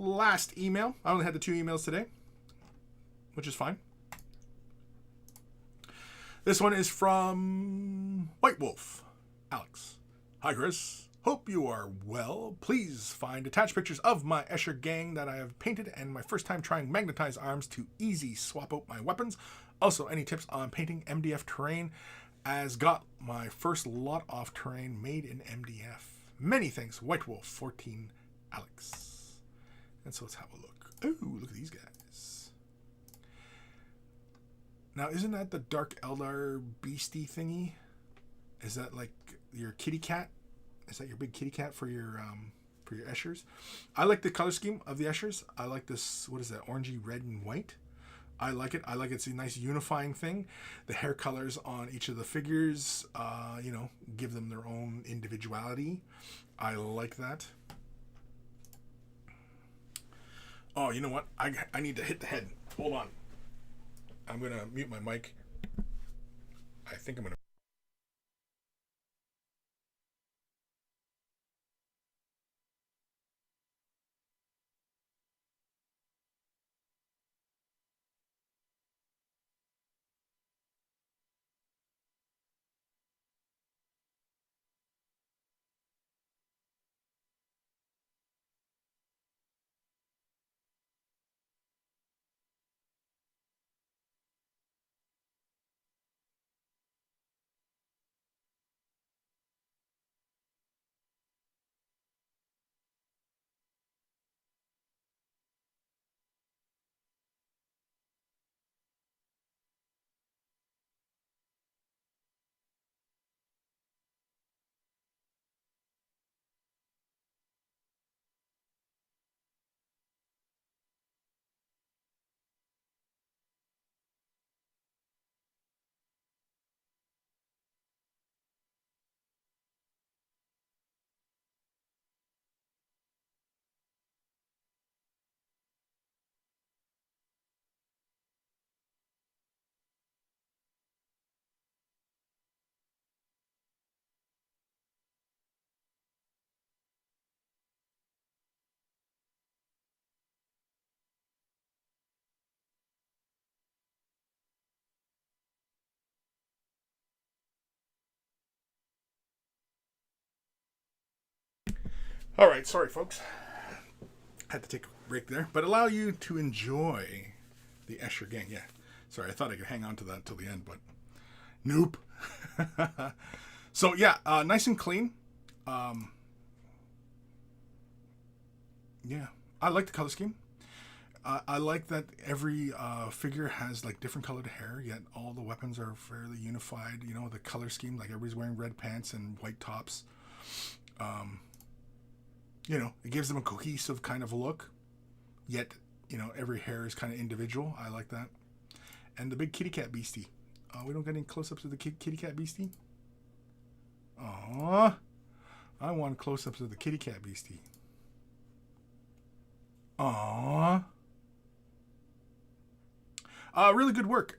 Last email. I only had the 2 emails today, which is fine. This one is from White Wolf, Alex. Hi, Kris. Hope you are well. Please find attached pictures of my Escher gang that I have painted and my first time trying magnetized arms to easy swap out my weapons. Also, any tips on painting MDF terrain, as got my first lot of terrain made in MDF. Many thanks, White Wolf 14, Alex. And so let's have a look. Ooh, look at these guys. Now, isn't that the Dark Eldar beastie thingy? Is that like your kitty cat? Is that your big kitty cat for your Eschers? I like the color scheme of the Eschers. I like this, what is that, orangey red and white. I like it. I like it's a nice unifying thing. The hair colors on each of the figures, give them their own individuality. I like that. Oh, you know what? I need to hit the head. Hold on. I'm going to mute my mic. I think I'm going to... All right, sorry, folks. Had to take a break there, but allow you to enjoy the Escher gang. Yeah, sorry, I thought I could hang on to that till the end, but nope. So yeah, nice and clean. Yeah, I like the color scheme. I like that every figure has like different colored hair, yet all the weapons are fairly unified. You know, the color scheme, like everybody's wearing red pants and white tops. You know, it gives them a cohesive kind of look, yet, you know, every hair is kind of individual. I like that. And the big kitty cat beastie. We don't get any close-ups of the kitty cat beastie. Aww. I want close-ups of the kitty cat beastie. Aww. Really good work.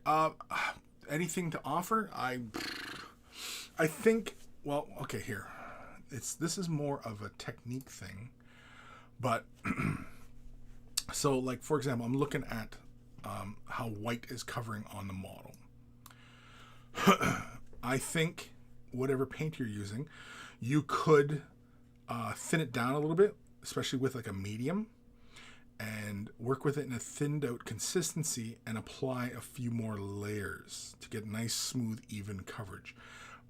Anything to offer? I think. Well, okay. Here, this is more of a technique thing, but so like for example, I'm looking at how white is covering on the model. I think whatever paint you're using, you could thin it down a little bit, especially with like a medium, and work with it in a thinned out consistency and apply a few more layers to get nice, smooth, even coverage.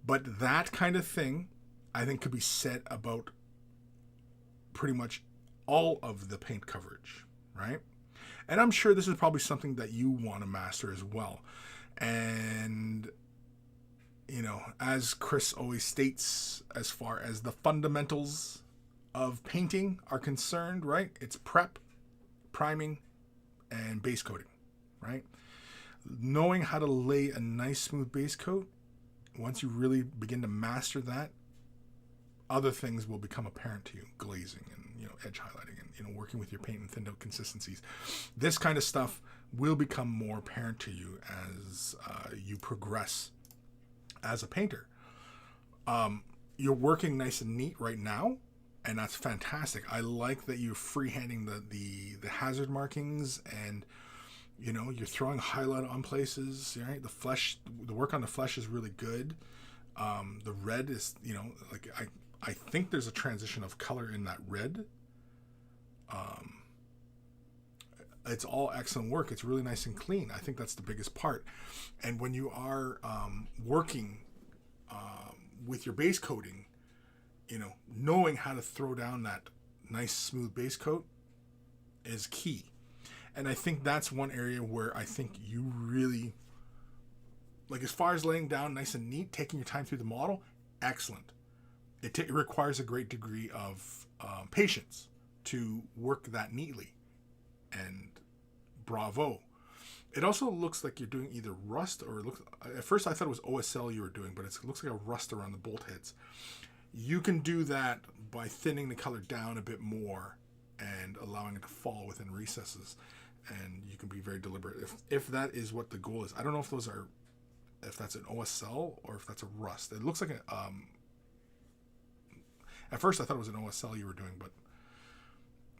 But that kind of thing, I think, could be said about pretty much all of the paint coverage, right? And I'm sure this is probably something that you want to master as well. And, you know, as Kris always states, as far as the fundamentals of painting are concerned, right? It's prep, priming, and base coating, right? Knowing how to lay a nice smooth base coat, once you really begin to master that, other things will become apparent to you. Glazing and, you know, edge highlighting and, you know, working with your paint and thinned out consistencies. This kind of stuff will become more apparent to you as you progress as a painter. You're working nice and neat right now, and that's fantastic. I like that you're freehanding the hazard markings, and you know, you're throwing highlight on places, right? The work on the flesh is really good. The red is, you know, like I think there's a transition of color in that red. It's all excellent work. It's really nice and clean. I think that's the biggest part. And when you are working with your base coating, you know, knowing how to throw down that nice smooth base coat is key. And I think that's one area where I think you really, like, as far as laying down nice and neat, taking your time through the model, excellent. It requires a great degree of patience to work that neatly, and bravo. It also looks like you're doing either rust or at first I thought it was OSL you were doing, but it looks like a rust around the bolt heads. You can do that by thinning the color down a bit more and allowing it to fall within recesses, and you can be very deliberate if that is what the goal is. I don't know if that's an OSL or if that's a rust. It looks like at first I thought it was an OSL you were doing, but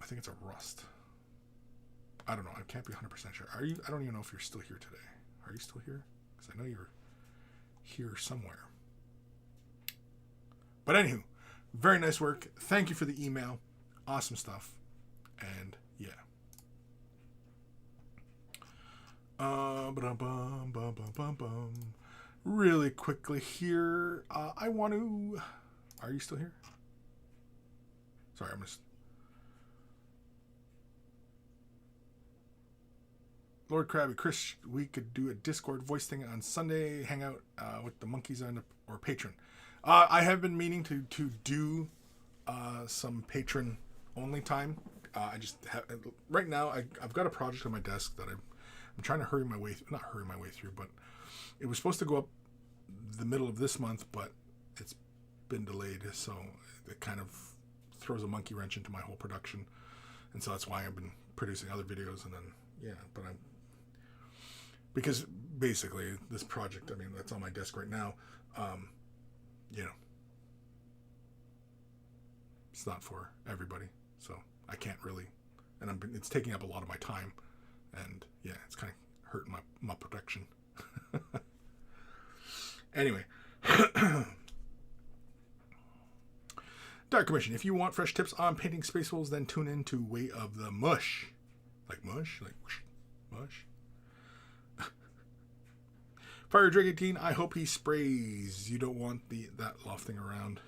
I think it's a rust. I don't know. I can't be 100% sure. Are you? I don't even know if you're still here today. Are you still here? Because I know you're here somewhere. But anywho, very nice work. Thank you for the email. Awesome stuff. And yeah. Really quickly here, I want to. Are you still here? Sorry, I'm just. Lord Krabby, Kris, we could do a Discord voice thing on Sunday, hang out with the monkeys or patron. I have been meaning to do some patron only time. I just have, right now I've got a project on my desk that I'm trying to not hurry my way through, but it was supposed to go up the middle of this month, but it's been delayed, so it kind of throws a monkey wrench into my whole production, and so that's why I've been producing other videos, and then because basically this project, I mean, that's on my desk right now, you know, it's not for everybody, so I can't really, and it's taking up a lot of my time, and yeah, it's kind of hurting my production. Anyway, Dark Commission, if you want fresh tips on painting Space Wolves, then tune in to Way of the Mush. Like mush? Like whoosh, mush? Fire Drake 18, I hope he sprays. You don't want that lofting around.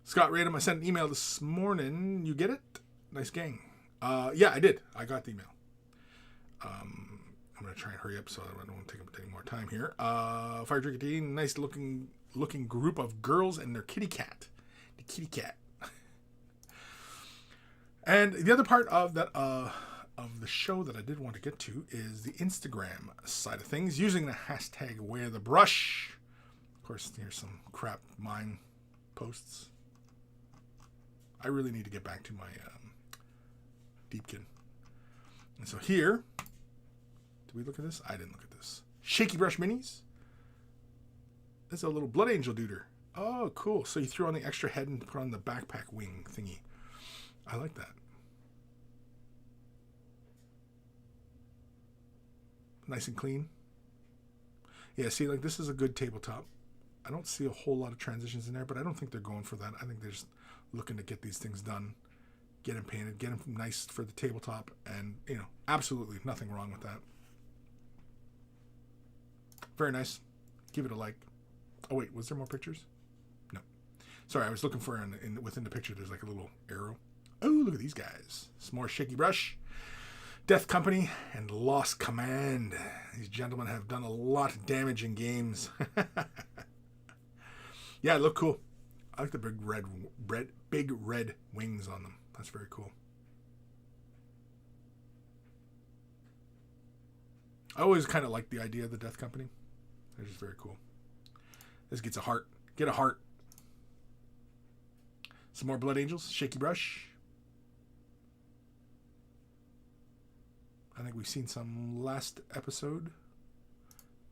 Scott Radom, I sent an email this morning. You get it? Nice gang. Yeah, I did. I got the email. I'm going to try and hurry up so I don't want to take up any more time here. Fire Drink Team, nice looking group of girls and their kitty cat. The kitty cat. And the other part of that of the show that I did want to get to is the Instagram side of things, using the hashtag #WearTheBrush. Of course, here's some crap mine posts. I really need to get back to my Deepkin. And so here, did we look at this? I didn't look at this. Shaky Brush Minis. This is a little Blood Angel duder. Oh, cool. So you threw on the extra head and put on the backpack wing thingy. I like that. Nice and clean. Yeah, see, like this is a good tabletop. I don't see a whole lot of transitions in there, but I don't think they're going for that. I think they're just looking to get these things done, get them painted, get them nice for the tabletop, and, you know, absolutely nothing wrong with that. Very nice. Give it a like. Oh, wait, was there more pictures? No. Sorry, I was looking for, within the picture, there's like a little arrow. Oh, look at these guys. Some more Shaky Brush, Death Company, and Lost Command. These gentlemen have done a lot of damage in games. Yeah, they look cool. I like the big red wings on them. That's very cool. I always kind of like the idea of the Death Company. They're just very cool. This gets a heart. Get a heart. Some more Blood Angels. Shaky Brush. I think we've seen some last episode.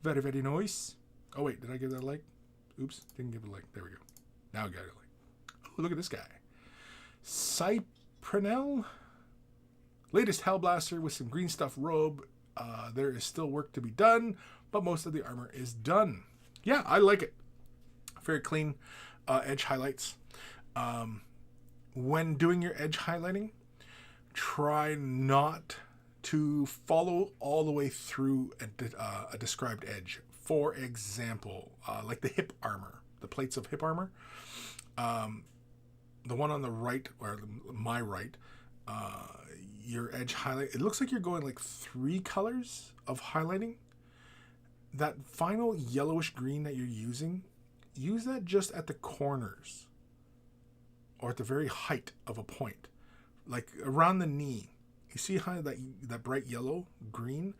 Very, very nice. Oh, wait. Did I give that a like? Oops. Didn't give it a like. There we go. Now I got it a like. Oh, look at this guy. Cyprenel. Latest Hellblaster with some green stuff robe. There is still work to be done, but most of the armor is done. Yeah, I like it. Very clean edge highlights. When doing your edge highlighting, try not to follow all the way through a described edge. For example, like the hip armor, the plates of hip armor. The one on the right, or my right, your edge highlight, it looks like you're going like 3 colors of highlighting. That final yellowish green that you're using, use that just at the corners or at the very height of a point, like around the knee. You see how that bright yellow green,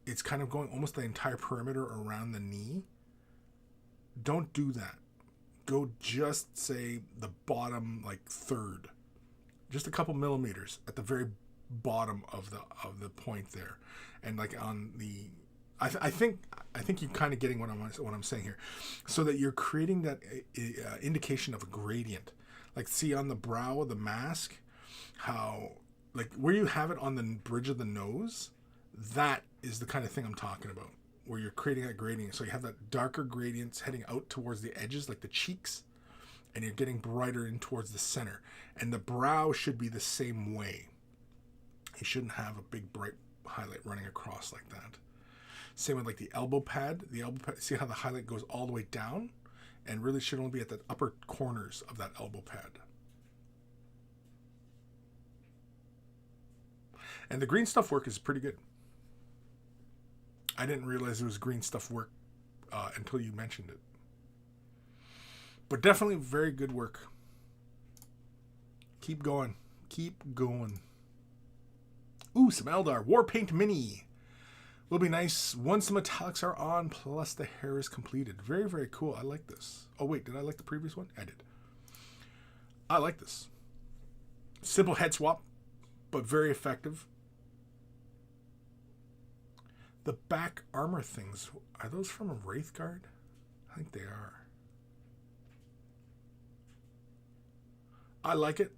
it's kind of going almost the entire perimeter around the knee. Don't do that. Go just say the bottom like third, just a couple millimeters at the very bottom of the point there, and like on the. I think you're kind of getting what I'm saying here, so that you're creating that indication of a gradient. Like see on the brow of the mask, how like where you have it on the bridge of the nose, that is the kind of thing I'm talking about, where you're creating that gradient. So you have that darker gradients heading out towards the edges, like the cheeks, and you're getting brighter in towards the center. And the brow should be the same way. You shouldn't have a big bright highlight running across like that. Same with like the elbow pad. The elbow pad, see how the highlight goes all the way down? And really should only be at the upper corners of that elbow pad. And the green stuff work is pretty good. I didn't realize it was green stuff work until you mentioned it. But definitely very good work. Keep going. Keep going. Ooh, some Eldar. War Paint Mini. Will be nice once the metallics are on, plus the hair is completed. Very, very cool. I like this. Oh, wait. Did I like the previous one? I did. I like this. Simple head swap, but very effective. The back armor things, are those from a Wraithguard? I think they are. I like it.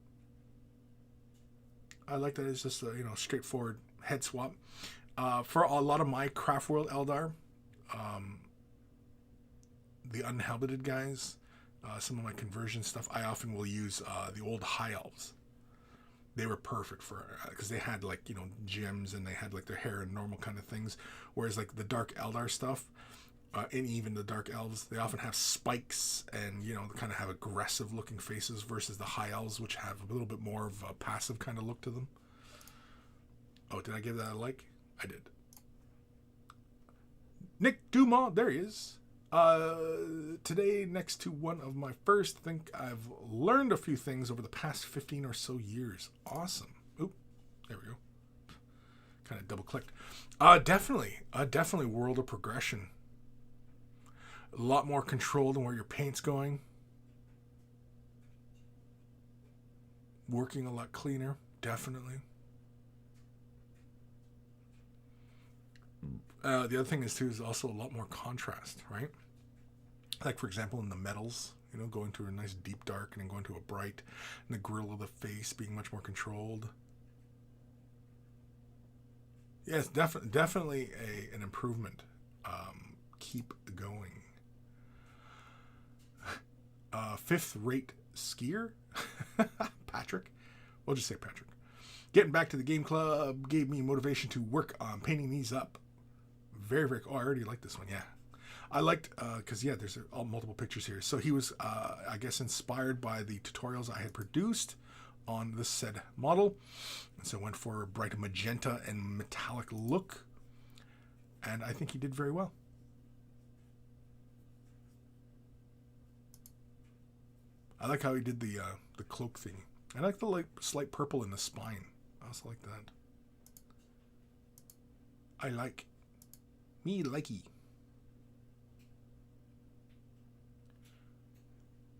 I like that it's just a straightforward head swap. For a lot of my Craft World Eldar, the unhelmeted guys, some of my conversion stuff, I often will use the old High Elves. They were perfect for it because they had like gems and they had like their hair and normal kind of things, whereas like the Dark Eldar stuff, and even the Dark Elves, they often have spikes and they kind of have aggressive looking faces versus the High Elves, which have a little bit more of a passive kind of look to them. Oh, did I give that a like? I did. Nick Dumont, there he is. Today, next to one of my first, I think I've learned a few things over the past 15 or so years. Awesome. Oop, there we go. Kind of double clicked. Definitely world of progression. A lot more control than where your paint's going. Working a lot cleaner, definitely. The other thing is too is also a lot more contrast, right? Like for example in the metals, you know, going to a nice deep dark and then going to a bright, and the grill of the face being much more controlled. Yes, definitely an improvement. Keep going. Fifth rate skier, Patrick. We'll just say Patrick. Getting back to the game club gave me motivation to work on painting these up. Very, very cool. Oh, I already like this one. Yeah. I liked, because, yeah, there's multiple pictures here. So he was, I guess, inspired by the tutorials I had produced on this said model. And so went for a bright magenta and metallic look. And I think he did very well. I like how he did the cloak thing. I like the slight purple in the spine. I also like that. I like. Me likey.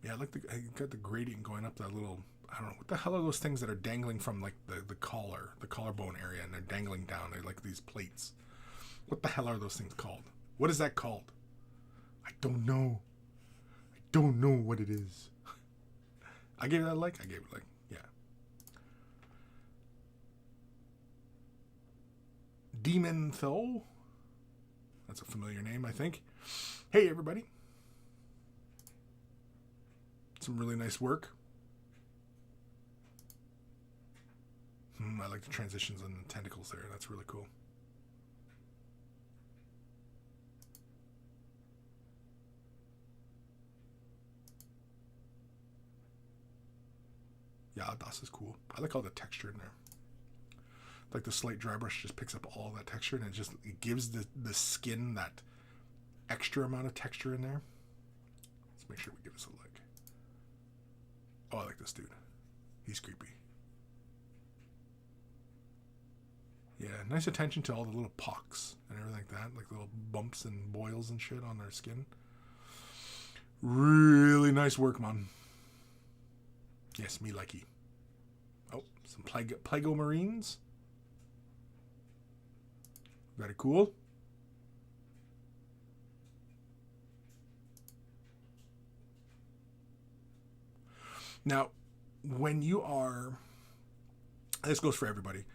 Yeah, I like I got the gradient going up that little. I don't know what the hell are those things that are dangling from like the collar, the collarbone area, and they're dangling down. They're like these plates. What the hell are those things called? What is that called? I don't know. I don't know what it is. I gave it a like. I gave it a like. Yeah. Demon Tho. That's a familiar name, I think. Hey, everybody. Some really nice work. I like the transitions and the tentacles there. That's really cool. Yeah, das is cool. I like all the texture in there. Like the slight dry brush just picks up all that texture and it gives the skin that extra amount of texture in there. Let's make sure we give this a like. Oh, I like this dude. He's creepy. Yeah, nice attention to all the little pocks and everything like that, like little bumps and boils and shit on their skin. Really nice work, man. Yes, me likey. Oh, some Plego Marines. Very cool. Now, when you are, this goes for everybody,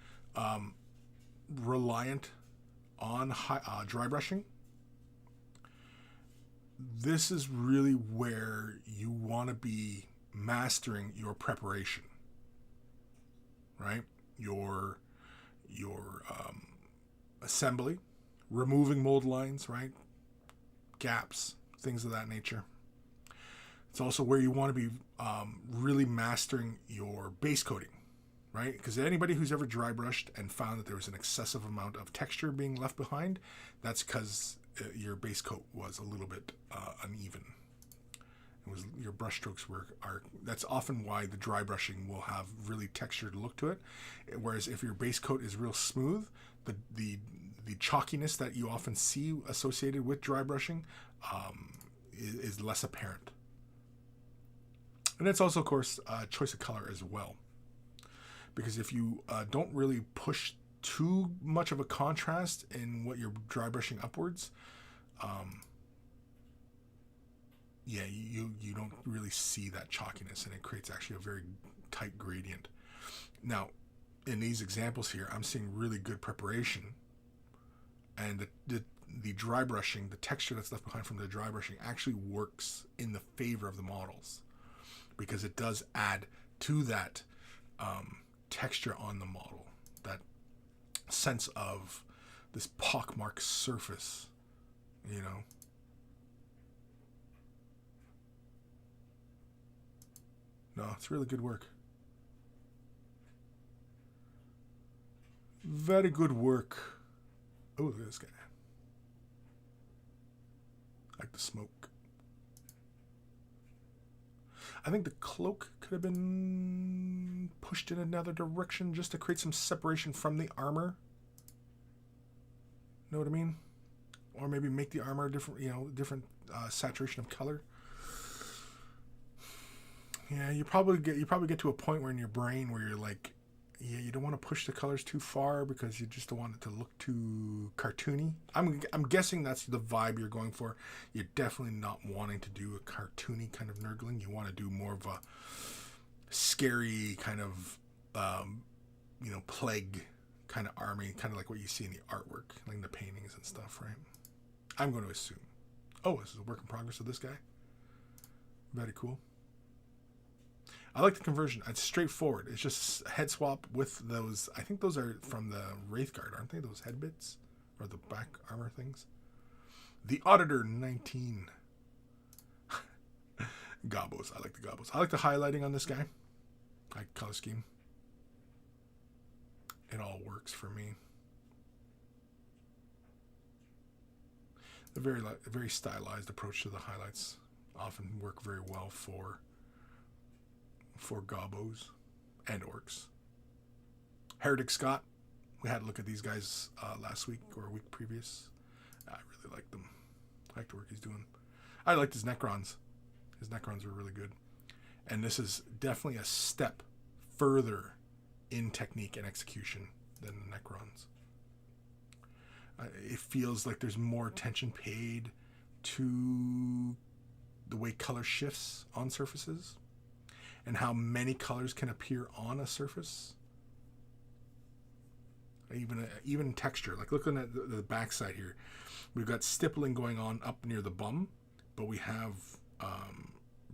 reliant on dry brushing, this is really where you want to be mastering your preparation, right? Your assembly, removing mold lines, right? Gaps, things of that nature. It's also where you want to be really mastering your base coating, right? Because anybody who's ever dry brushed and found that there was an excessive amount of texture being left behind, that's because your base coat was a little bit uneven. It was your brush strokes are. That's often why the dry brushing will have really textured look to it. Whereas if your base coat is real smooth, the chalkiness that you often see associated with dry brushing is less apparent. And it's also, of course, choice of color as well. Because if you don't really push too much of a contrast in what you're dry brushing upwards, you don't really see that chalkiness, and it creates actually a very tight gradient. Now, in these examples here, I'm seeing really good preparation, and the dry brushing, the texture that's left behind from the dry brushing actually works in the favor of the models, because it does add to that texture on the model, that sense of this pockmarked surface, you know. No, it's really good work. Very good work. Oh, look at this guy. Like the smoke. I think the cloak could have been pushed in another direction just to create some separation from the armor. Know what I mean? Or maybe make the armor different, different saturation of color. Yeah, you probably get to a point where in your brain where you're like, yeah, you don't want to push the colors too far because you just don't want it to look too cartoony. I'm guessing that's the vibe you're going for. You're definitely not wanting to do a cartoony kind of nurgling. You want to do more of a scary kind of, plague kind of army, kind of like what you see in the artwork, like in the paintings and stuff, right? I'm going to assume. Oh, this is a work in progress of this guy. Very cool. I like the conversion. It's straightforward. It's just a head swap with those. I think those are from the Wraithguard, aren't they? Those head bits? Or the back armor things? The Auditor 19. Gobos. I like the gobos. I like the highlighting on this guy. I like color scheme. It all works for me. The very stylized approach to the highlights often work very well for gobos and orcs. Heretic Scott, we had a look at these guys last week or a week previous. I really like them. I like the work he's doing. I liked his Necrons. His Necrons were really good. And this is definitely a step further in technique and execution than the Necrons. It feels like there's more attention paid to the way color shifts on surfaces and how many colors can appear on a surface. Even texture. Like looking at the backside here, we've got stippling going on up near the bum, but we have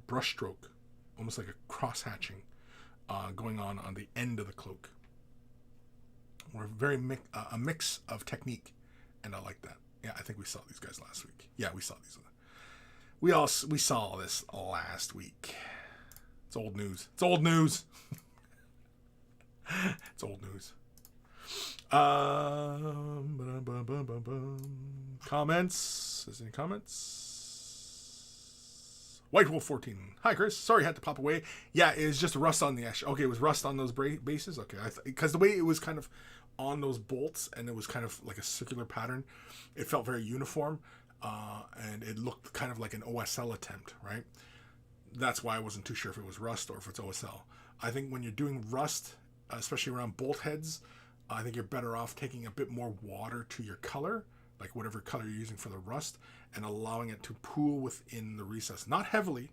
brush stroke, almost like a cross hatching, going on the end of the cloak. We're a mix of technique, and I like that. Yeah, I think we saw these guys last week. Yeah, we saw these. We saw this last week. It's old news. It's old news. It's old news. Comments? Is there any comments? White Wolf 14. Hi, Kris. Sorry, I had to pop away. Yeah, it was just rust on the ash. Okay, it was rust on those bases. Okay, because the way it was kind of on those bolts and it was kind of like a circular pattern, it felt very uniform, and it looked kind of like an OSL attempt, right? That's why I wasn't too sure if it was rust or if it's OSL. I think when you're doing rust, especially around bolt heads, I think you're better off taking a bit more water to your color, like whatever color you're using for the rust, and allowing it to pool within the recess. Not heavily,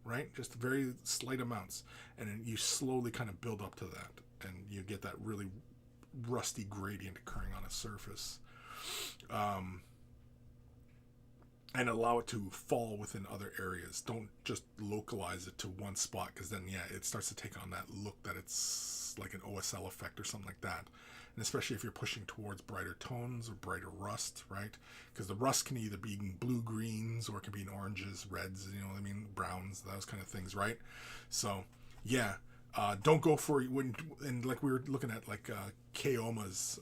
right? Just very slight amounts. And then you slowly kind of build up to that, and you get that really rusty gradient occurring on a surface. And allow it to fall within other areas. Don't just localize it to one spot, because then, yeah, it starts to take on that look that it's like an OSL effect or something like that. And especially if you're pushing towards brighter tones or brighter rust, right? Because the rust can either be in blue-greens or it can be in oranges, reds, browns, those kind of things, right? So, yeah, don't go for it. And like we were looking at, like Kaoma's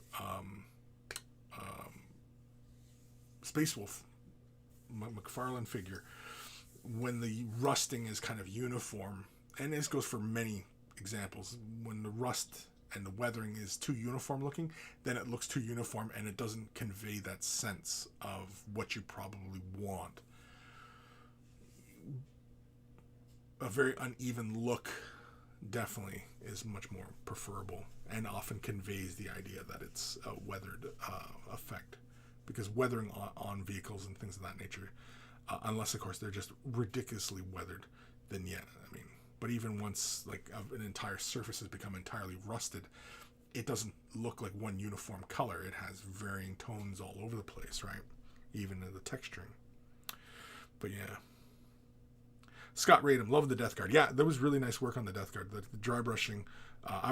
Space Wolf McFarlane figure, when the rusting is kind of uniform, and this goes for many examples, when the rust and the weathering is too uniform looking, then it looks too uniform and it doesn't convey that sense of what you probably want. A very uneven look definitely is much more preferable and often conveys the idea that it's a weathered effect. Because weathering on vehicles and things of that nature, unless of course they're just ridiculously weathered, then yeah, but even once like an entire surface has become entirely rusted, it doesn't look like one uniform color. It has varying tones all over the place, right? Even in the texturing. But yeah. Scott Radom, love the Death Guard. Yeah, there was really nice work on the Death Guard. The dry brushing,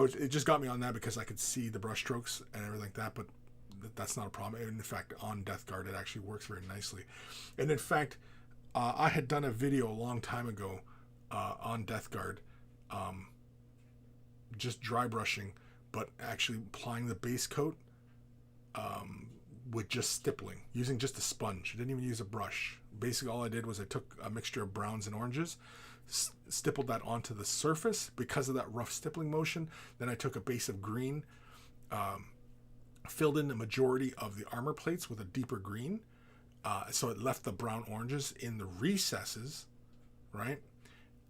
it just got me on that because I could see the brush strokes and everything like that, but that's not a problem. In fact, on Death Guard, it actually works very nicely. And in fact, I had done a video a long time ago on Death Guard, just dry brushing, but actually applying the base coat with just stippling, using just a sponge. I didn't even use a brush. Basically, all I did was I took a mixture of browns and oranges, stippled that onto the surface because of that rough stippling motion. Then I took a base of green, filled in the majority of the armor plates with a deeper green, so it left the brown oranges in the recesses, right?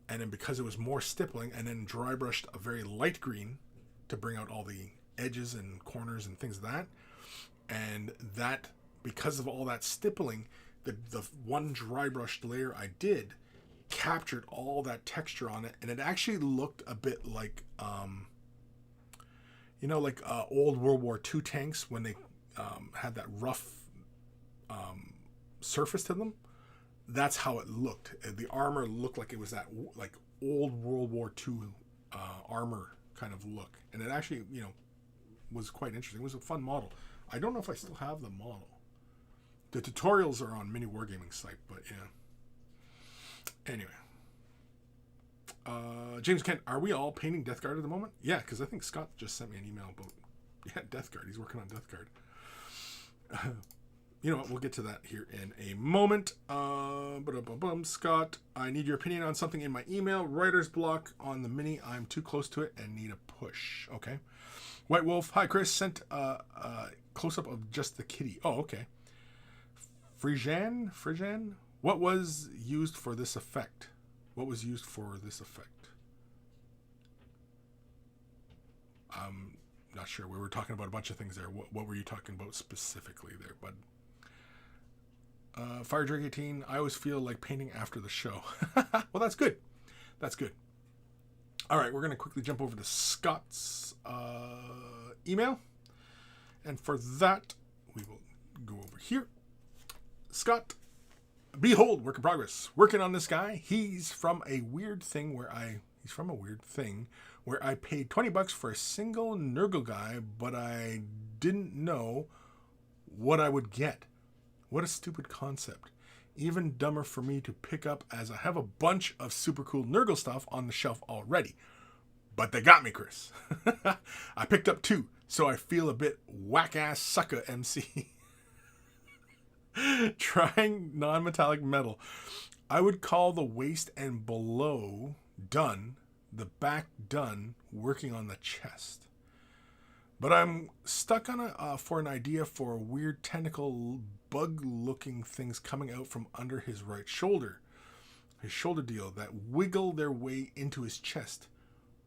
And then because it was more stippling, and then dry brushed a very light green to bring out all the edges and corners and things like that. And that, because of all that stippling, the one dry brushed layer I did captured all that texture on it, and it actually looked a bit like old World War II tanks when they had that rough surface to them. That's how it looked. The armor looked like it was that like old World War II armor kind of look, and it actually was quite interesting. It was a fun model. I don't know if I still have the model. The tutorials are on Mini Wargaming site, but yeah. Anyway. James Kent, are we all painting Death Guard at the moment? Yeah, because I think Scott just sent me an email about Death Guard. He's working on Death Guard. You know what? We'll get to that here in a moment. Scott, I need your opinion on something in my email. Writer's block on the Mini. I'm too close to it and need a push. Okay. White Wolf, hi Kris. Sent a close-up of just the kitty. Oh, okay. Frijan? What was used for this effect? I'm not sure. We were talking about a bunch of things there. What were you talking about specifically there, bud? Fire Drake 18, I always feel like painting after the show. Well, that's good. All right, we're going to quickly jump over to Scott's email. And for that, we will go over here. Scott, behold, work in progress. Working on this guy. He's from a weird thing where I paid $20 for a single Nurgle guy, but I didn't know what I would get. What a stupid concept. Even dumber for me to pick up, as I have a bunch of super cool Nurgle stuff on the shelf already. But they got me, Kris. I picked up 2, so I feel a bit whack-ass sucker MC. Trying non-metallic metal. I would call the waist and below done, the back done, working on the chest. But I'm stuck on for an idea for weird tentacle bug-looking things coming out from under his right shoulder. His shoulder deal that wiggle their way into his chest.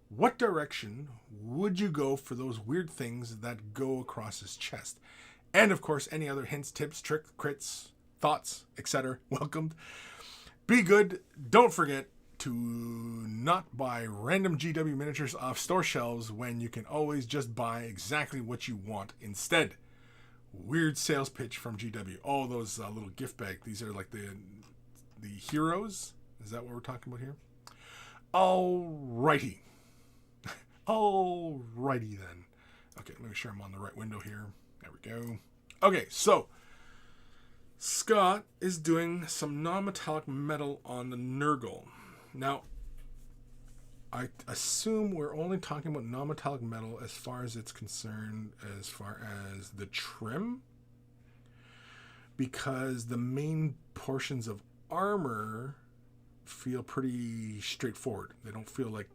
What direction would you go for those weird things that go across his chest? And of course, any other hints, tips, tricks, crits, thoughts, etc. welcomed. Be good. Don't forget to not buy random GW miniatures off store shelves when you can always just buy exactly what you want instead. Weird sales pitch from GW. Oh, those little gift bags. These are like the heroes. Is that what we're talking about here? Alrighty. Alrighty then. Okay, make sure I'm on the right window here. There we go. Okay, so Scott is doing some non-metallic metal on the Nurgle. Now, I assume we're only talking about non-metallic metal as far as it's concerned, as far as the trim, because the main portions of armor feel pretty straightforward. They don't feel like,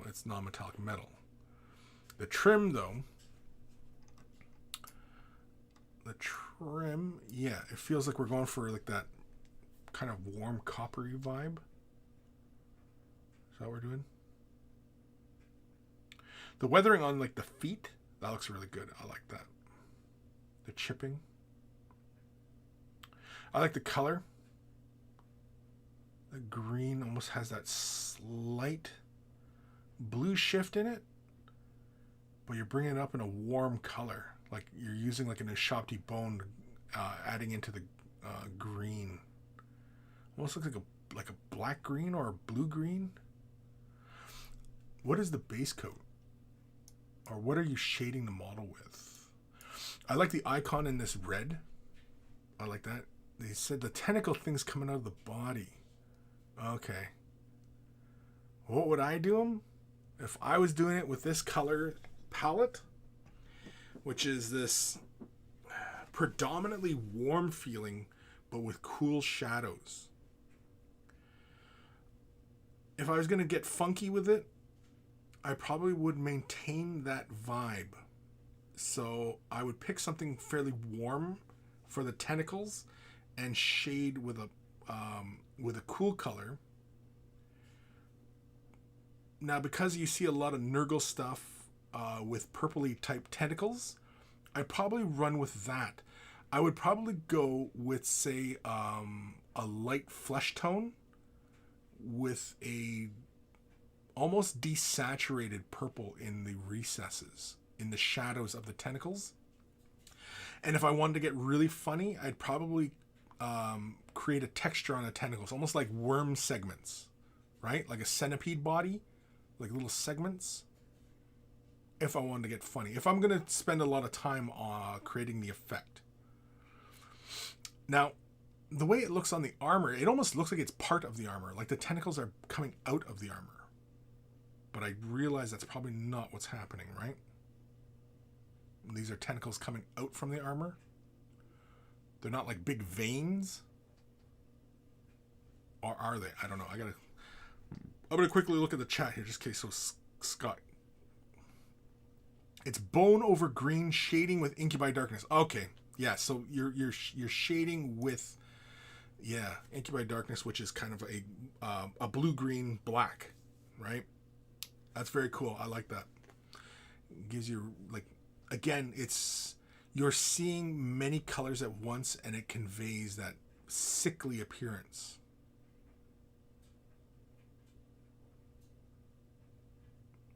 it's non-metallic metal. The trim, though, yeah, it feels like we're going for like that kind of warm coppery vibe. Is that what we're doing? The weathering on like the feet, that looks really good. I like that. The chipping. I like the color. The green almost has that slight blue shift in it, but you're bringing it up in a warm color. Like you're using like an Ushabti bone, adding into the green. Almost looks like a black green or a blue green. What is the base coat? Or what are you shading the model with? I like the icon in this red. I like that. They said the tentacle thing's coming out of the body. Okay. What would I do them? If I was doing it with this color palette, which is this predominantly warm feeling, but with cool shadows. If I was going to get funky with it, I probably would maintain that vibe. So I would pick something fairly warm for the tentacles and shade with a cool color. Now, because you see a lot of Nurgle stuff with purpley type tentacles, I'd probably run with that. I would probably go with, say, a light flesh tone with a almost desaturated purple in the recesses, in the shadows of the tentacles. And if I wanted to get really funny, I'd probably create a texture on the tentacles, almost like worm segments, right? Like a centipede body, like little segments. If I wanted to get funny. If I'm going to spend a lot of time creating the effect. Now, the way it looks on the armor, it almost looks like it's part of the armor. Like the tentacles are coming out of the armor. But I realize that's probably not what's happening, right? These are tentacles coming out from the armor. They're not like big veins. Or are they? I don't know. I'm gonna quickly look at the chat here just in case. So Scott. It's bone over green shading with incubi darkness. Okay. Yeah, so you're shading with incubi darkness, which is kind of a blue green black, right? That's very cool. I like that. It gives you, like, again, you're seeing many colors at once, and it conveys that sickly appearance.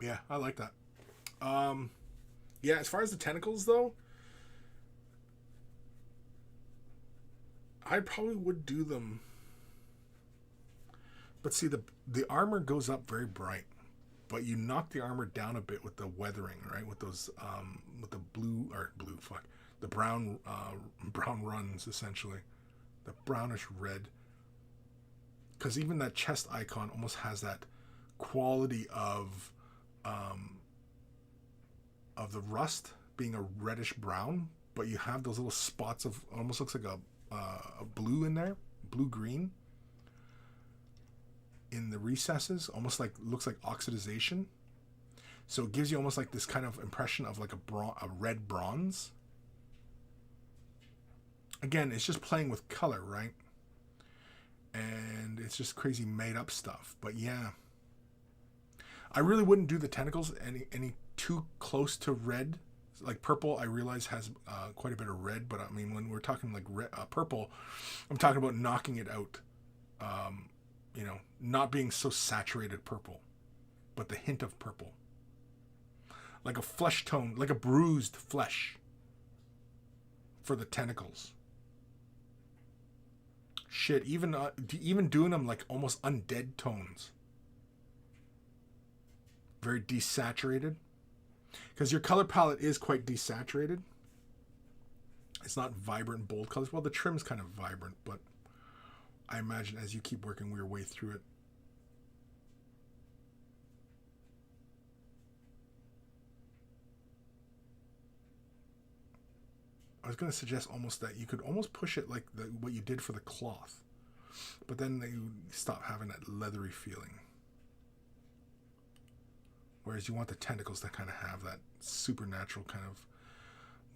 Yeah, I like that. As far as the tentacles, though, I probably would do them. But see, the armor goes up very bright. But you knock the armor down a bit with the weathering, right? With those, with the the brown runs, essentially. The brownish red. Because even that chest icon almost has that quality of the rust being a reddish brown, but you have those little spots of, almost looks like a blue in there, blue-green. In the recesses, almost like, looks like oxidization. So it gives you almost like this kind of impression of like a red bronze. Again, it's just playing with color, right? And it's just crazy made up stuff. But yeah, I really wouldn't do the tentacles any too close to red. Like purple, I realize has quite a bit of red, but I mean, when we're talking like purple, I'm talking about knocking it out. Not being so saturated purple, but the hint of purple. Like a flesh tone, like a bruised flesh for the tentacles. Shit, even doing them like almost undead tones. Very desaturated. Because your color palette is quite desaturated. It's not vibrant, bold colors. Well, the trim's kind of vibrant, but I imagine as you keep working your way through it. I was going to suggest almost that you could almost push it like what you did for the cloth. But then you stop having that leathery feeling. Whereas you want the tentacles to kind of have that supernatural kind of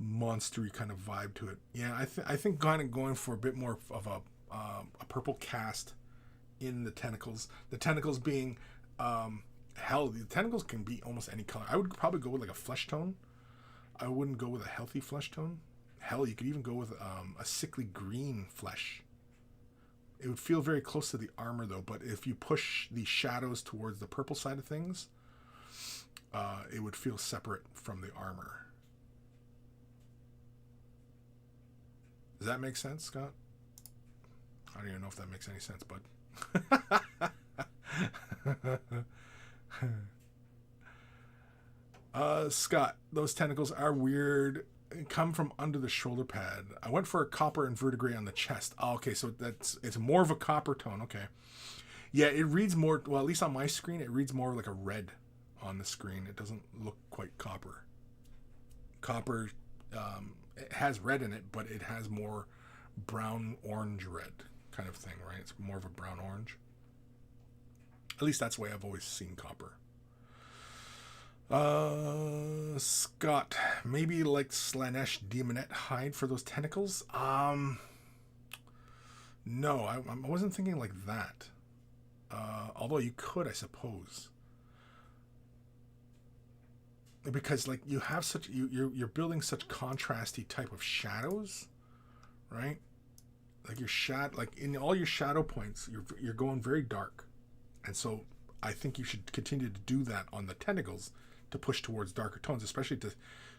monstery kind of vibe to it. Yeah, I think kind of going for a bit more of a purple cast in the tentacles. The tentacles being, the tentacles can be almost any color. I would probably go with like a flesh tone. I wouldn't go with a healthy flesh tone. Hell, you could even go with a sickly green flesh. It would feel very close to the armor though, but if you push the shadows towards the purple side of things, it would feel separate from the armor. Does that make sense, Scott? I don't even know if that makes any sense, bud. Scott, those tentacles are weird. Come from under the shoulder pad. I went for a copper and verdigris on the chest. Oh, okay, so it's more of a copper tone. Okay. Yeah, it reads more, well, at least on my screen, it reads more like a red on the screen. It doesn't look quite copper. Copper, it has red in it, but it has more brown, orange, red kind of thing, right? It's more of a brown orange. At least that's the way I've always seen copper. Scott, maybe like Slanesh Demonette hide for those tentacles? No, I wasn't thinking like that. Although you could, I suppose. Because like you have such you're building such contrasty type of shadows, right? Like like in all your shadow points, you're going very dark. And so I think you should continue to do that on the tentacles to push towards darker tones, especially to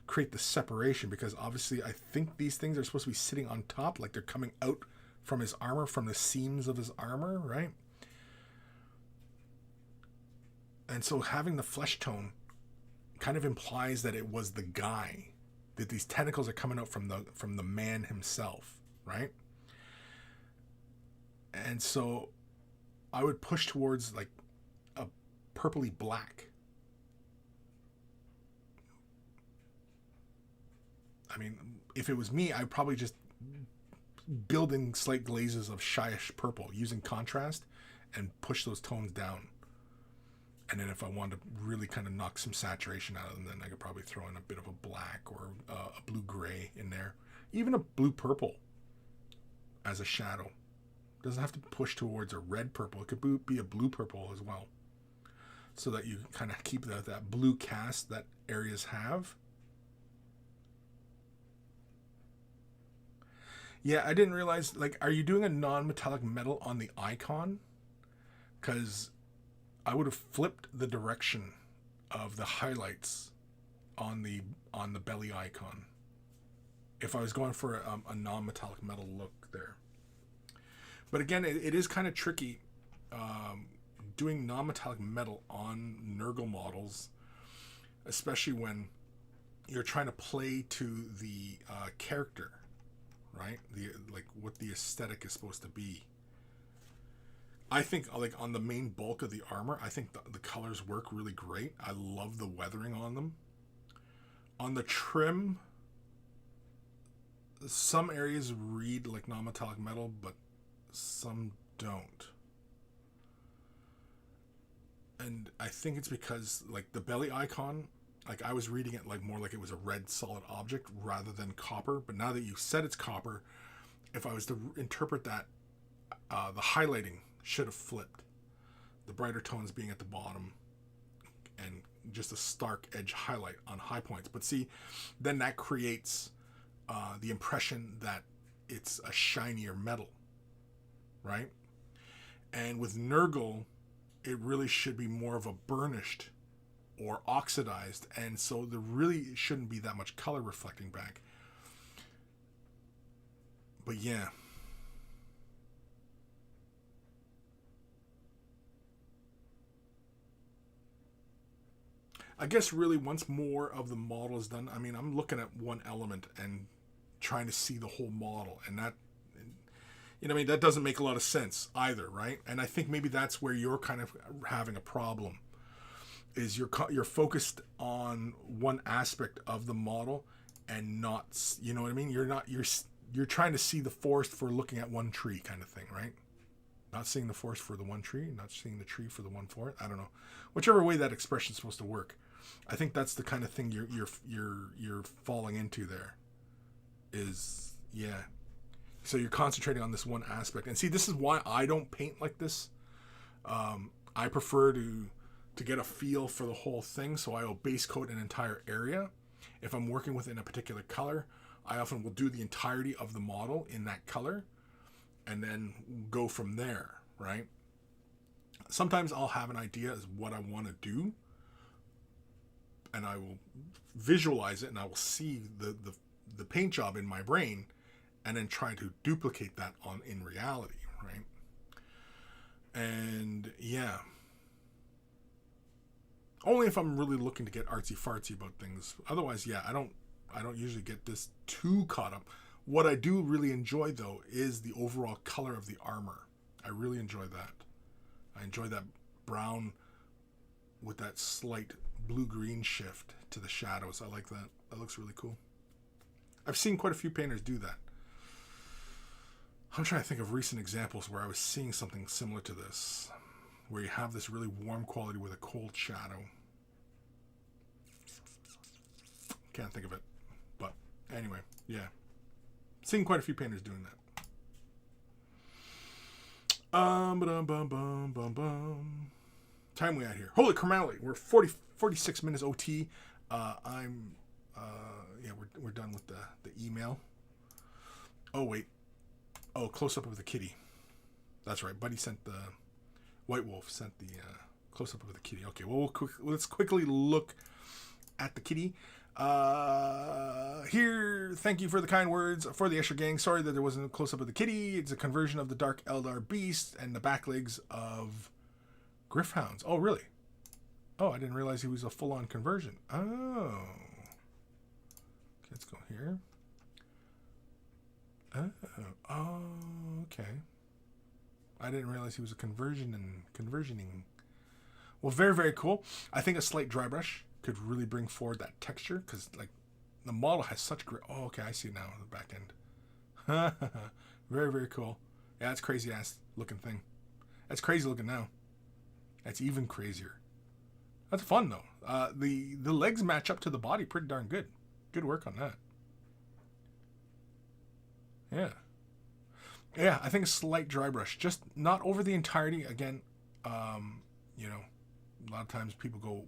create the separation, because obviously I think these things are supposed to be sitting on top, like they're coming out from his armor, from the seams of his armor, right? And so having the flesh tone kind of implies that it was the guy, that these tentacles are coming out from the man himself, right? And so I would push towards like a purpley black. I mean, if it was me, I'd probably just building slight glazes of shyish purple using contrast and push those tones down. And then if I wanted to really kind of knock some saturation out of them, then I could probably throw in a bit of a black or a blue-gray in there. Even a blue-purple as a shadow. Doesn't have to push towards a red-purple. It could be a blue-purple as well. So that you kind of keep that blue cast that areas have. Yeah, I didn't realize, like, are you doing a non-metallic metal on the icon? Because I would have flipped the direction of the highlights on the belly icon if I was going for a non-metallic metal look there. But again, it is kind of tricky doing non-metallic metal on Nurgle models, especially when you're trying to play to the character, right? Like what the aesthetic is supposed to be. I think like on the main bulk of the armor, I think the colors work really great. I love the weathering on them. On the trim, some areas read like non-metallic metal, but some don't. And I think it's because like the belly icon, like I was reading it like more like it was a red solid object rather than copper. But now that you said it's copper, if I was to interpret that, the highlighting should have flipped. The brighter tones being at the bottom and just a stark edge highlight on high points. But see, then that creates the impression that it's a shinier metal, right? And with Nurgle, it really should be more of a burnished or oxidized, and so there really shouldn't be that much color reflecting back. But yeah. I guess really once more of the model is done, I mean, I'm looking at one element and trying to see the whole model, and that, you know, I mean, that doesn't make a lot of sense either, right? And I think maybe that's where you're kind of having a problem, is you're focused on one aspect of the model and not, you know what I mean? You're trying to see the forest for looking at one tree kind of thing, right? Not seeing the forest for the one tree, not seeing the tree for the one forest. I don't know, whichever way that expression is supposed to work. I think that's the kind of thing you're falling into there. Is yeah. So you're concentrating on this one aspect, and see, this is why I don't paint like this. I prefer to get a feel for the whole thing, so I will base coat an entire area. If I'm working within a particular color, I often will do the entirety of the model in that color, and then go from there, right? Sometimes I'll have an idea as what I want to do, and I will visualize it, and I will see the paint job in my brain, and then try to duplicate that in reality, right? And yeah. Only if I'm really looking to get artsy-fartsy about things. Otherwise, yeah, I don't usually get this too caught up. What I do really enjoy, though, is the overall color of the armor. I really enjoy that. I enjoy that brown with that slight blue-green shift to the shadows. I like that. That looks really cool. I've seen quite a few painters do that. I'm trying to think of recent examples where I was seeing something similar to this, where you have this really warm quality with a cold shadow. Can't think of it. But anyway, yeah. Seen quite a few painters doing that. Time we at here. Holy cramally. We're 46 minutes OT. We're done with the email. Oh, wait. Oh, close up of the kitty. That's right. Buddy sent the... White Wolf sent the close up of the kitty. Okay, well, let's quickly look at the kitty. Here, thank you for the kind words for the Escher gang. Sorry that there wasn't a close up of the kitty. It's a conversion of the Dark Eldar beast and the back legs of Griffhounds. Oh, really? Oh, I didn't realize he was a full-on conversion. Oh. Let's go here. Oh, okay. I didn't realize he was a conversioning. Well, very, very cool. I think a slight dry brush could really bring forward that texture, because like the model has such great... Oh, okay, I see now the back end. Very, very cool. Yeah, that's crazy ass looking thing. That's crazy looking now. That's even crazier. That's fun though. The legs match up to the body pretty darn good. Good work on that. Yeah. Yeah, I think a slight dry brush, just not over the entirety. Again, a lot of times people go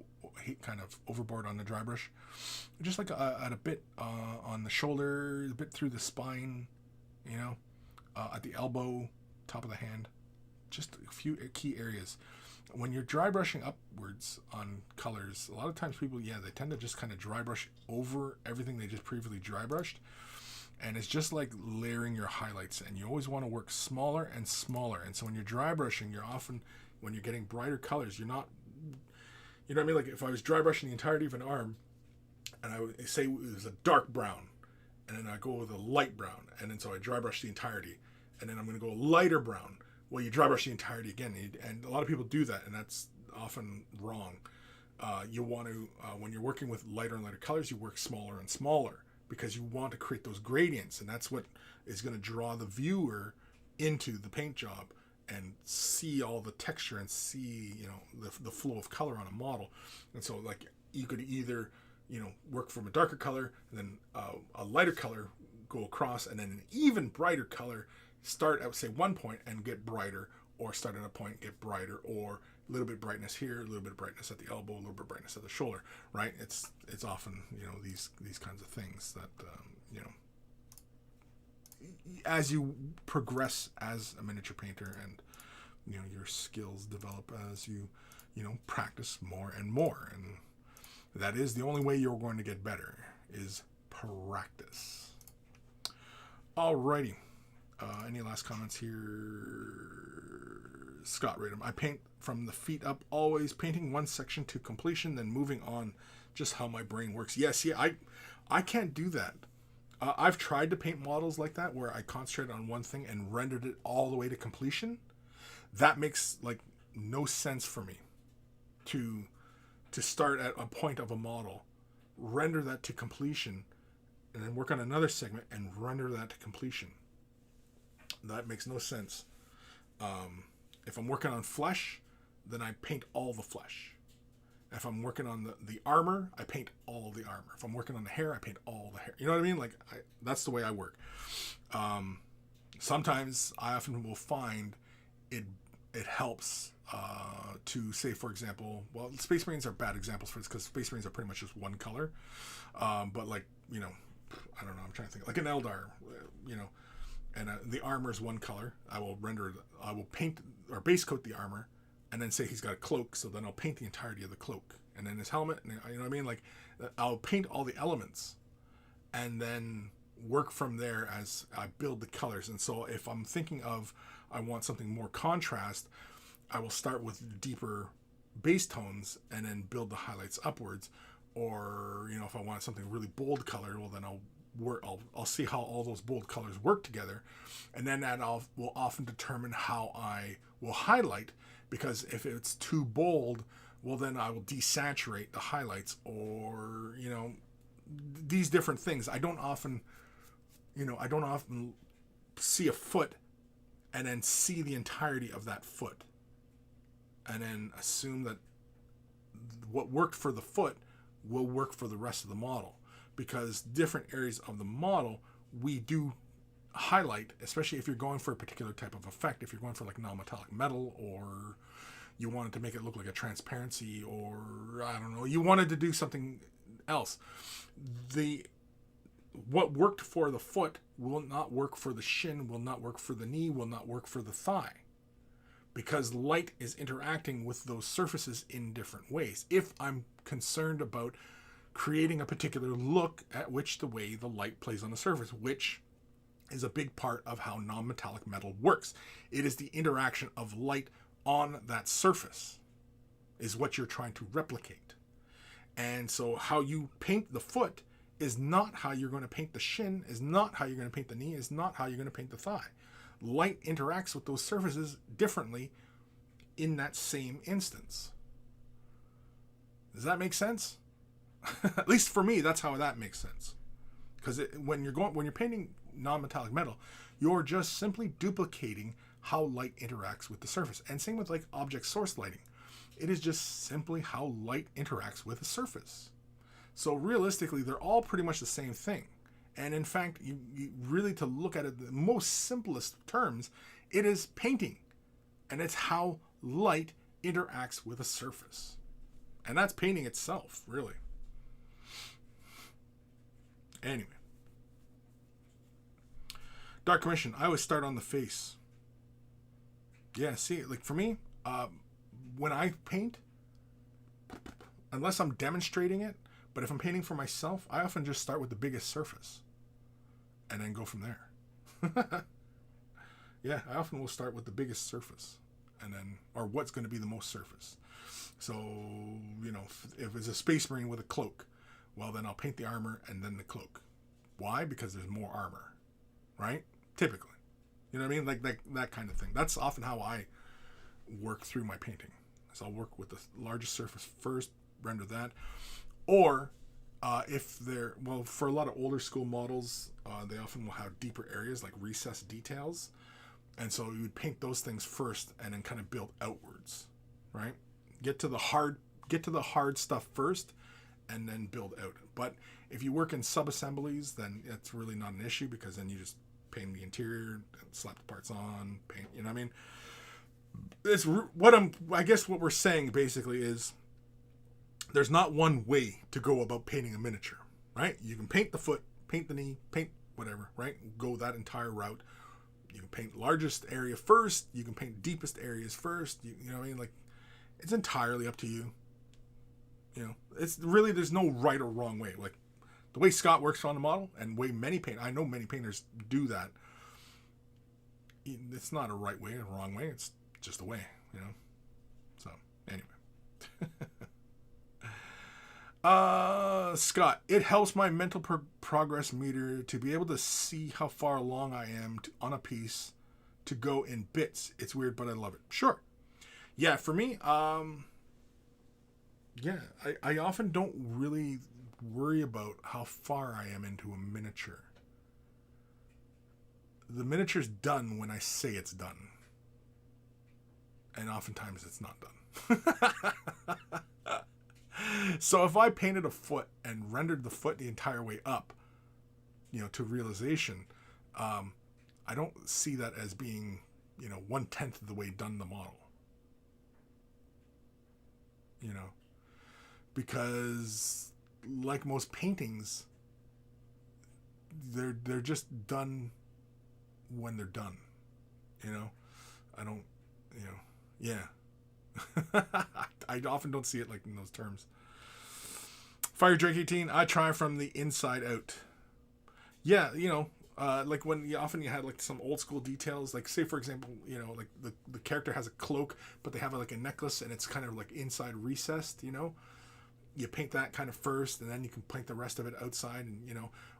kind of overboard on the dry brush. Just like at a bit on the shoulder, a bit through the spine, at the elbow, top of the hand. Just a few key areas. When you're dry brushing upwards on colors, a lot of times people, they tend to just kind of dry brush over everything they just previously dry brushed. And it's just like layering your highlights, and you always want to work smaller and smaller. And so when you're dry brushing, you're often, when you're getting brighter colors, you're not, you know what I mean? Like if I was dry brushing the entirety of an arm, and I would say it was a dark brown, and then I go with a light brown, and then so I dry brush the entirety, and then I'm going to go lighter brown. Well, you dry brush the entirety again, and a lot of people do that, and that's often wrong. You want to, when you're working with lighter and lighter colors, you work smaller and smaller, because you want to create those gradients, and that's what is going to draw the viewer into the paint job and see all the texture and see the flow of color on a model. And so like you could either work from a darker color and then a lighter color go across, and then an even brighter color start at say one point and get brighter, or start at a point and get brighter, or a little bit brightness here, a little bit of brightness at the elbow, a little bit of brightness at the shoulder, right? It's often, these kinds of things that, as you progress as a miniature painter and, your skills develop as you, practice more and more. And that is the only way you're going to get better, is practice. Alrighty. Any last comments here? Scott Radham. I paint from the feet up, always painting one section to completion, then moving on. Just how my brain works. Yes, I can't do that. I've tried to paint models like that, where I concentrate on one thing and rendered it all the way to completion. That makes like no sense for me. To start at a point of a model, render that to completion, and then work on another segment and render that to completion. That makes no sense. If I'm working on flesh, then I paint all the flesh. If I'm working on the armor, I paint all the armor. If I'm working on the hair, I paint all the hair. You know what I mean? Like that's the way I work. Sometimes I often will find it helps to say, for example, well, Space Marines are bad examples for this, because Space Marines are pretty much just one color. But like, I don't know, I'm trying to think. Like an Eldar, and the armor is one color. I will paint or base coat the armor, and then say he's got a cloak, so then I'll paint the entirety of the cloak, and then his helmet, and you know what I mean? Like, I'll paint all the elements, and then work from there as I build the colors. And so if I'm thinking of, I want something more contrast, I will start with deeper base tones, and then build the highlights upwards. Or, if I want something really bold color, well, then I'll see how all those bold colors work together, and then that will often determine how I will highlight, because if it's too bold, well, then I will desaturate the highlights, or, these different things. I don't often see a foot and then see the entirety of that foot and then assume that what worked for the foot will work for the rest of the model, because different areas of the model we do highlight, especially if you're going for a particular type of effect. If you're going for like non-metallic metal, or you wanted to make it look like a transparency, or I don't know, you wanted to do something else, what worked for the foot will not work for the shin, will not work for the knee, will not work for the thigh, because light is interacting with those surfaces in different ways. If I'm concerned about creating a particular look at which the way the light plays on the surface, which is a big part of how non-metallic metal works. It is the interaction of light on that surface is what you're trying to replicate. And so how you paint the foot is not how you're going to paint the shin, is not how you're going to paint the knee, is not how you're going to paint the thigh. Light interacts with those surfaces differently in that same instance. Does that make sense? At least for me, that's how that makes sense. Because when you're painting non-metallic metal, you're just simply duplicating how light interacts with the surface. And same with like object source lighting. It is just simply how light interacts with a surface. So realistically, they're all pretty much the same thing. And in fact, you really, to look at it in the most simplest terms, it is painting. And it's how light interacts with a surface. And that's painting itself, really. Anyway. Dark Commission, I always start on the face. Yeah, see, like for me, when I paint, unless I'm demonstrating it, but if I'm painting for myself, I often just start with the biggest surface and then go from there. Yeah, I often will start with the biggest surface and then, or what's going to be the most surface. So, if it's a Space Marine with a cloak, well, then I'll paint the armor and then the cloak. Why? Because there's more armor, right? Typically. You know what I mean? Like that kind of thing. That's often how I work through my painting. So I'll work with the largest surface first, render that. Or for a lot of older school models, they often will have deeper areas like recessed details. And so you would paint those things first and then kind of build outwards, right? Get to the hard stuff first and then build out. But if you work in sub-assemblies, then it's really not an issue, because then you just paint the interior, slap the parts on, paint, you know what I mean? I guess what we're saying basically is there's not one way to go about painting a miniature, right? You can paint the foot, paint the knee, paint whatever, right? Go that entire route. You can paint largest area first. You can paint deepest areas first. You know what I mean? Like, it's entirely up to you. It's really, there's no right or wrong way. Like, the way Scott works on the model, and way I know many painters do that. It's not a right way or a wrong way. It's just a way, So, anyway. Scott, it helps my mental progress meter to be able to see how far along I am on a piece, to go in bits. It's weird, but I love it. Sure. Yeah, for me, I often don't really worry about how far I am into a miniature. The miniature's done when I say it's done. And oftentimes it's not done. So if I painted a foot and rendered the foot the entire way up, to realization, I don't see that as being, 1/10 of the way done the model. Because like most paintings, they're just done when they're done. I don't, yeah. I often don't see it like in those terms. Fire Drake 18, I try from the inside out. Yeah, like when you had like some old school details, like say for example, like the character has a cloak, but they have like a necklace and it's kind of like inside recessed, you paint that kind of first, and then you can paint the rest of it outside, and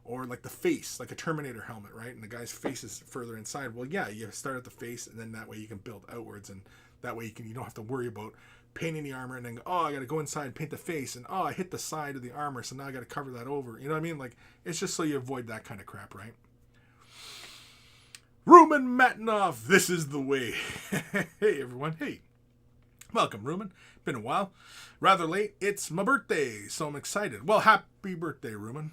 or like the face, like a Terminator helmet, right? And the guy's face is further inside. Well, yeah, you start at the face, and then that way you can build outwards, and that way you don't have to worry about painting the armor and then go, oh, I got to go inside and paint the face, and oh, I hit the side of the armor, so now I got to cover that over. You know what I mean? Like, it's just so you avoid that kind of crap, right? Rumen Matinov, this is the way. Hey, everyone. Hey. Welcome, Rumen. Been a while. Rather late. It's my birthday, so I'm excited. Well, happy birthday, Rumen.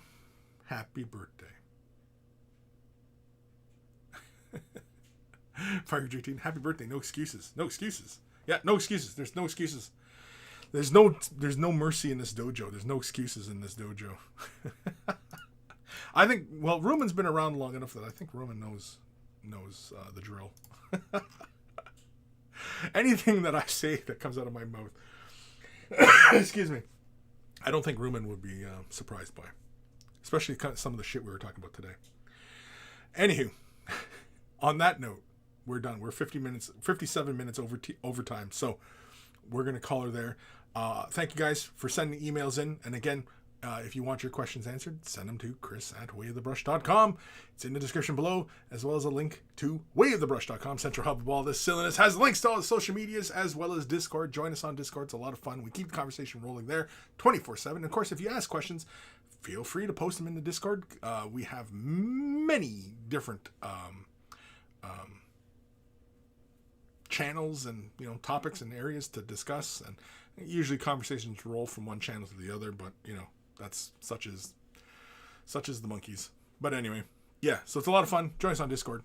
Happy birthday. Fire 18, happy birthday. No excuses. No excuses. Yeah, no excuses. There's no excuses. There's no mercy in this dojo. There's no excuses in this dojo. I think, well, Rumen's been around long enough that I think Rumen knows the drill. Anything that I say that comes out of my mouth, excuse me, I don't think Rumen would be surprised by. Especially some of the shit we were talking about today. Anywho, on that note, we're done. We're 57 minutes over time. So we're going to call her there. Thank you guys for sending emails in. And again, if you want your questions answered, send them to Kris@wayofthebrush.com. It's in the description below, as well as a link to wayofthebrush.com, central hub of all this silliness. Has links to all the social medias, as well as Discord. Join us on Discord. It's a lot of fun. We keep the conversation rolling there 24/7. And of course, if you ask questions, feel free to post them in the Discord. We have many different channels and topics and areas to discuss, and usually conversations roll from one channel to the other, but that's such as the monkeys. But anyway, yeah, so it's a lot of fun. Join us on Discord.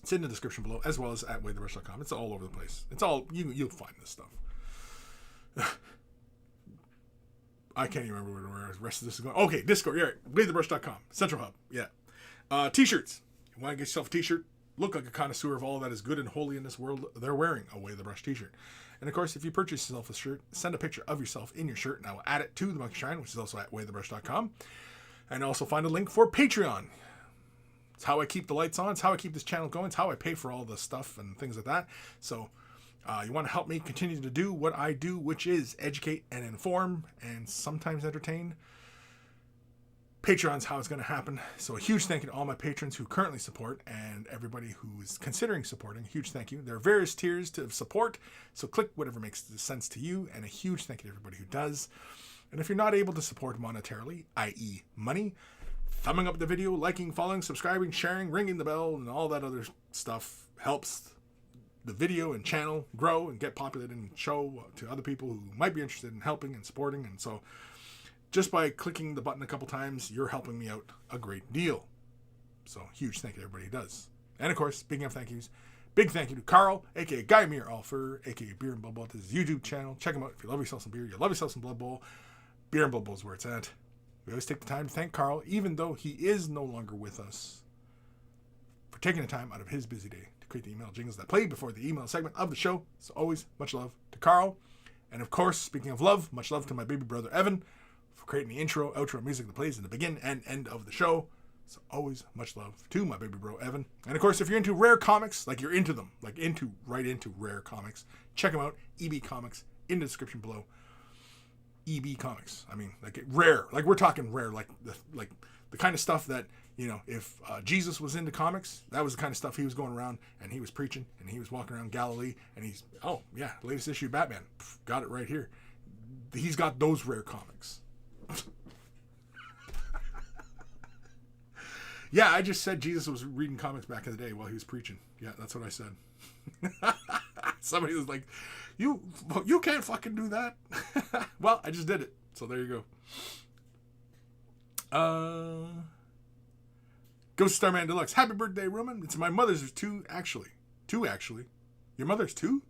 It's in the description below, as well as at wayofthebrush.com. It's all over the place. It's all you'll find this stuff. I can't even remember where the rest of this is going. Okay, Discord, yeah, wayofthebrush.com, central hub, yeah. T-shirts. You want to get yourself a t-shirt? Look like a connoisseur of all that is good and holy in this world. They're wearing a Way of the Brush t-shirt. And of course, if you purchase yourself a shirt, send a picture of yourself in your shirt, and I will add it to the Monkey Shrine, which is also at wayofthebrush.com. And also find a link for Patreon. It's how I keep the lights on. It's how I keep this channel going. It's how I pay for all the stuff and things like that. So you want to help me continue to do what I do, which is educate and inform and sometimes entertain. Patreon's how it's going to happen. So a huge thank you to all my patrons who currently support and everybody who is considering supporting. A huge thank you. There are various tiers to support, so click whatever makes sense to you, and a huge thank you to everybody who does. And if you're not able to support monetarily, i.e. money, thumbing up the video, liking, following, subscribing, sharing, ringing the bell, and all that other stuff helps the video and channel grow and get populated and show to other people who might be interested in helping and supporting. And so just by clicking the button a couple times, you're helping me out a great deal. So huge thank you to everybody who does. And of course, speaking of thank yous, big thank you to Carl, aka Guy Muir Alfer, aka Beer and Blood Bowl, to his YouTube channel. Check him out if you love yourself some beer, you love yourself some Blood Bowl. Beer and Blood Bowl is where it's at. We always take the time to thank Carl, even though he is no longer with us, for taking the time out of his busy day to create the email jingles that play before the email segment of the show. So always much love to Carl. And of course, speaking of love, much love to my baby brother Evan, for creating the intro, outro music that plays in the begin and end of the show. So always much love to my baby bro, Evan. And of course, if you're into rare comics, like you're into them, like right into rare comics, check them out. EB Comics in the description below. EB Comics. I mean, like rare, like we're talking rare, like the kind of stuff that, if Jesus was into comics, that was the kind of stuff he was going around and he was preaching and he was walking around Galilee and he's, oh yeah, latest issue of Batman. Got it right here. He's got those rare comics. Yeah, I just said Jesus was reading comics back in the day while he was preaching. Yeah, that's what I said. Somebody was like, you can't fucking do that. Well, I just did it. So there you go. Ghost Starman Deluxe. Happy birthday, Roman. It's my mother's. There's two, actually. Your mother's two?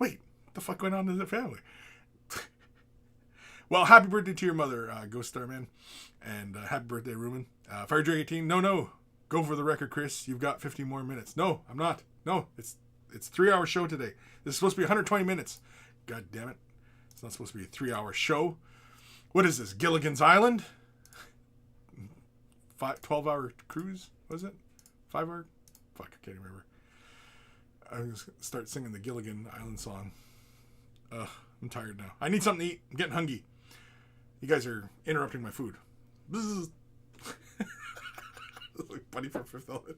Wait, what the fuck went on in the family? Well, happy birthday to your mother, Ghost Starman. And happy birthday, Rumen. Fire Drag 18, no. Go for the record, Kris. You've got 50 more minutes. No, I'm not. No, it's a 3-hour show today. This is supposed to be 120 minutes. God damn it. It's not supposed to be a 3-hour show. What is this, Gilligan's Island? 12-hour cruise, was it? 5-hour? Fuck, I can't remember. I'm going to start singing the Gilligan Island song. Ugh, I'm tired now. I need something to eat. I'm getting hungry. You guys are interrupting my food. Like Buddy from Fifth Element.